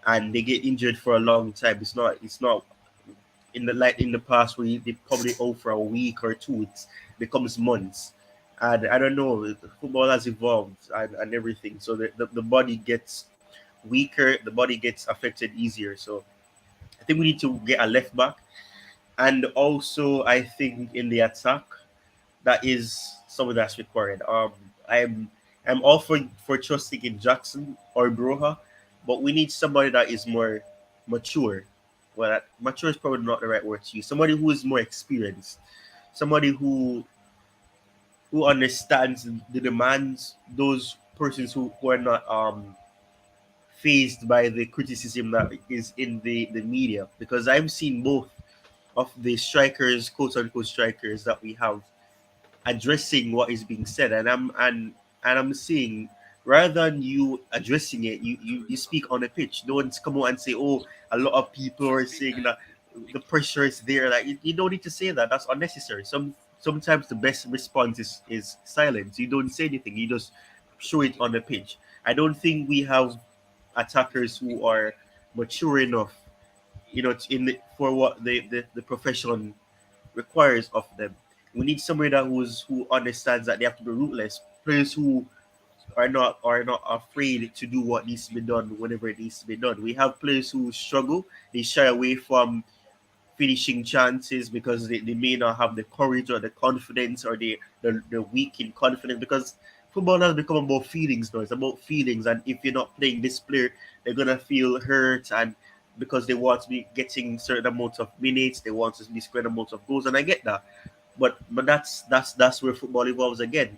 and they get injured for a long time. It's not in the past where they probably out for a week or two. It becomes months, and I don't know. Football has evolved and everything, so the body gets weaker. The body gets affected easier. So I think we need to get a left back, and also I think in the attack that is something that's required. I'm I'm all for trusting in Jackson or Broha, but we need somebody that is more mature. Well, mature is probably not the right word to use. Somebody who is more experienced, somebody who understands the demands. Those persons who are not fazed by the criticism that is in the media, because I've seen both of the strikers, quote unquote strikers that we have, addressing what is being said, and I'm saying, rather than you addressing it, you speak on the pitch. Don't come out and say, oh, a lot of people are saying that the pressure is there. Like, you don't need to say that. That's unnecessary. Sometimes the best response is silence. You don't say anything, you just show it on the pitch. I don't think we have attackers who are mature enough, for what the profession requires of them. We need somebody who understands that they have to be ruthless. Players who are not afraid to do what needs to be done whenever it needs to be done. We have players who struggle. They shy away from finishing chances because they may not have the courage or the confidence, or they're weak in confidence, because football has become about feelings now. It's about feelings, and if you're not playing this player, they're gonna feel hurt, and because they want to be getting certain amounts of minutes, they want to be scoring amounts of goals, and I get that. But that's where football evolves again.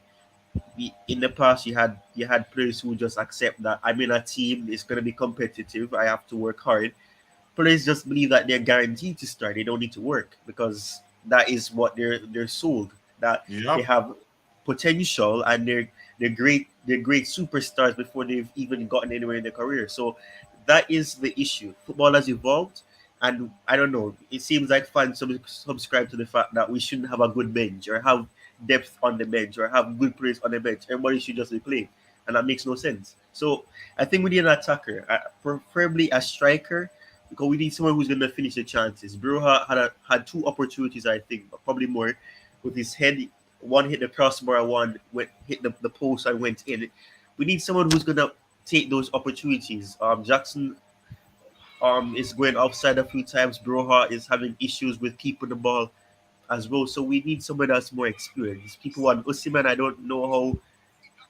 In the past, you had players who just accept that I'm in a team, it's gonna be competitive, I have to work hard. Players just believe that they're guaranteed to start. They don't need to work, because that is what they're sold. That they Yep. have potential, and they're great superstars before they've even gotten anywhere in their career. So that is the issue. Football has evolved, and I don't know. It seems like fans subscribe to the fact that we shouldn't have a good bench, or have depth on the bench, or have good players on the bench. Everybody should just be playing, and that makes no sense. So I think we need an attacker, preferably a striker, because we need someone who's going to finish the chances. Broha had two opportunities, I think, but probably more, with his head. One hit the crossbar, one hit the post and went in. We need someone who's going to take those opportunities. Jackson is going offside a few times. Broha is having issues with keeping the ball as well. So we need someone that's more experienced. People want Osimhen. I don't know how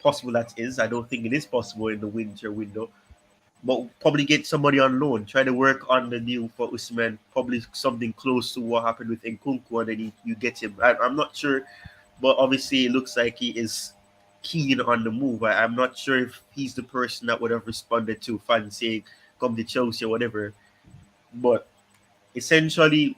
possible that is. I don't think it is possible in the winter window. But probably get somebody on loan. Try to work on the deal for Usman. Probably something close to what happened with Nkunku, and then you get him. I'm not sure, but obviously it looks like he is keen on the move. I'm not sure if he's the person that would have responded to fans saying, come to Chelsea or whatever. But essentially,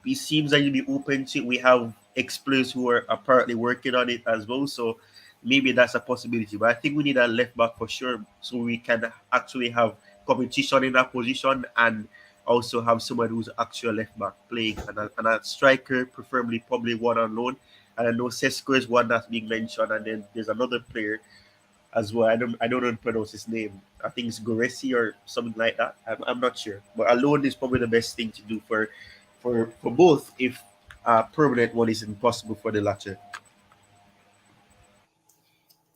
it seems like you'll be open to it. We have ex-players who are apparently working on it as well. So maybe that's a possibility. But I think we need a left back for sure, so we can actually have competition in that position, and also have someone who's actual left back playing, and a striker, preferably probably one on loan. And I know Sesko is one that's being mentioned, and then there's another player as well. I don't know how to pronounce his name. I think it's Goresi or something like that. I'm not sure. But a loan is probably the best thing to do for both, if a permanent one is impossible for the latter.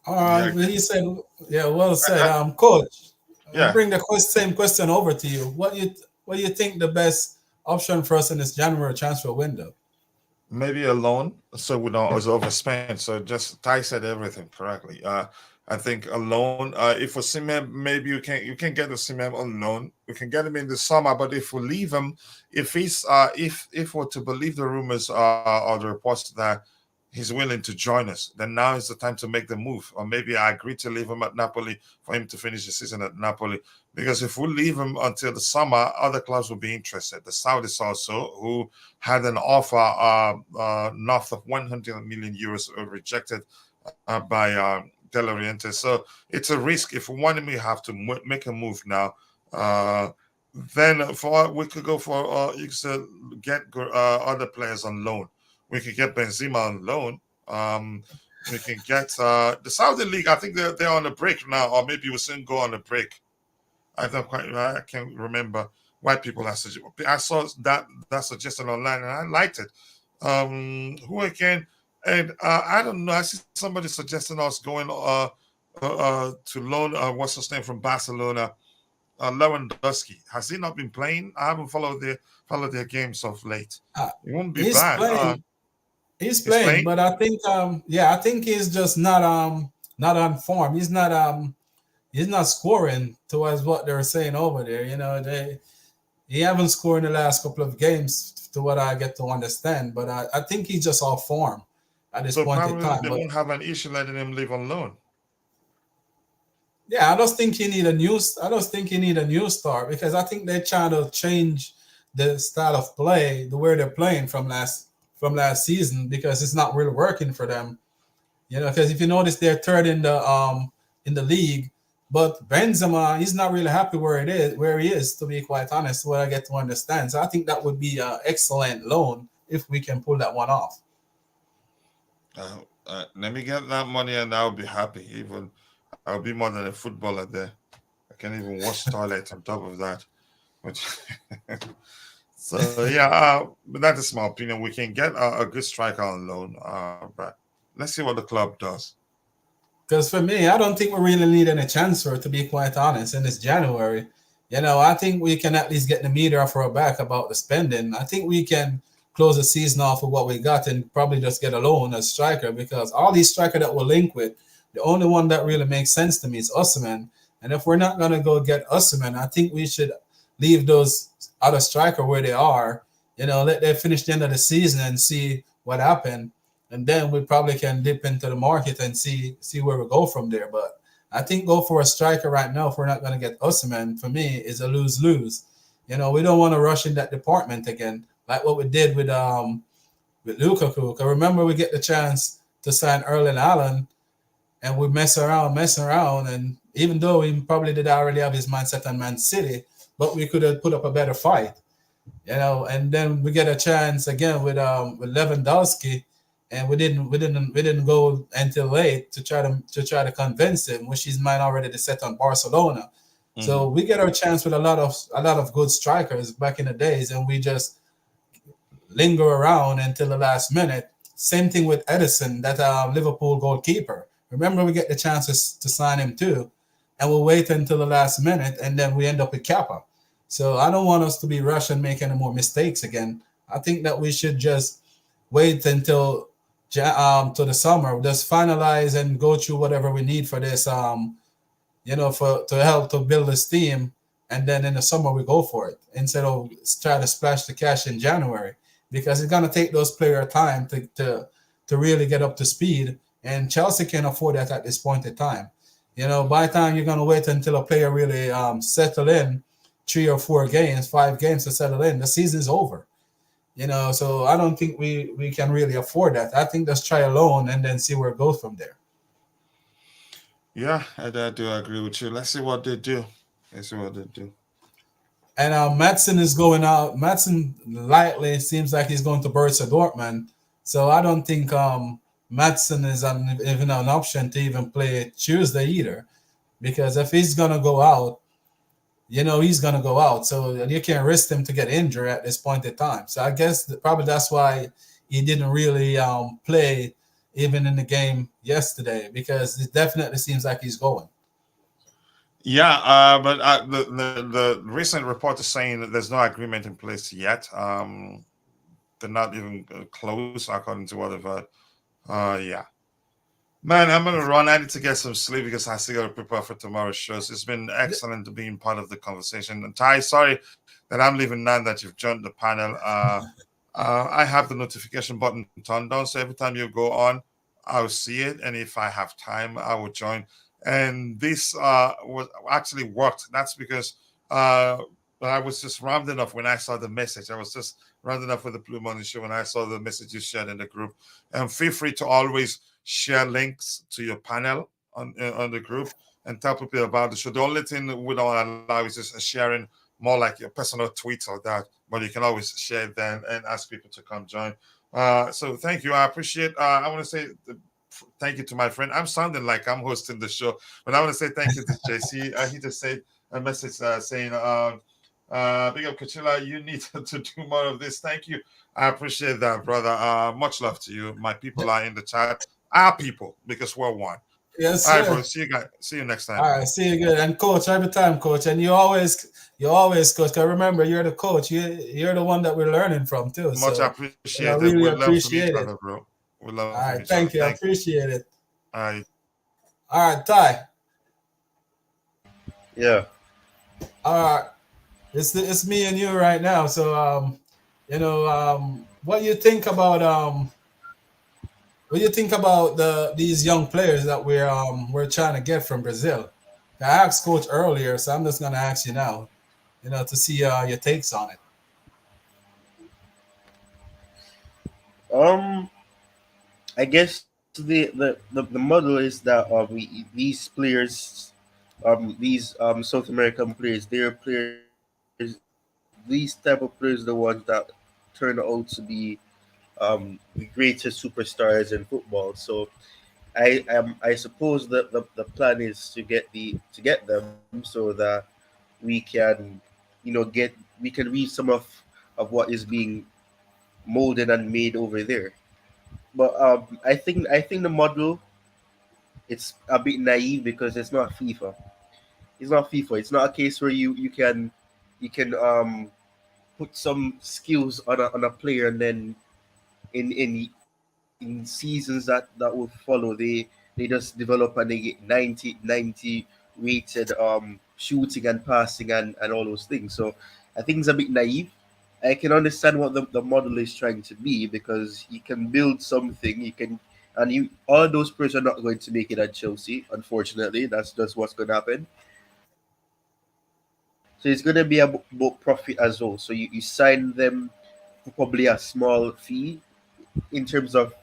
All Yeah. right, well, you said, yeah, well said. I- Coach, I'll yeah. bring the same question over to you. What do you think the best option for us in this January transfer window? Maybe a loan, so we don't always overspend. So just Ty said everything correctly. I think a loan. If for Osimhen, maybe you can get Osimhen on loan. We can get him in the summer, but if we leave him, if he's if we're to believe the rumors or the reports that he's willing to join us, then now is the time to make the move. Or maybe I agree to leave him at Napoli for him to finish the season at Napoli. Because if we leave him until the summer, other clubs will be interested. The Saudis also, who had an offer north of 100 million euros, rejected by Del Oriente. So it's a risk. If we want him, we have to make a move now. Then we could go for you could get other players on loan. We could get Benzema on loan. We can get the Saudi League. I think they're on a break now, or maybe we'll soon go on a break. I can't remember why people are suggesting. I saw that suggestion online and I liked it. Who again? And I don't know. I see somebody suggesting us going to loan. What's his name from Barcelona? Lewandowski. Has he not been playing? I haven't followed their games of late. Uh, It won't be he's bad. playing. He's He's playing, playing. but I think I think he's just not on form. He's not scoring towards what they're saying over there. He haven't scored in the last couple of games to what I get to understand. But I think he's just off form at this So point in probably time. they But won't have an issue letting him leave on loan. Yeah, I just think you need a new. I just think you need a new start because I think they're trying to change the style of play, the way they're playing from last season because it's not really working for them. You know, because if you notice, they're third in the league, but Benzema he's not really happy where he is. To be quite honest, what I get to understand. So I think that would be an excellent loan if we can pull that one off. Let me get that money and I'll be happy. Even I'll be more than a footballer there. I can even wash toilets on top of that. Which so yeah, but that is my opinion. We can get a good striker on loan, but let's see what the club does. Because for me, I don't think we really need any transfer, to be quite honest, in this January. You know, I think we can at least get the meter off our back about the spending. I think we can close the season off with what we got and probably just get a loan as striker because all these striker that we're linked with, the only one that really makes sense to me is Osimhen. And if we're not gonna go get Osimhen, I think we should leave those other striker where they are. You know, let them finish the end of the season and see what happened and then we probably can dip into the market and see where we go from there. But I think go for a striker right now if we're not going to get Osimhen for me is a lose lose. You know, we don't want to rush in that department again, like what we did with Lukaku. Because remember, we get the chance to sign Erling Haaland, and we mess around, and even though he probably did already have his mindset on Man City, but we could have put up a better fight. You know, and then we get a chance again with Lewandowski and we didn't go until late to try to convince him, which his mind already set on Barcelona. So we get our chance with a lot of good strikers back in the days, and we just linger around until the last minute. Same thing with Edison, that Liverpool goalkeeper. Remember, we get the chances to sign him too, and we'll wait until the last minute, and then we end up with Kappa. So I don't want us to be rushed and make any more mistakes again. I think that we should just wait until to the summer, just finalize and go through whatever we need for this, for to help to build this team, and then in the summer we go for it instead of try to splash the cash in January because it's gonna take those players time to really get up to speed, and Chelsea can afford that at this point in time. You know, by the time you're gonna wait until a player really settle in, 3 or 4 games, 5 games to settle in, the season's over. You know, so I don't think we can really afford that. I think let's try a loan and then see where it goes from there. Yeah, I do agree with you. Let's see what they do. Let's see what they do. And Madsen is going out. Madsen likely seems like he's going to Borussia Dortmund. So I don't think Madsen is even an option to even play Tuesday either. Because if he's going to go out, you know, he's going to go out. So you can't risk him to get injured at this point in time. So I guess probably that's why he didn't really play even in the game yesterday, because it definitely seems like he's going. Yeah, but the recent report is saying that there's no agreement in place yet. They're not even close, according to what I've heard. Yeah. Man, I'm gonna run. I need to get some sleep because I still gotta prepare for tomorrow's shows. It's been excellent being part of the conversation. And Ty, sorry that I'm leaving now that you've joined the panel. I have the notification button turned on, so every time you go on, I'll see it. And if I have time, I will join. And this was actually worked. That's because I was just rounding off when I saw the message. I was just rounding up with the Blue Money Show when I saw the message you shared in the group. And feel free to always share links to your panel on the group and tell people about the show. The only thing we don't allow is just sharing more like your personal tweets or that, but you can always share them and ask people to come join. So thank you. I appreciate. I want to say thank you to my friend. I'm sounding like I'm hosting the show, but I want to say thank you to JC. He just said a message saying, big up Kachila, you need to do more of this. Thank you. I appreciate that, brother. Much love to you. My people are in the chat. Our people, because we're one. Yes, all right, sir. bro. See you guys. See you next time. All right, see you good. And coach, every time, coach. And you always coach. Because remember, you're the coach. You're the one that we're learning from too. Much so, appreciated. I really we appreciate love it. other, bro. We love all right, thank you. I appreciate it. All right. All right, Ty. Yeah. All right. It's me and you right now. So what do you think about these young players that we're trying to get from Brazil? I asked Coach earlier, so I'm just gonna ask you now, to see your takes on it. Um, I guess the model is that these players, these South American players, they're players. These type of players, the ones that turn out to be the greatest superstars in football. So I suppose that the plan is to get them so that we can we can read some of what is being molded and made over there. But I think the model, it's a bit naive because it's not FIFA. It's not FIFA. It's not a case where you can put some skills on a player, and then in seasons that will follow, they just develop and they get 90 rated shooting and passing and all those things. So I think it's a bit naive. I can understand what the model is trying to be, because you can build something, you can, and you all those players are not going to make it at Chelsea. Unfortunately, that's just what's going to happen. So it's going to be about profit as well. So you sign them for probably a small fee in terms of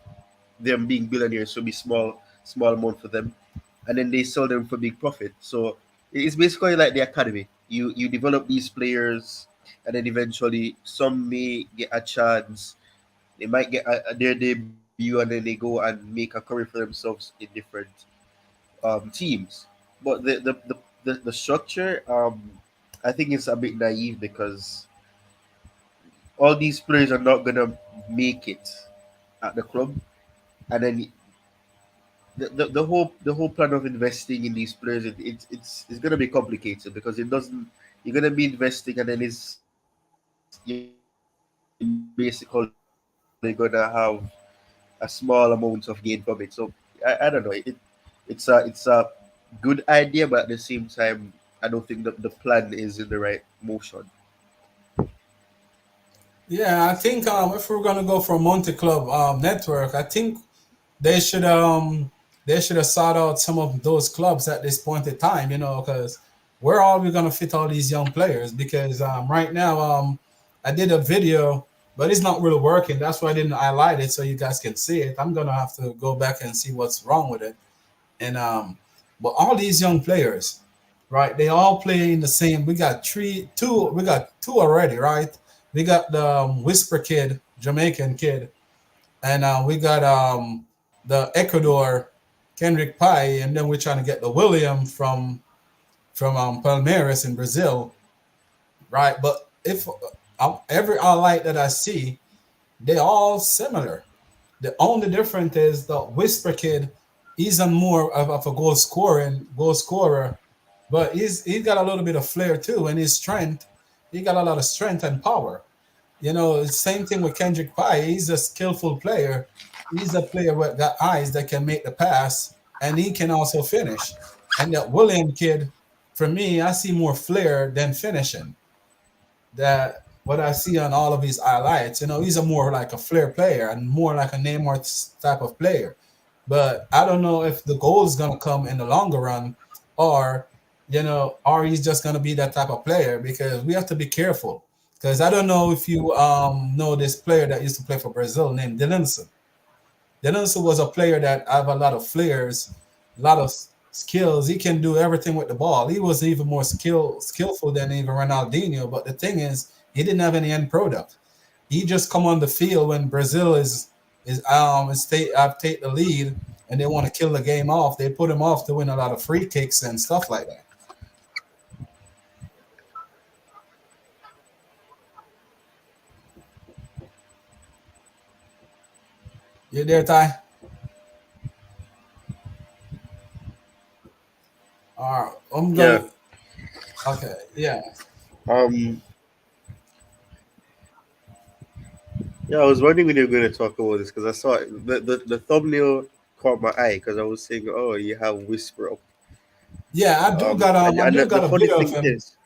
them being billionaires. So be small amount for them, and then they sell them for big profit. So it's basically like the academy. You develop these players, and then eventually some may get a chance. They might get their debut, and then they go and make a career for themselves in different teams. But the structure, I think it's a bit naive, because all these players are not gonna make it at the club, and then the whole plan of investing in these players, it's gonna be complicated, because it doesn't, you're gonna be investing, and then it's you're basically gonna have a small amount of gain from it. So I don't know, it's a good idea, but at the same time I don't think the plan is in the right motion. Yeah, I think if we're gonna go for Monte Club network, I think they should they should have sought out some of those clubs at this point in time, because where are we gonna fit all these young players? Because right now I did a video, but it's not really working. That's why I didn't highlight it so you guys can see it. I'm gonna have to go back and see what's wrong with it. And but all these young players, right? They all play in the same. We got two. We got two already, right? We got the Whisper kid, Jamaican kid, and we got the Ecuador, Kendrick Pie, and then we're trying to get the William from Palmeiras in Brazil, right? But if every highlight that I see, they all similar. The only difference is the Whisper kid. He's a more of a goal scorer, but he's got a little bit of flair too, and his strength. He got a lot of strength and power. Same thing with Kendrick Pye. He's a skillful player. He's a player with got eyes that can make the pass, and he can also finish. And that William kid, for me, I see more flair than finishing. That what I see on all of his highlights, he's a more like a flair player and more like a Neymar type of player. But I don't know if the goal is gonna come in the longer run, or or he's just gonna be that type of player, because we have to be careful. Because I don't know if you know this player that used to play for Brazil named Denilson. Denilson was a player that have a lot of flares, a lot of skills. He can do everything with the ball. He was even more skillful than even Ronaldinho. But the thing is, he didn't have any end product. He just come on the field when Brazil is take the lead and they want to kill the game off. They put him off to win a lot of free kicks and stuff like that. You there, Ty? All right, I'm Yeah. gonna. Okay, yeah. Um. Yeah, I was wondering when you were going to talk about this, because I saw the thumbnail caught my eye, because I was saying, oh, you have Whisper up. Yeah, I And do the got a funny video of thing him. is,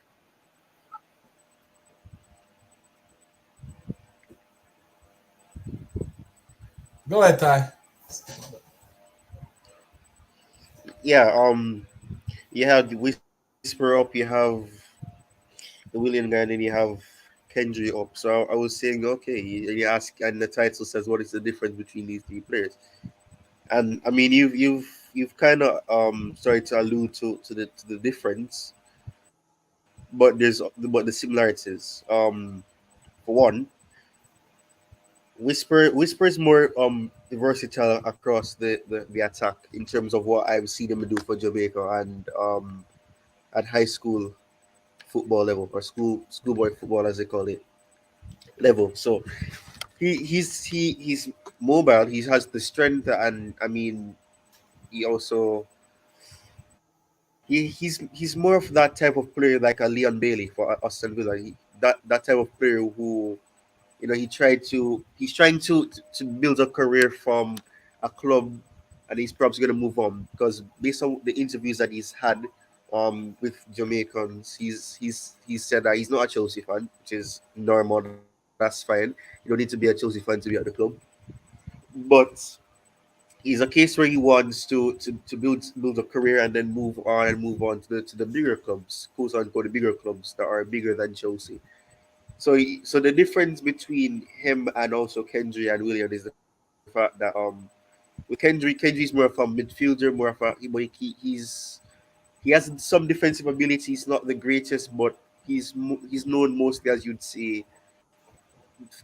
Go ahead, Ty. yeah, You have the Whisper up, you have the Willian guy, and then you have Kendry up. So I was saying, okay, you ask, and the title says, what is the difference between these three players? And I mean, you've kind of started to allude to the difference, but the similarities. For one, Whisper is more versatile across the attack in terms of what I've seen him do for Jamaica and at high school football level or schoolboy football as they call it level. So he's mobile. He has the strength, and I mean he also he's more of that type of player like a Leon Bailey for Aston Villa. That type of player who he's trying to build a career from a club, and he's probably going to move on because based on the interviews that he's had with Jamaicans, he's said that he's not a Chelsea fan, which is normal. That's fine. You don't need to be a Chelsea fan to be at the club, but he's a case where he wants to build a career and then move on to the bigger clubs, quote unquote, the bigger clubs that are bigger than Chelsea. So the difference between him and also Kendry and Willian is the fact that with Kendry's more of a midfielder, more of a he has some defensive ability. He's not the greatest, but he's known mostly as you'd say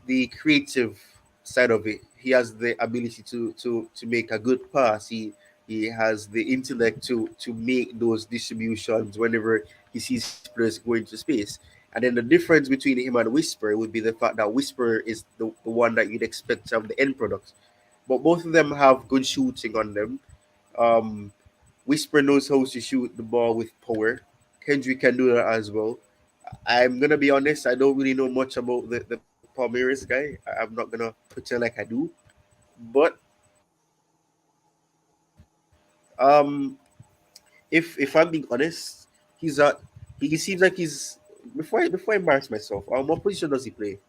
the creative side of it. He has the ability to make a good pass. He has the intellect to make those distributions whenever he sees players go into space. And then the difference between him and Whisper would be the fact that Whisper is the one that you'd expect to have the end product. But both of them have good shooting on them. Um, Whisper knows how to shoot the ball with power. Kendrick can do that as well. I'm gonna be honest, I don't really know much about the Palmeiras guy. I'm not gonna pretend like I do. But if I'm being honest, he's a he seems like he's before I embarrass myself. What position does he play?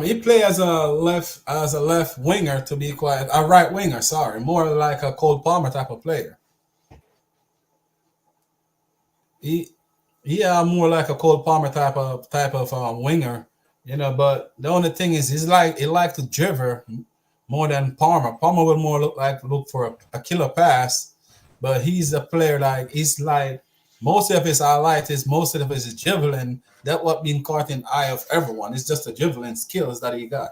He play as a left winger to be quiet, a right winger. Sorry, more like a Cole Palmer type of player. He more like a Cole Palmer type of winger, But the only thing is, he like to driver more than Palmer. Palmer would more look for a killer pass, but he's a player like he's like most of his highlight is most of his dribbling. That what been caught in eye of everyone. It's just the dribbling skills that he got.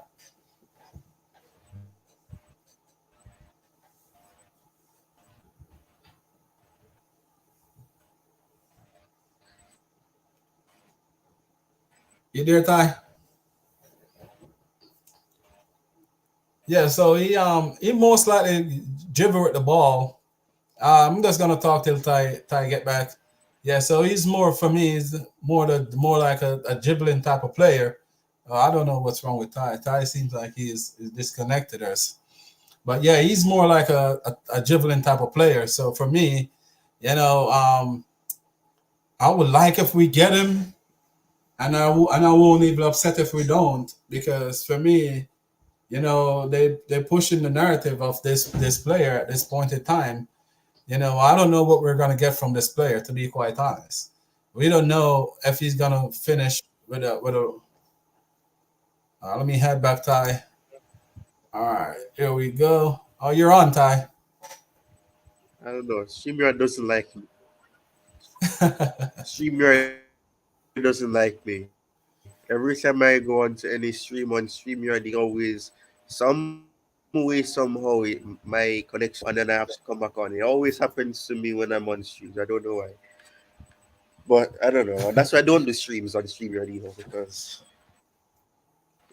You there, Ty? Yeah. So he most likely dribble with the ball. I'm just gonna talk till Ty get back. Yeah, so he's more for me. He's more like a dribbling type of player. I don't know what's wrong with Ty. Ty seems like is disconnected us. But yeah, he's more like a dribbling type of player. So for me, you know, I would like if we get him, and I won't even upset if we don't, because for me, they're pushing the narrative of this player at this point in time. I don't know what we're gonna get from this player. To be quite honest, we don't know if he's gonna finish with a. Let me head back, Ty. All right, here we go. Oh, you're on, Ty. I don't know. StreamYard doesn't like me. StreamYard doesn't like me. Every time I go onto any stream on StreamYard, some way, somehow, my connection drops off, and then I have to come back on. It always happens to me when I'm on streams. I don't know why. But I don't know. That's why I don't do streams on StreamYard either, because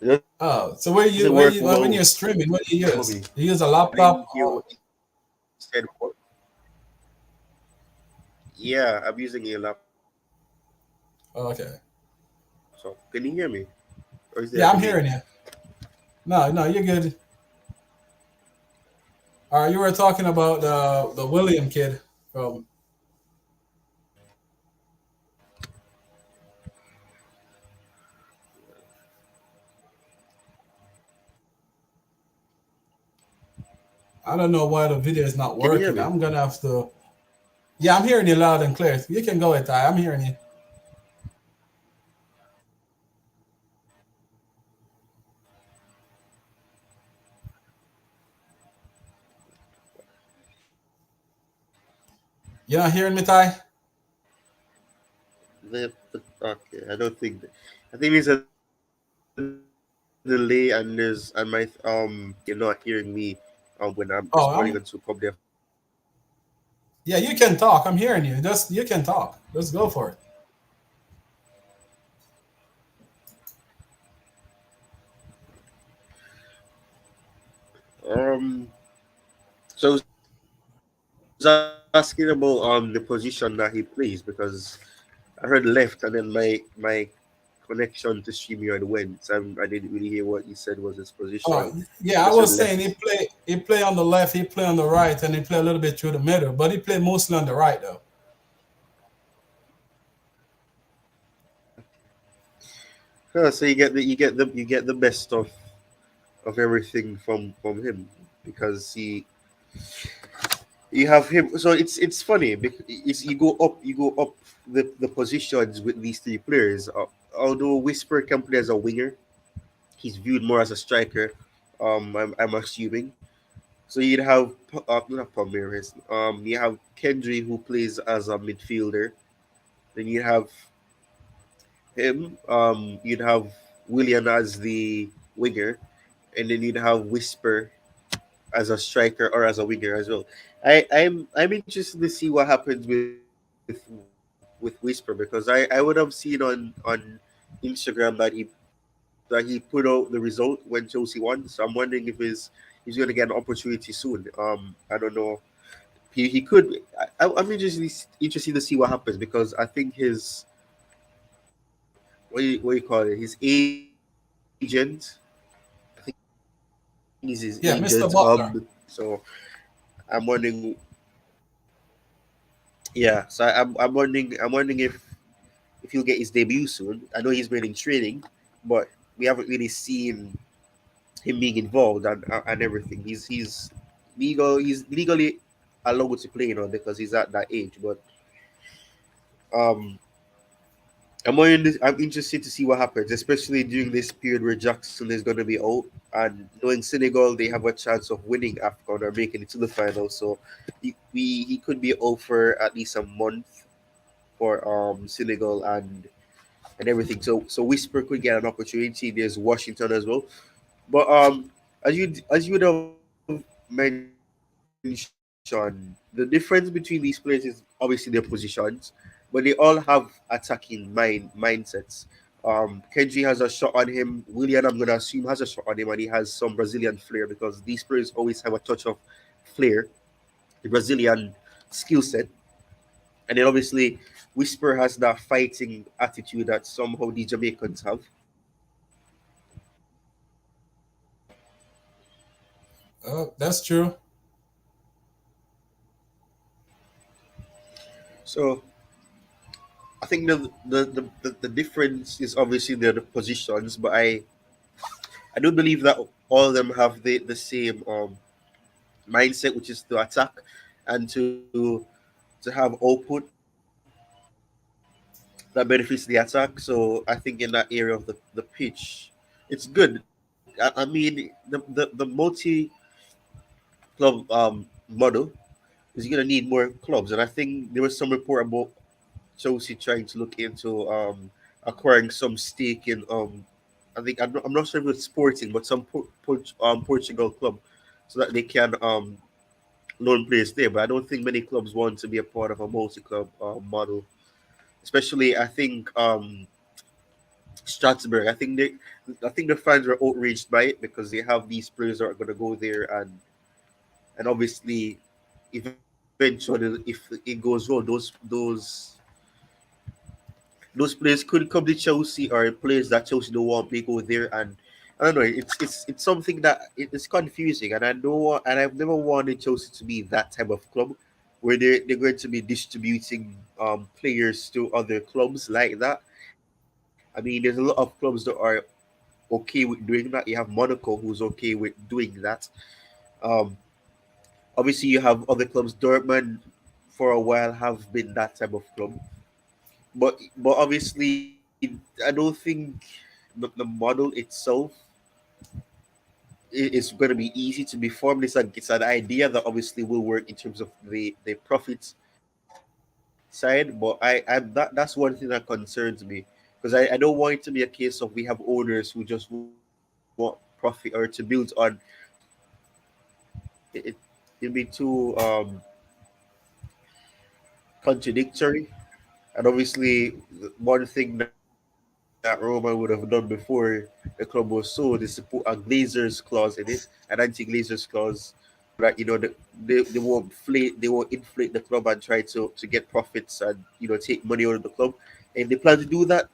it doesn't work for Oh, so when for you're me. streaming, what do you I use? didn't You use a hear what laptop? you said. Yeah, I'm using a laptop. Oh, okay. So can you hear me? Or is there a delay? Yeah, I'm hearing you. No, no, you're good. All right, you were talking about the William kid from. I don't know why the video is not Can you hear working. me? I'm gonna have to. Yeah, I'm hearing you loud and clear. You can go ahead, Ty. I'm hearing you. You're not hearing me, Ty? Okay, I don't think. I think there's a delay, and you're not hearing me when I'm responding onto Oh, probably a phone call. yeah, you can talk. I'm hearing you. Just you can talk. Let's go for it. So I was asking about the position that he plays because I heard left, and then my connection to StreamYard went. So I didn't really hear what you said was his Oh, position. yeah, I I just heard was saying left. he play on the left, he play on the right, and he play a little bit through the middle, but he play mostly on the right though. So you get the best of everything from him because you have him. So it's funny because you go up the positions with these three players. Although Whisper can play as a winger, he's viewed more as a striker. I'm assuming. So you'd have not Palmeiras. You have Kendry who plays as a midfielder. Then you have him. You'd have Willian as the winger, and then you'd have Whisper as a striker or as a winger as well. I'm interested to see what happens with Whisper because I would have seen on Instagram that he put out the result when Chelsea won. So I'm wondering if he's going to get an opportunity soon. I don't know. He could. I'm interested to see what happens because I think his what you call it, his agent. I think he's his agent. Yeah, Mr. So Butler. I'm wondering. Yeah, so I'm wondering if he'll get his debut soon. I know he's been in training, but we haven't really seen him being involved and everything. He's legally allowed to play, because he's at that age. But um, I'm interested to see what happens, especially during this period where Jackson is going to be out, and knowing Senegal, they have a chance of winning AFCON or making it to the final. So he could be out for at least a month for Senegal and everything. So Whisper could get an opportunity. There's Washington as well. But as you would have mentioned, the difference between these players is obviously their positions, but they all have attacking mindsets. Kendry has a shot on him. Willian, I'm gonna assume, has a shot on him, and he has some Brazilian flair because these players always have a touch of flair, the Brazilian skill set, and then obviously Whisper has that fighting attitude that somehow the Jamaicans have. Oh, that's true. So I think the difference is obviously the positions, but I do believe that all of them have the same mindset, which is to attack and to have output that benefits the attack. So I think in that area of the pitch, it's good. I mean the multi club model is gonna need more clubs, and I think there was some report about Chelsea trying to look into acquiring some stake in I think I'm not sure if it's Sporting, but some Portugal club, so that they can loan players there. But I don't think many clubs want to be a part of a multi-club model. Especially, I think Strasbourg. I think the fans were outraged by it because they have these players that are going to go there, and obviously, eventually, if it goes well, those players could come to Chelsea, or players that Chelsea don't want may go there, and I don't know. It's something that it's confusing, and I know, and I've never wanted Chelsea to be that type of club where they're going to be distributing players to other clubs like that. I mean, there's a lot of clubs that are okay with doing that. You have Monaco who's okay with doing that. Um, Obviously, you have other clubs. Dortmund for a while have been that type of club. But obviously, I don't think the model itself is going to be easy to be formed. It's an idea that obviously will work in terms of the profits side. But that's one thing that concerns me because I don't want it to be a case of we have owners who just want profit or to build on it. It'll be too contradictory. And obviously, one thing that Roma would have done before the club was sold is to put a Glazers clause in it, an anti-Glazers clause, so that they won't inflate the club and try to get profits and take money out of the club. And they plan to do that.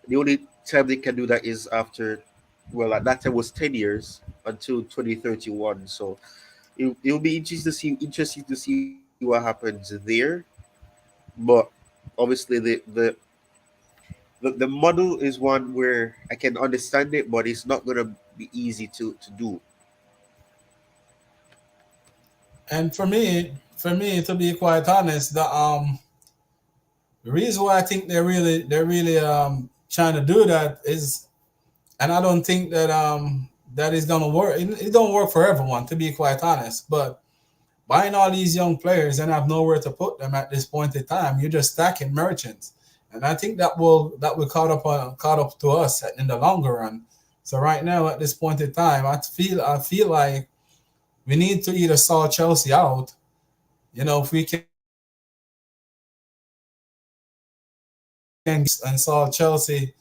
The only time they can do that is after, well, at that time was 10 years until 2031. So it'll be interesting to see what happens there. But obviously the model is one where I can understand it, but it's not gonna be easy to do. And for me, to be quite honest, the reason why I think they're really trying to do that is, and I don't think that is gonna work. It don't work for everyone, to be quite honest. But buying all these young players and have nowhere to put them at this point in time, you're just stacking merchants. And I think that will caught up to us in the longer run. So right now at this point in time, I feel like we need to either sell Chelsea out. If we can get and sell Chelsea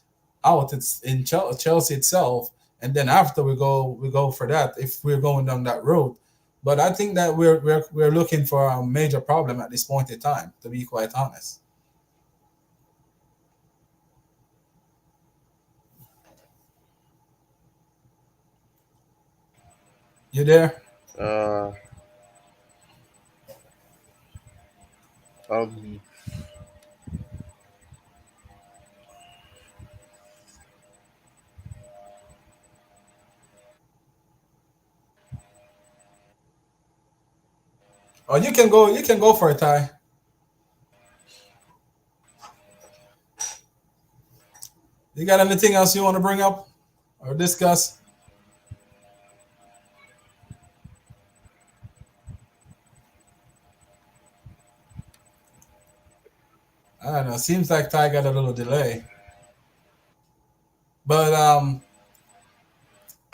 out, it's in Chelsea itself, and then after we go for that if we're going down that road. But I think that we're looking for a major problem at this point in time, to be quite honest. You there? Uh, um, Oh, you can go for it, Ty. You got anything else you want to bring up or discuss? I don't know. Seems like Ty got a little delay. But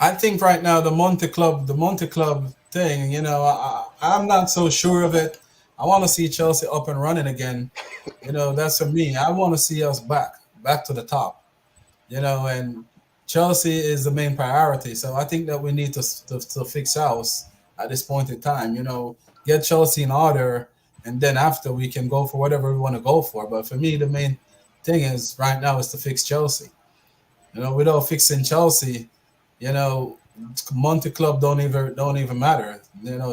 I think right now the Monte Club thing, I'm not so sure of it. I want to see Chelsea up and running again. That's for me. I want to see us back to the top. And Chelsea is the main priority. So I think that we need to fix house at this point in time. Get Chelsea in order, and then after we can go for whatever we want to go for. But for me, the main thing is right now is to fix Chelsea. Without fixing Chelsea, you know, Monte Club don't even matter.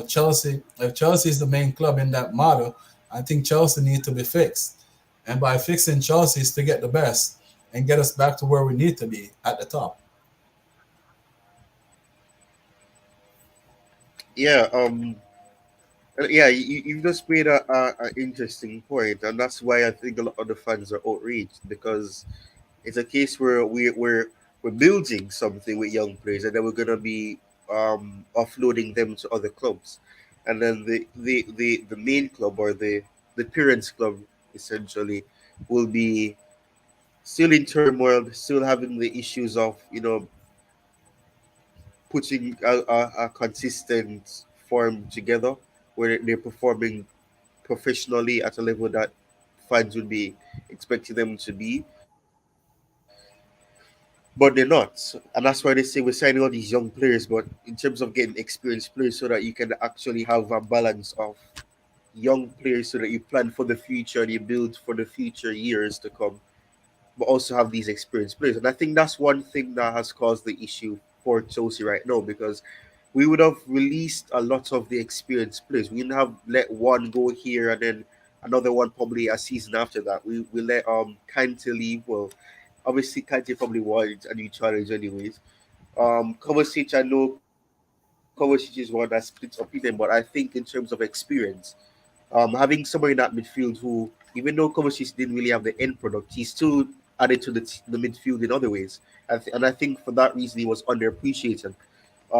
Chelsea. If Chelsea is the main club in that model, I think Chelsea needs to be fixed. And by fixing Chelsea is to get the best and get us back to where we need to be at the top. yeah, yeah. You just made a interesting point, and that's why I think a lot of the fans are outraged because it's a case where we're building something with young players, and then we're gonna be offloading them to other clubs, and then the main club or the parents club essentially will be still in turmoil, still having the issues of putting a consistent form together where they're performing professionally at a level that fans would be expecting them to be, but they're not. And that's why they say we're signing all these young players. But in terms of getting experienced players, so that you can actually have a balance of young players, so that you plan for the future and you build for the future years to come, but also have these experienced players. And I think that's one thing that has caused the issue for Chelsea right now because we would have released a lot of the experienced players. We didn't have let one go here and then another one probably a season after that. We let Kante leave. Well, obviously Kante probably wanted a new challenge anyways. Kovacic, I know Kovacic is one that splits opinion, but I think in terms of experience, Having somebody in that midfield who, even though Kovacic didn't really have the end product, he still added to the midfield in other ways. And I think for that reason, he was underappreciated.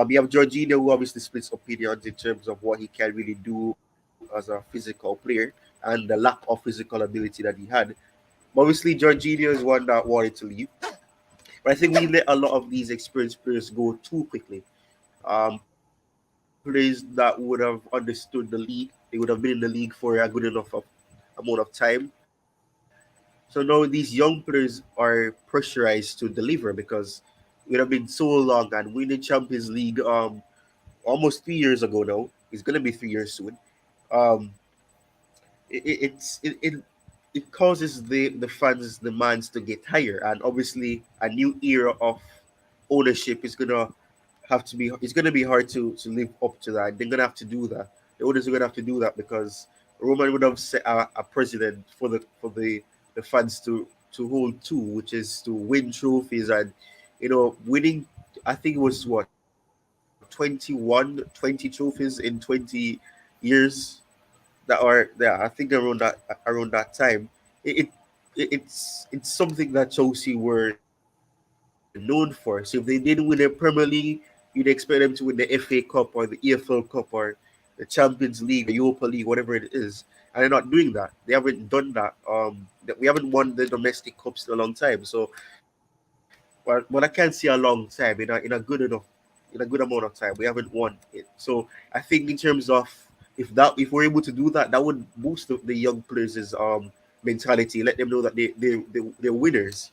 You have Jorginho, who obviously splits opinions in terms of what he can really do as a physical player and the lack of physical ability that he had. But obviously, Jorginho is one that wanted to leave. But I think we let a lot of these experienced players go too quickly. Players that would have understood the league, they would have been in the league for a good enough amount of time. So now these young players are pressurized to deliver because we have been so long and winning Champions League almost 3 years ago now. It's gonna be 3 years soon. Um, it it causes the fans' demands to get higher, and obviously a new era of ownership is gonna have to be it's gonna be hard to live up to that. They're gonna have to do that. The owners are gonna have to do that because Roman would have set a precedent for the fans to hold to, which is to win trophies and winning. I think it was what 20 trophies in 20 years that are there. I think around that time, it, it's something that Chelsea were known for. So if they didn't win the Premier League, you'd expect them to win the FA Cup or the EFL Cup or the Champions League or the Europa League, whatever it is, and they're not doing that. They haven't done that. We haven't won the domestic cups in a long time. So, but I can't see a long time in a good amount of time. We haven't won it. So I think in terms of if we're able to do that, that would boost the young players' mentality. Let them know that they're winners.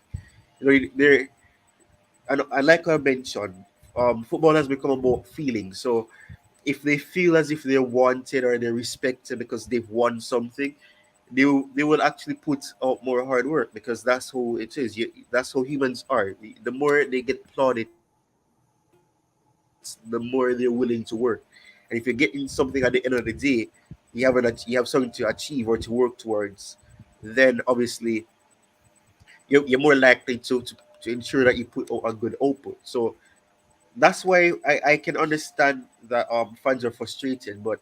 They're and like I mentioned, football has become about feeling. So if they feel as if they're wanted or they're respected because they've won something, they will actually put out more hard work because that's who it is. That's how humans are. The more they get plaudits, the more they're willing to work. And if you're getting something at the end of the day, you have you have something to achieve or to work towards, then obviously you're more likely to ensure that you put out a good output. So that's why I can understand that fans are frustrated, but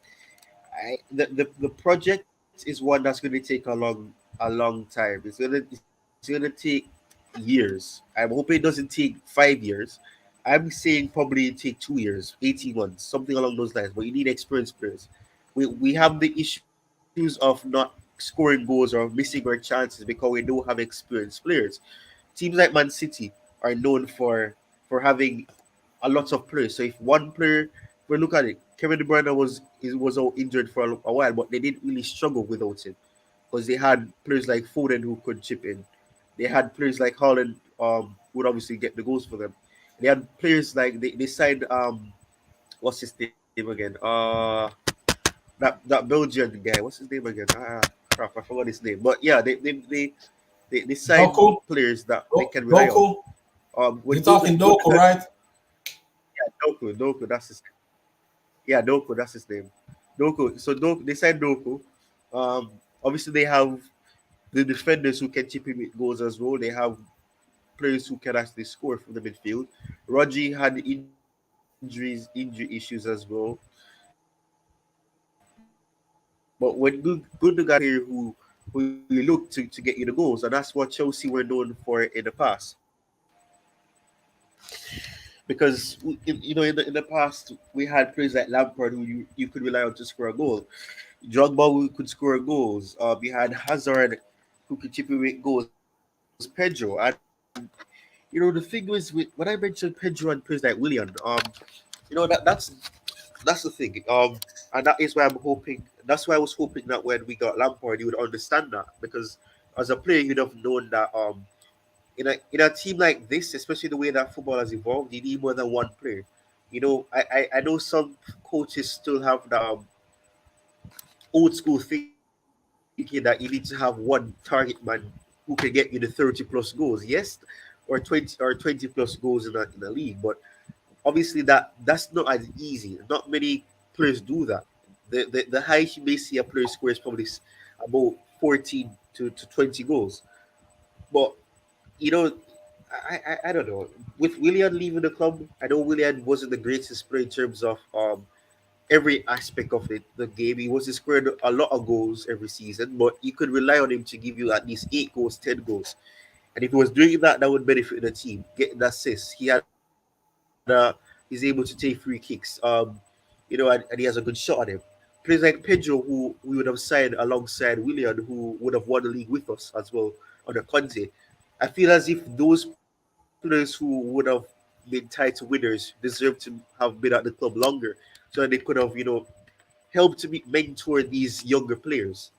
the project is one that's going to take a long time. It's gonna take years. I'm hoping it doesn't take 5 years. I'm saying probably take 2 years, 18 months, something along those lines. But you need experienced players. We have the issues of not scoring goals or missing our chances because we don't have experienced players. Teams like Man City are known for having a lot of players. So if one player, we look at it, Kevin De Bruyne was all injured for a while, but they didn't really struggle without him because they had players like Foden who could chip in. They had players like Holland would obviously get the goals for them. They had players like they signed what's his name again? That Belgian guy. What's his name again? Crap, I forgot his name. But yeah, they signed Doku, players that they can rely on. Doku. You're When talking Doku, right? Doku, that's his yeah, Doku, that's his name. Doku. So Doku, they signed Doku. Obviously they have the defenders who can chip in with goals as well. They have players who can actually score from the midfield. Rodri had injury issues as well. But when Gundogan is there who you look to get you the goals, and that's what Chelsea were known for in the past. Because in the past we had players like Lampard who you could rely on to score a goal. Drogba who could score goals. We had Hazard who could chip in with goals. Pedro, and the thing is when I mentioned Pedro and players like Willian, that's the thing. And that is why I'm hoping. That's why I was hoping that when we got Lampard, you would understand that because as a player, you'd have known that in a team like this, especially the way that football has evolved, you need more than one player. I know some coaches still have the old school thinking that you need to have one target man who can get you the 30 plus goals, yes, or 20 plus goals in a league. But obviously that's not as easy. Not many players do that. The highest you may see a player score is probably about 14 to 20 goals. But you know, I don't know. With Willian leaving the club, I know Willian wasn't the greatest player in terms of every aspect of the game. He was scored a lot of goals every season, but you could rely on him to give you at least 8 goals, 10 goals. And if he was doing that, that would benefit the team. Getting the assists, he's able to take free kicks. And he has a good shot on him. Players like Pedro, who we would have signed alongside Willian, who would have won the league with us as well under Conte. I feel as if those players who would have been title winners deserve to have been at the club longer, so that they could have, helped to mentor these younger players.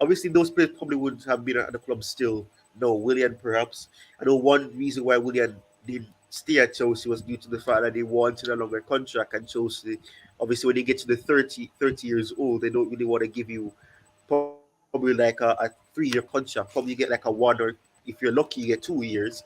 Obviously, those players probably wouldn't have been at the club still. No, Willian perhaps. I know one reason why Willian didn't stay at Chelsea was due to the fact that they wanted a longer contract, and Chelsea, obviously, when they get to the 30 years old, they don't really want to give you probably like a 3 year contract. Probably you get like a one, or if you're lucky, you get 2 years.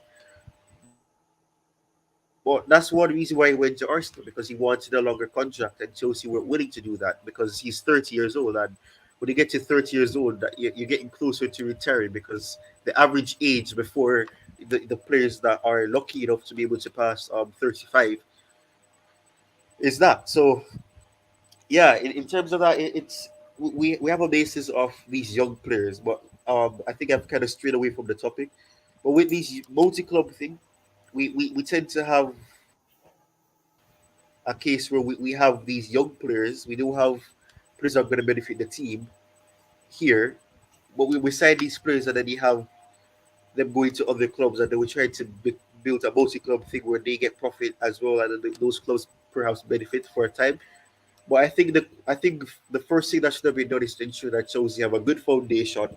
But that's one reason why he went to Arsenal, because he wanted a longer contract, and Chelsea weren't willing to do that because he's 30 years old. And when you get to 30 years old, you're getting closer to retiring, because the average age before the players that are lucky enough to be able to pass 35 is that. So yeah, in terms of that, we have a basis of these young players, but I think I've kind of strayed away from the topic. But with these multi-club thing, we tend to have a case where we have these young players. We do have players that are going to benefit the team here, but we sign these players and then you have them going to other clubs, and they will try to build a multi-club thing where they get profit as well, and then those clubs perhaps benefit for a time. But I think the first thing that should have been done is to ensure that Chelsea have a good foundation,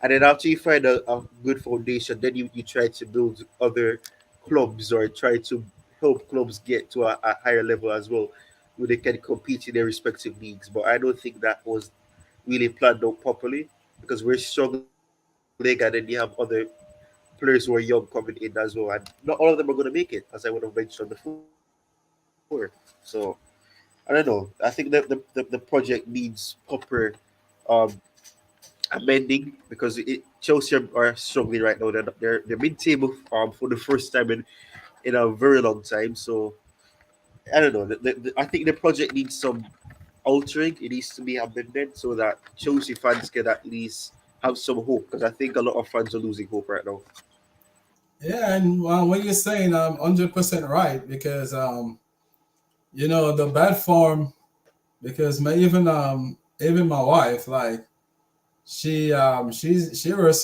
and then after you find a good foundation, then you try to build other clubs, or try to help clubs get to a higher level as well, where they can compete in their respective leagues. But I don't think that was really planned out properly, because we're struggling, and then you have other players who are young coming in as well, and not all of them are going to make it, as I would have mentioned before. So I don't know. I think the project needs proper um, amending, because Chelsea are struggling right now. They're mid-table for the first time in a very long time. So I don't know. I think the project needs some altering. It needs to be amended so that Chelsea fans can at least have some hope, because I think a lot of fans are losing hope right now. Yeah, and what you're saying, 100% right, because the bad form, because even my wife, like, she was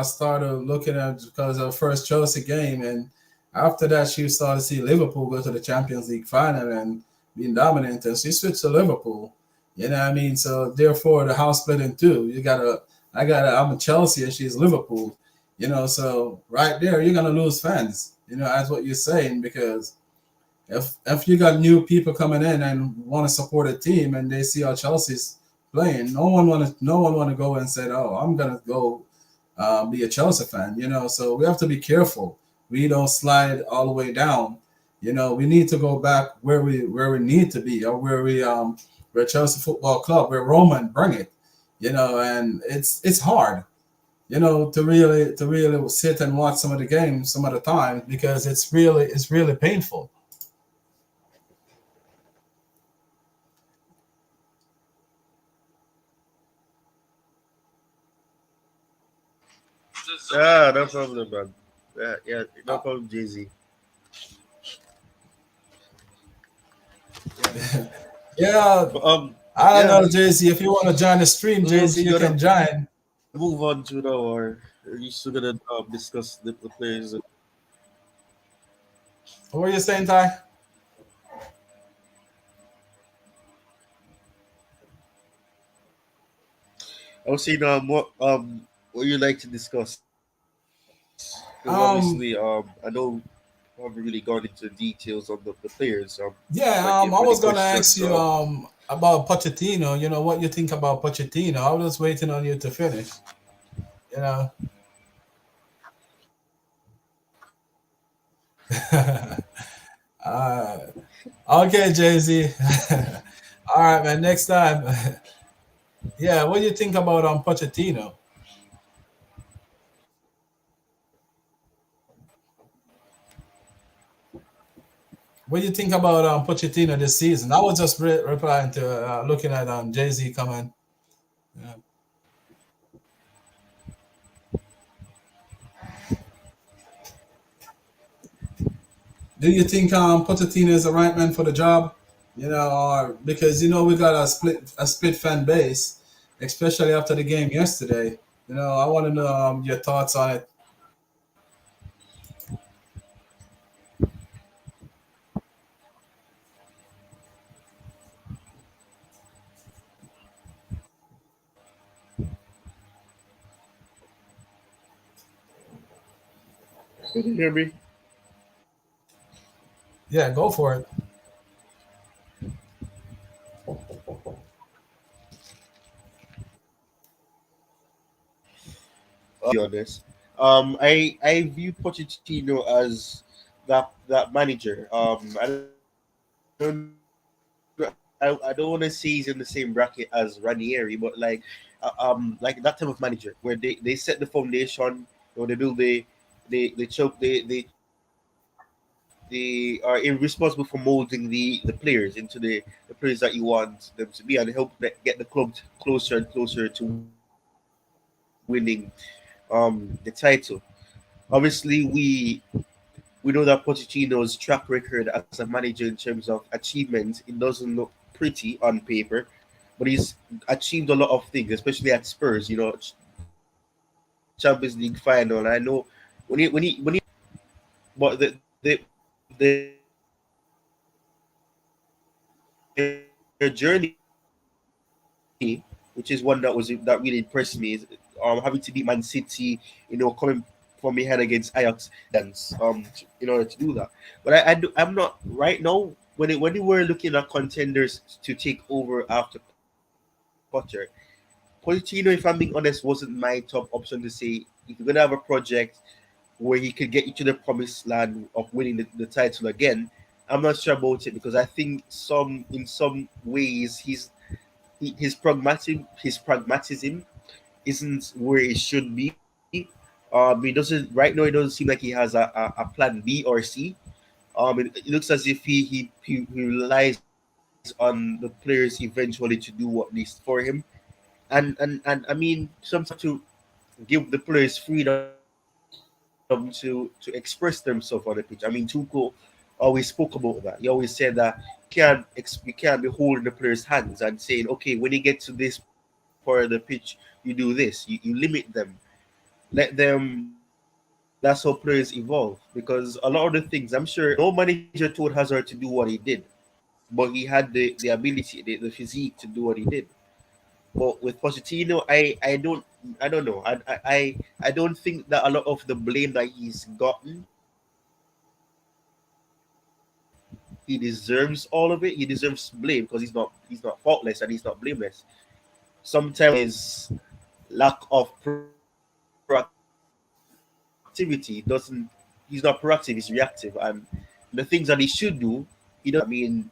started looking at, because of her first Chelsea game, and after that she started to see Liverpool go to the Champions League final and being dominant, and she switched to Liverpool. You know what I mean? So therefore the house split in two. I'm a Chelsea and she's Liverpool. So right there you're gonna lose fans. That's what you're saying, because if you got new people coming in and want to support a team and they see how Chelsea's playing, no one want to go and say, "Oh, I'm gonna go be a Chelsea fan." So we have to be careful. We don't slide all the way down. We need to go back where we need to be, or where Chelsea Football Club, where Roman bring it. And it's hard. To really sit and watch some of the games some of the time, because it's really painful. Ah, no problem, man. Yeah, no problem, Jay Z. Yeah, But I don't yeah, know, JC. If you want to join the stream, who else JC, you you gonna can join. move on to now, or are you still gonna discuss the players? What were you saying, Ty? I was saying, what you like to discuss? Because obviously, Um, I know we haven't really gone into details on the players. But yeah, if any I was gonna questions, ask you about Pochettino. What you think about Pochettino. I was just waiting on you to finish. You know. uh, okay, Jay Z. All right, man. Next time. Yeah, what do you think about Pochettino? What do you think about Pochettino this season? I was just replying to looking at Jay Z comment. Yeah. Do you think Pochettino is the right man for the job? You know, or because we got a split fan base, especially after the game yesterday. I want to know your thoughts on it. Can you hear me? Yeah, go for it. Be honest. I view Pochettino as that manager. I don't want to say he's in the same bracket as Ranieri, but like that type of manager where they set the foundation, they build they choke they are responsible for molding the players into the players that you want them to be, and help get the club closer and closer to winning the title. Obviously, we know that Pochettino's track record as a manager in terms of achievements, it doesn't look pretty on paper, but he's achieved a lot of things, especially at Spurs. Champions League final. And I know when he, but their journey, which is one that really impressed me, is having to beat Man City. Coming from behind against Ajax, in order to do that. But I'm not right now. When they were looking at contenders to take over after Potter, Pochettino, if I'm being honest, wasn't my top option to say if you're gonna have a project where he could get you to the promised land of winning the title again. I'm not sure about it because I think in some ways his pragmatism isn't where it should be. He doesn't right now. It doesn't seem like he has a plan B or C. It looks as if he relies on the players eventually to do what needs for him. And I mean, sometimes you have to give the players freedom to express themselves on the pitch. I mean, Tuchel always spoke about that. He always said that you can't be holding the players' hands and saying, okay, when you get to this part of the pitch, you do this. You limit them. Let them. That's how players evolve. Because a lot of the things, I'm sure, no manager told Hazard to do what he did, but he had the ability, the physique to do what he did. But with Pochettino, I don't know. I don't think that a lot of the blame that he's gotten, he deserves all of it. He deserves blame because he's not faultless and he's not blameless. Sometimes his lack of proactivity doesn't. He's not proactive. He's reactive, and the things that he should do, he doesn't do them. I mean,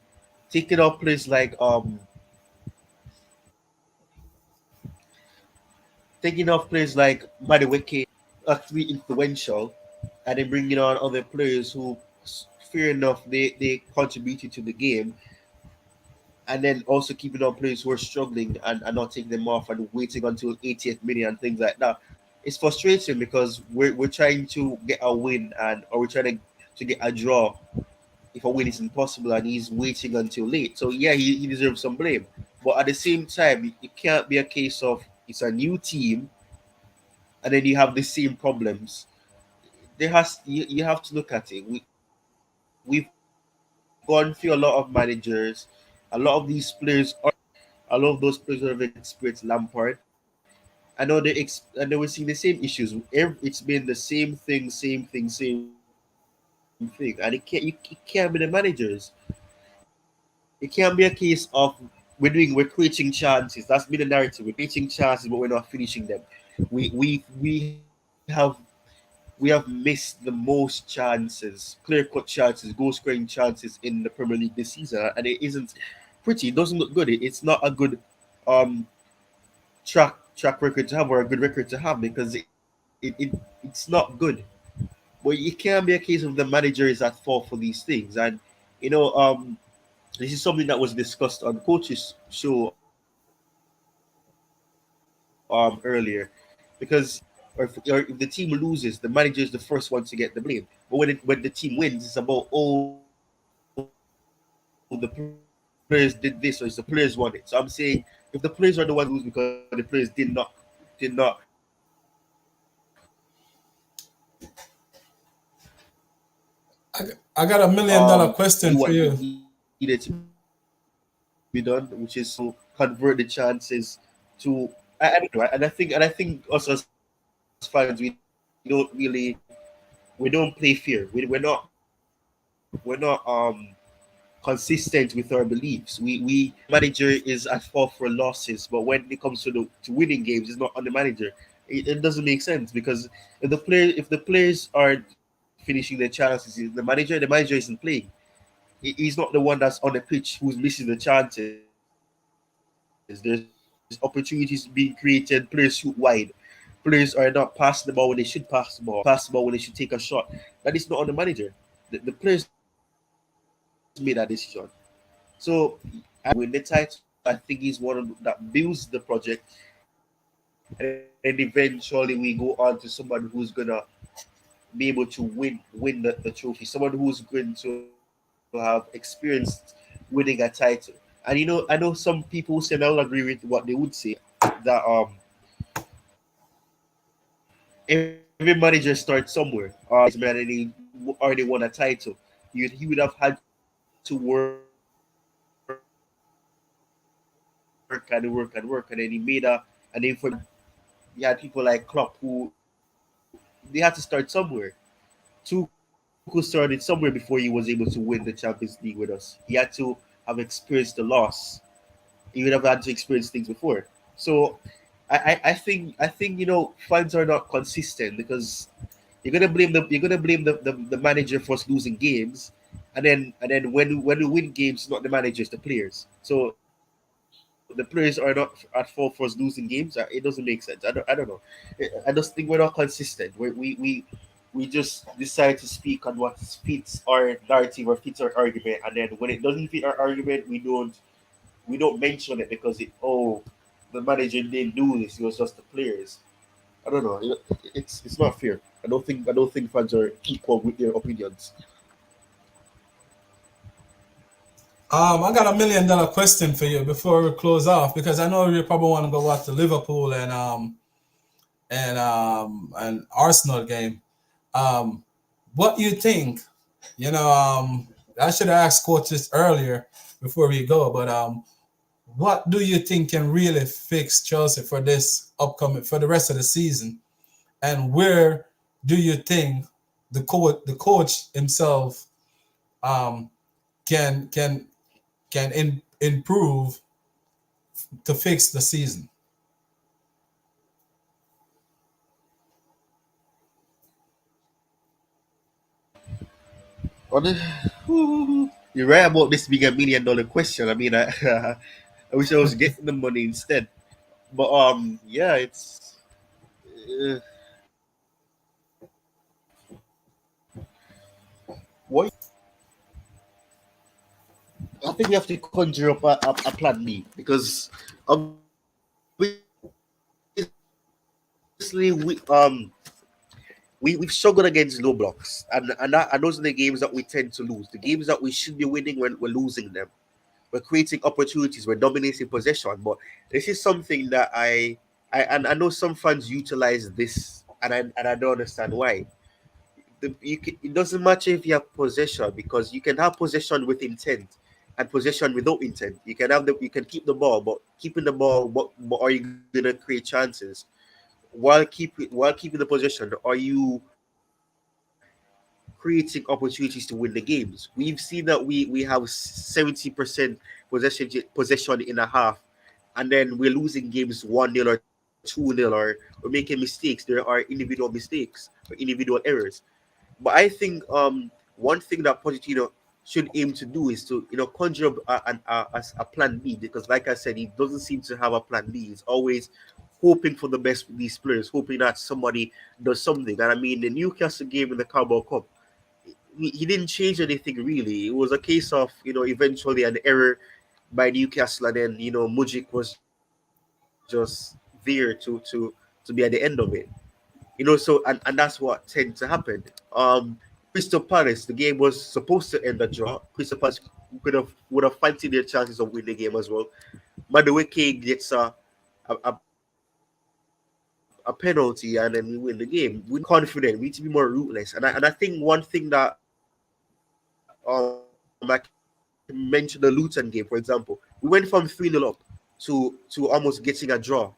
taking off players like Madueke, actually influential, and then bringing on other players who, fair enough, they contributed to the game, and then also keeping on players who are struggling and not taking them off and waiting until 80th minute and things like that. It's frustrating because we're trying to get a win or we're trying to get a draw if a win is impossible and he's waiting until late. So yeah, he deserves some blame. But at the same time, it can't be a case of it's a new team and then you have the same problems. You have to look at it. We've gone through a lot of managers. A lot of these players are a lot of those players are very experienced. Lampard. I know and they were seeing the same issues. It's been the same thing, and it can't be the managers. It can't be a case of we're creating chances. That's been the narrative. We're creating chances, but we're not finishing them. We have missed the most chances, clear cut chances, goal scoring chances in the Premier League this season, and it isn't pretty. It doesn't look good. It's not a good um track record to have or a good record to have because it's not good. But it can be a case of the manager is at fault for these things, and You know, this is something that was discussed on coaches show earlier, because or if the team loses, the manager is the first one to get the blame. But when the team wins, it's about, oh, the players did this or it's the players won it. So I'm saying if the players are the ones who lose because the players did not I got $1 million do question what for you. needed to be done, which is to convert the chances to I don't know, and I think us as fans we don't play fear. We're not consistent with our beliefs. We manager is at fault for losses, but when it comes to winning games, it's not on the manager. It doesn't make sense because if the players are finishing their chances, the manager isn't playing. He's not the one that's on the pitch who's missing the chances. There's opportunities being created. Players shoot wide. Players are not passing the ball when they should pass the ball. Players are not pass the ball when they should take a shot. That is not on the manager. The players made that decision. So I think win the title. I think he's one that builds the project, and then eventually we go on to somebody who's gonna be able to win the trophy. Someone who's going to have experienced winning a title. And I know some people say, and I'll agree with what they would say, that every manager starts somewhere. Man, and he already won a title. He would have had to work and work and work, and then he made a name for himself. And then you had people like Klopp who they had to start somewhere. Tuchel started somewhere before he was able to win the Champions League with us. He had to have experienced the loss. He would have had to experience things before. So I think fans are not consistent because you're gonna blame the manager for us losing games, and then when we win games, it's not the manager, it's the players. So the players are not at fault for us losing games. It doesn't make sense. I don't know. I just think we're not consistent. We just decide to speak on what fits our narrative or fits our argument, and then when it doesn't fit our argument, we don't mention it because the manager didn't do this. It was just the players. I don't know. It's not fair. I don't think fans are equal with their opinions. I got $1 million question for you before we close off because I know you probably want to go watch the Liverpool and Arsenal game. Um, what you think? You know, I should have asked coaches earlier before we go, but what do you think can really fix Chelsea for this upcoming for the rest of the season? And where do you think the coach himself um, can improve to fix the season? On the- You're right about this being $1 million question. I mean, I wish I was getting the money instead. But yeah, it's. Uh, what I think we have to conjure up a plan B because obviously we've struggled against low blocks, and those are the games that we tend to lose. The games that we should be winning when we're losing them. We're creating opportunities. We're dominating possession. But this is something that I know some fans utilize this, and I don't understand why. It doesn't matter if you have possession because you can have possession with intent and possession without intent. You can keep the ball, but keeping the ball, but are you gonna create chances while keeping the possession? Are you creating opportunities to win the games? We've seen that we have 70% possession in a half, and then we're losing games 1-0 or 2-0, or we're making mistakes. There are individual mistakes or individual errors. But I think one thing that Pochettino should aim to do is to conjure up a plan B, because like I said, he doesn't seem to have a plan B. He's always hoping for the best with these players, hoping that somebody does something. And I mean, the Newcastle game in the Carabao Cup, he didn't change anything really. It was a case of eventually an error by Newcastle, and then Mujik was just there to be at the end of it. So and that's what tends to happen. Crystal Palace, the game was supposed to end a draw. Crystal Palace would have fancied their chances of winning the game as well. Madueke gets a penalty and then we win the game. We need to be more confident. We need to be more ruthless. And I think one thing that I can mention the Luton game, for example, we went from 3-0 up to almost getting a draw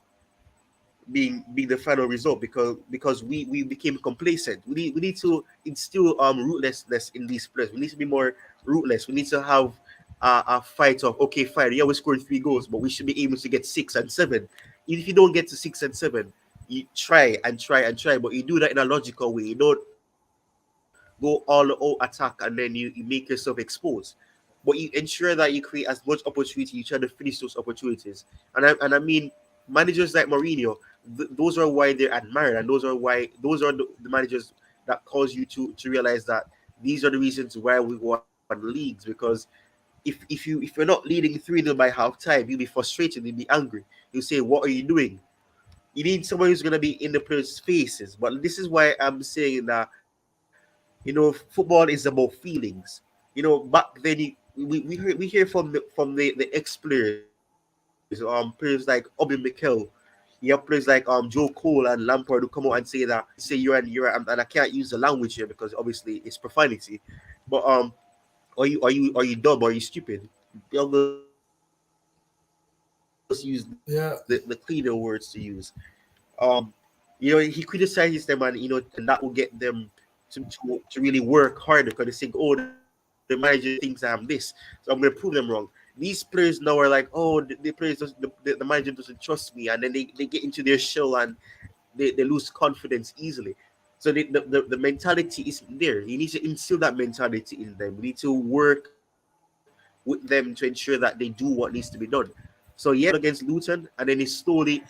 being the final result because we became complacent. We need to instill ruthlessness in these players. We need to be more ruthless. We need to have a fight of okay, fine. Yeah, we scored 3 goals, but we should be able to get 6 and 7. Even if you don't get to 6 and 7, you try and try and try, but you do that in a logical way. You don't go all out attack and then you make yourself exposed. But you ensure that you create as much opportunity. You try to finish those opportunities. And I mean, managers like Mourinho, those are why they're admired, and those are the managers that cause you to realize that these are the reasons why we won leagues. Because if you're not leading 3-0 by half time, you'll be frustrated, you'll be angry. You'll say, "What are you doing?" You need someone who's gonna be in the players' faces. But this is why I'm saying that football is about feelings. Back then we hear from the ex players, players like Obi Mikel. You have players like Joe Cole and Lampard who come out and say you're and I can't use the language here because obviously it's profanity. But are you dumb? Are you stupid? They'll just use the cleaner words to use. Yeah, Um, he criticizes them, and that will get them to really work harder because they think, oh, the manager thinks I'm this, so I'm going to prove them wrong. These players now are like, oh, the manager doesn't trust me, and then they get into their shell and they lose confidence easily. So the mentality is there. You need to instill that mentality in them. We need to work with them to ensure that they do what needs to be done. So yes, we won against Luton, and then it slowly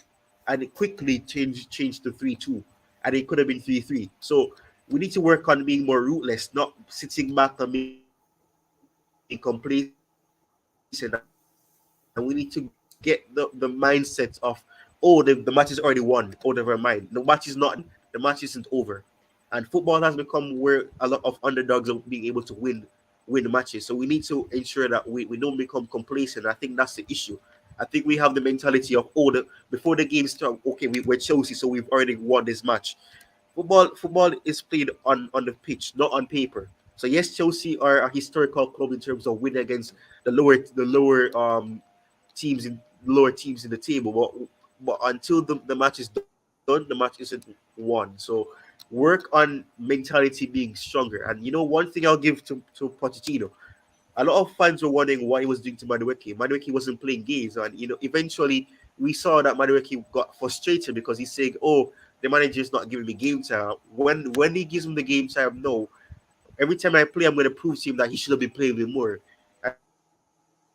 and it quickly changed to 3-2, and it could have been 3-3. So we need to work on being more ruthless, not sitting back and being complacent. And we need to get the mindset of, oh, the match is already won out of our mind. The match is not done. The match isn't over. And football has become where a lot of underdogs are being able to win the matches. So we need to ensure that we don't become complacent. I think that's the issue. I think we have the mentality of, before the game start, okay, we're Chelsea, so we've already won this match. Football is played on the pitch, not on paper. So yes, Chelsea are a historical club in terms of winning against the lower teams in the table. But until the match is done, the match isn't won. So work on mentality being stronger. And one thing I'll give to Pochettino, a lot of fans were wondering what he was doing to Madueke. Madueke wasn't playing games, and eventually we saw that Madueke got frustrated because he's saying, "Oh, the manager is not giving me game time." When he gives him the game time, no. Every time I play, I'm going to prove to him that he should have been playing with more.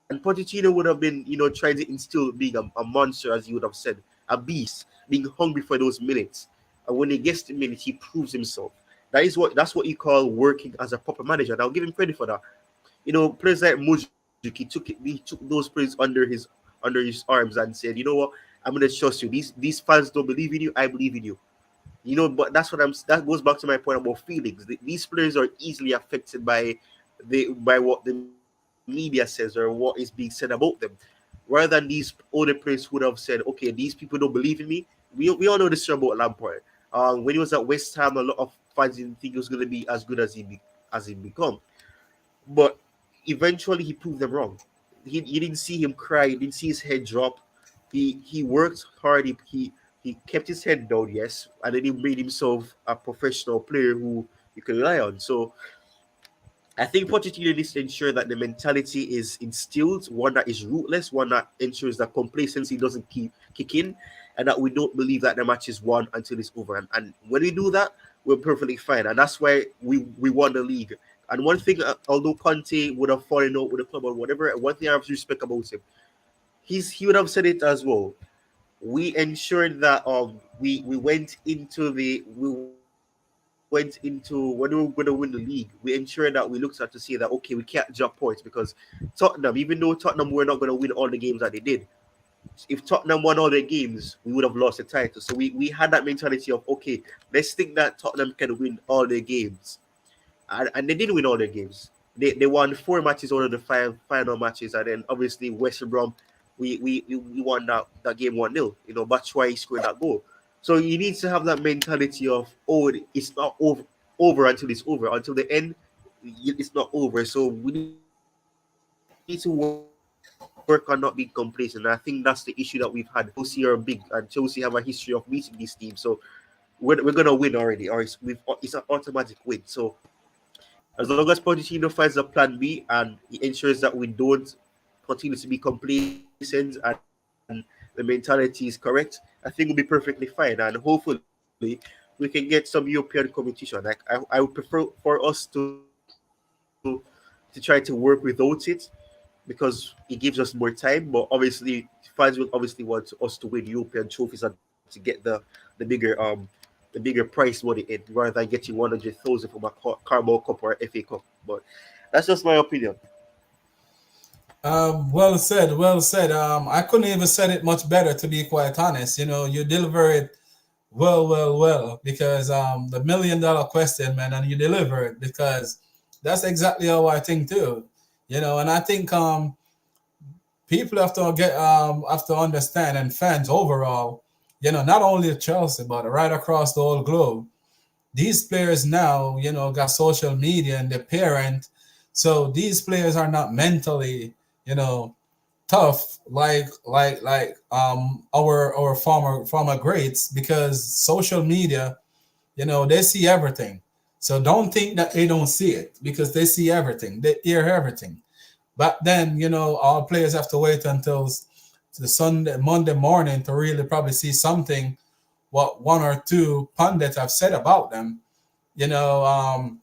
And Pochettino would have been, trying to instill being a monster, as you would have said, a beast, being hungry for those minutes. And when he gets the minutes, he proves himself. That's what you call working as a proper manager. And I'll give him credit for that. Players like Mujik, he took those players under his arms and said, you know what, I'm gonna trust you. These fans don't believe in you, I believe in you. But that goes back to my point about feelings. These players are easily affected by what the media says or what is being said about them. Rather than these older players who would have said, okay, these people don't believe in me. We all know this story about Lampard. When he was at West Ham, a lot of fans didn't think he was going to be as good as he become. But eventually, he proved them wrong. You didn't see him cry. You didn't see his head drop. He worked hard. He kept his head down, yes, and then he made himself a professional player who you can rely on. So I think Pochettino needs to ensure that the mentality is instilled, one that is ruthless, one that ensures that complacency doesn't kick in, and that we don't believe that the match is won until it's over. And when we do that, we're perfectly fine, and that's why we won the league. And one thing, although Conte would have fallen out with the club or whatever, one thing I have to respect about him, he would have said it as well. We ensured that we went into the we went into the went into when we were going to win the league, we ensured that we looked at to see that okay, we can't drop points because Tottenham, even though Tottenham were not going to win all the games that they did, if Tottenham won all their games, we would have lost the title. So we had that mentality of okay, let's think that Tottenham can win all their games, and they didn't win all their games. They won 4 matches out of the five final matches, and then obviously West Brom, we won that game 1-0. You know, that's why he scored that goal. So you need to have that mentality of oh, it's not over until it's over. Until the end, it's not over. So we need to work on not being complacent. And I think that's the issue that we've had. Chelsea are big, and Chelsea have a history of beating these teams. So we're gonna win already, or it's an automatic win. So as long as Pochettino finds a plan B and he ensures that we don't continue to be complacent and the mentality is correct, I think we'll be perfectly fine. And hopefully we can get some European competition. Like I would prefer for us to try to work without it because it gives us more time. But obviously, fans will obviously want us to win European trophies and to get the bigger the bigger prize money in rather than getting 100,000 from a Carabao Cup or FA Cup. But that's just my opinion. Well said, well said. I couldn't even said it much better, to be quite honest. You know, you deliver it well, because the $1 million question, man, and you deliver it because that's exactly how I think too. You know, and I think people have to understand, and fans overall, you know, not only Chelsea but right across the whole globe. These players now, you know, got social media and their parent, so these players are not mentally, you know, tough like our former greats because social media, you know, they see everything. So don't think that they don't see it because they see everything, they hear everything. But then, you know, all players have to wait until the Sunday, Monday morning to really probably see something what one or two pundits have said about them, you know.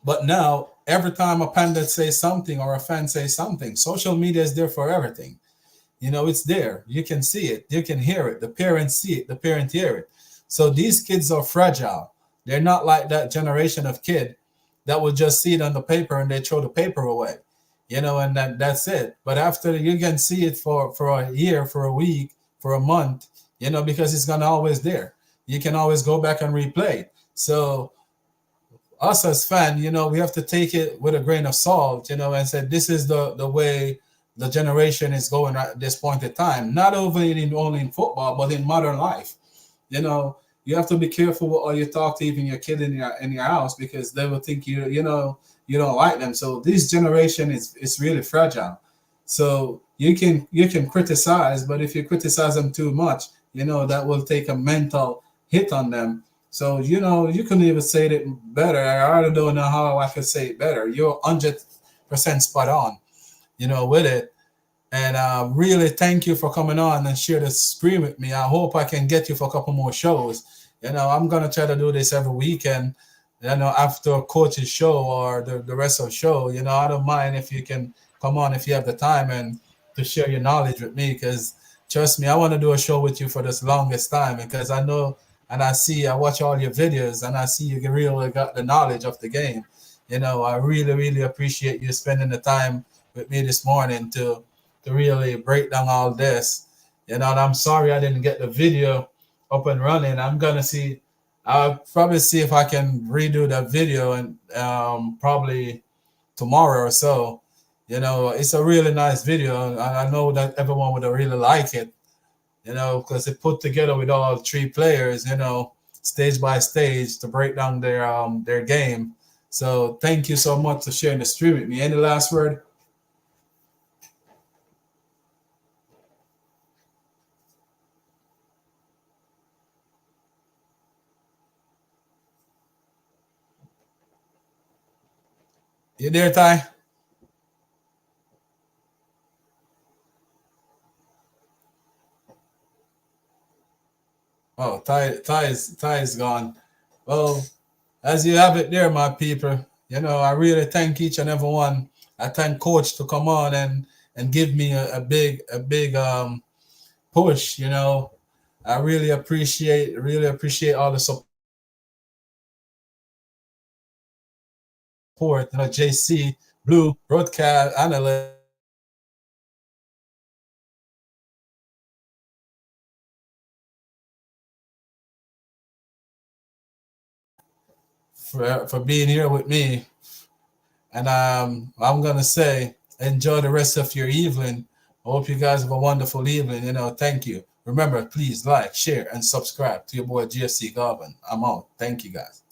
But now, every time a pundit says something or a fan says something, social media is there for everything. You know, it's there. You can see it. You can hear it. The parents see it. The parents hear it. So these kids are fragile. They're not like that generation of kid that will just see it on the paper and they throw the paper away. You know, and that's it. But after you can see it for a year, for a week, for a month, you know, because it's gonna always there. You can always go back and replay it. So us as fan, you know, we have to take it with a grain of salt, you know, and say this is the way the generation is going at this point in time. Not only in football, but in modern life. You know, you have to be careful what you talk to even your kid in your house because they will think you know you don't like them. So this generation is really fragile. So you can criticize, but if you criticize them too much, you know that will take a mental hit on them. So you know you couldn't even say it better. I don't know how I could say it better. You're 100% spot on, you know, with it. And really thank you for coming on and share the screen with me. I hope I can get you for a couple more shows. You know, I'm gonna try to do this every weekend. You know, after a coach's show or the rest of the show. You know, I don't mind if you can come on if you have the time and to share your knowledge with me. Because trust me, I want to do a show with you for this longest time because I know and I watch all your videos and I see you really got the knowledge of the game. You know, I really appreciate you spending the time with me this morning to really break down all this. You know, and I'm sorry I didn't get the video up and running. I'll probably see if I can redo that video and probably tomorrow or so. You know, it's a really nice video, and I know that everyone would really like it. You know, because it put together with all three players. You know, stage by stage to break down their game. So thank you so much for sharing the stream with me. Any last word? You there, Ty? Oh, Ty is gone. Well, as you have it there, my people, you know, I really thank each and every one. I thank Coach to come on and give me a big push. You know, I really appreciate all the support support, JC Blue broadcast analyst. For being here with me. And I'm going to say, enjoy the rest of your evening. I hope you guys have a wonderful evening. Thank you. Remember, please like, share, and subscribe to your boy GFC Garvin. I'm out. Thank you, guys.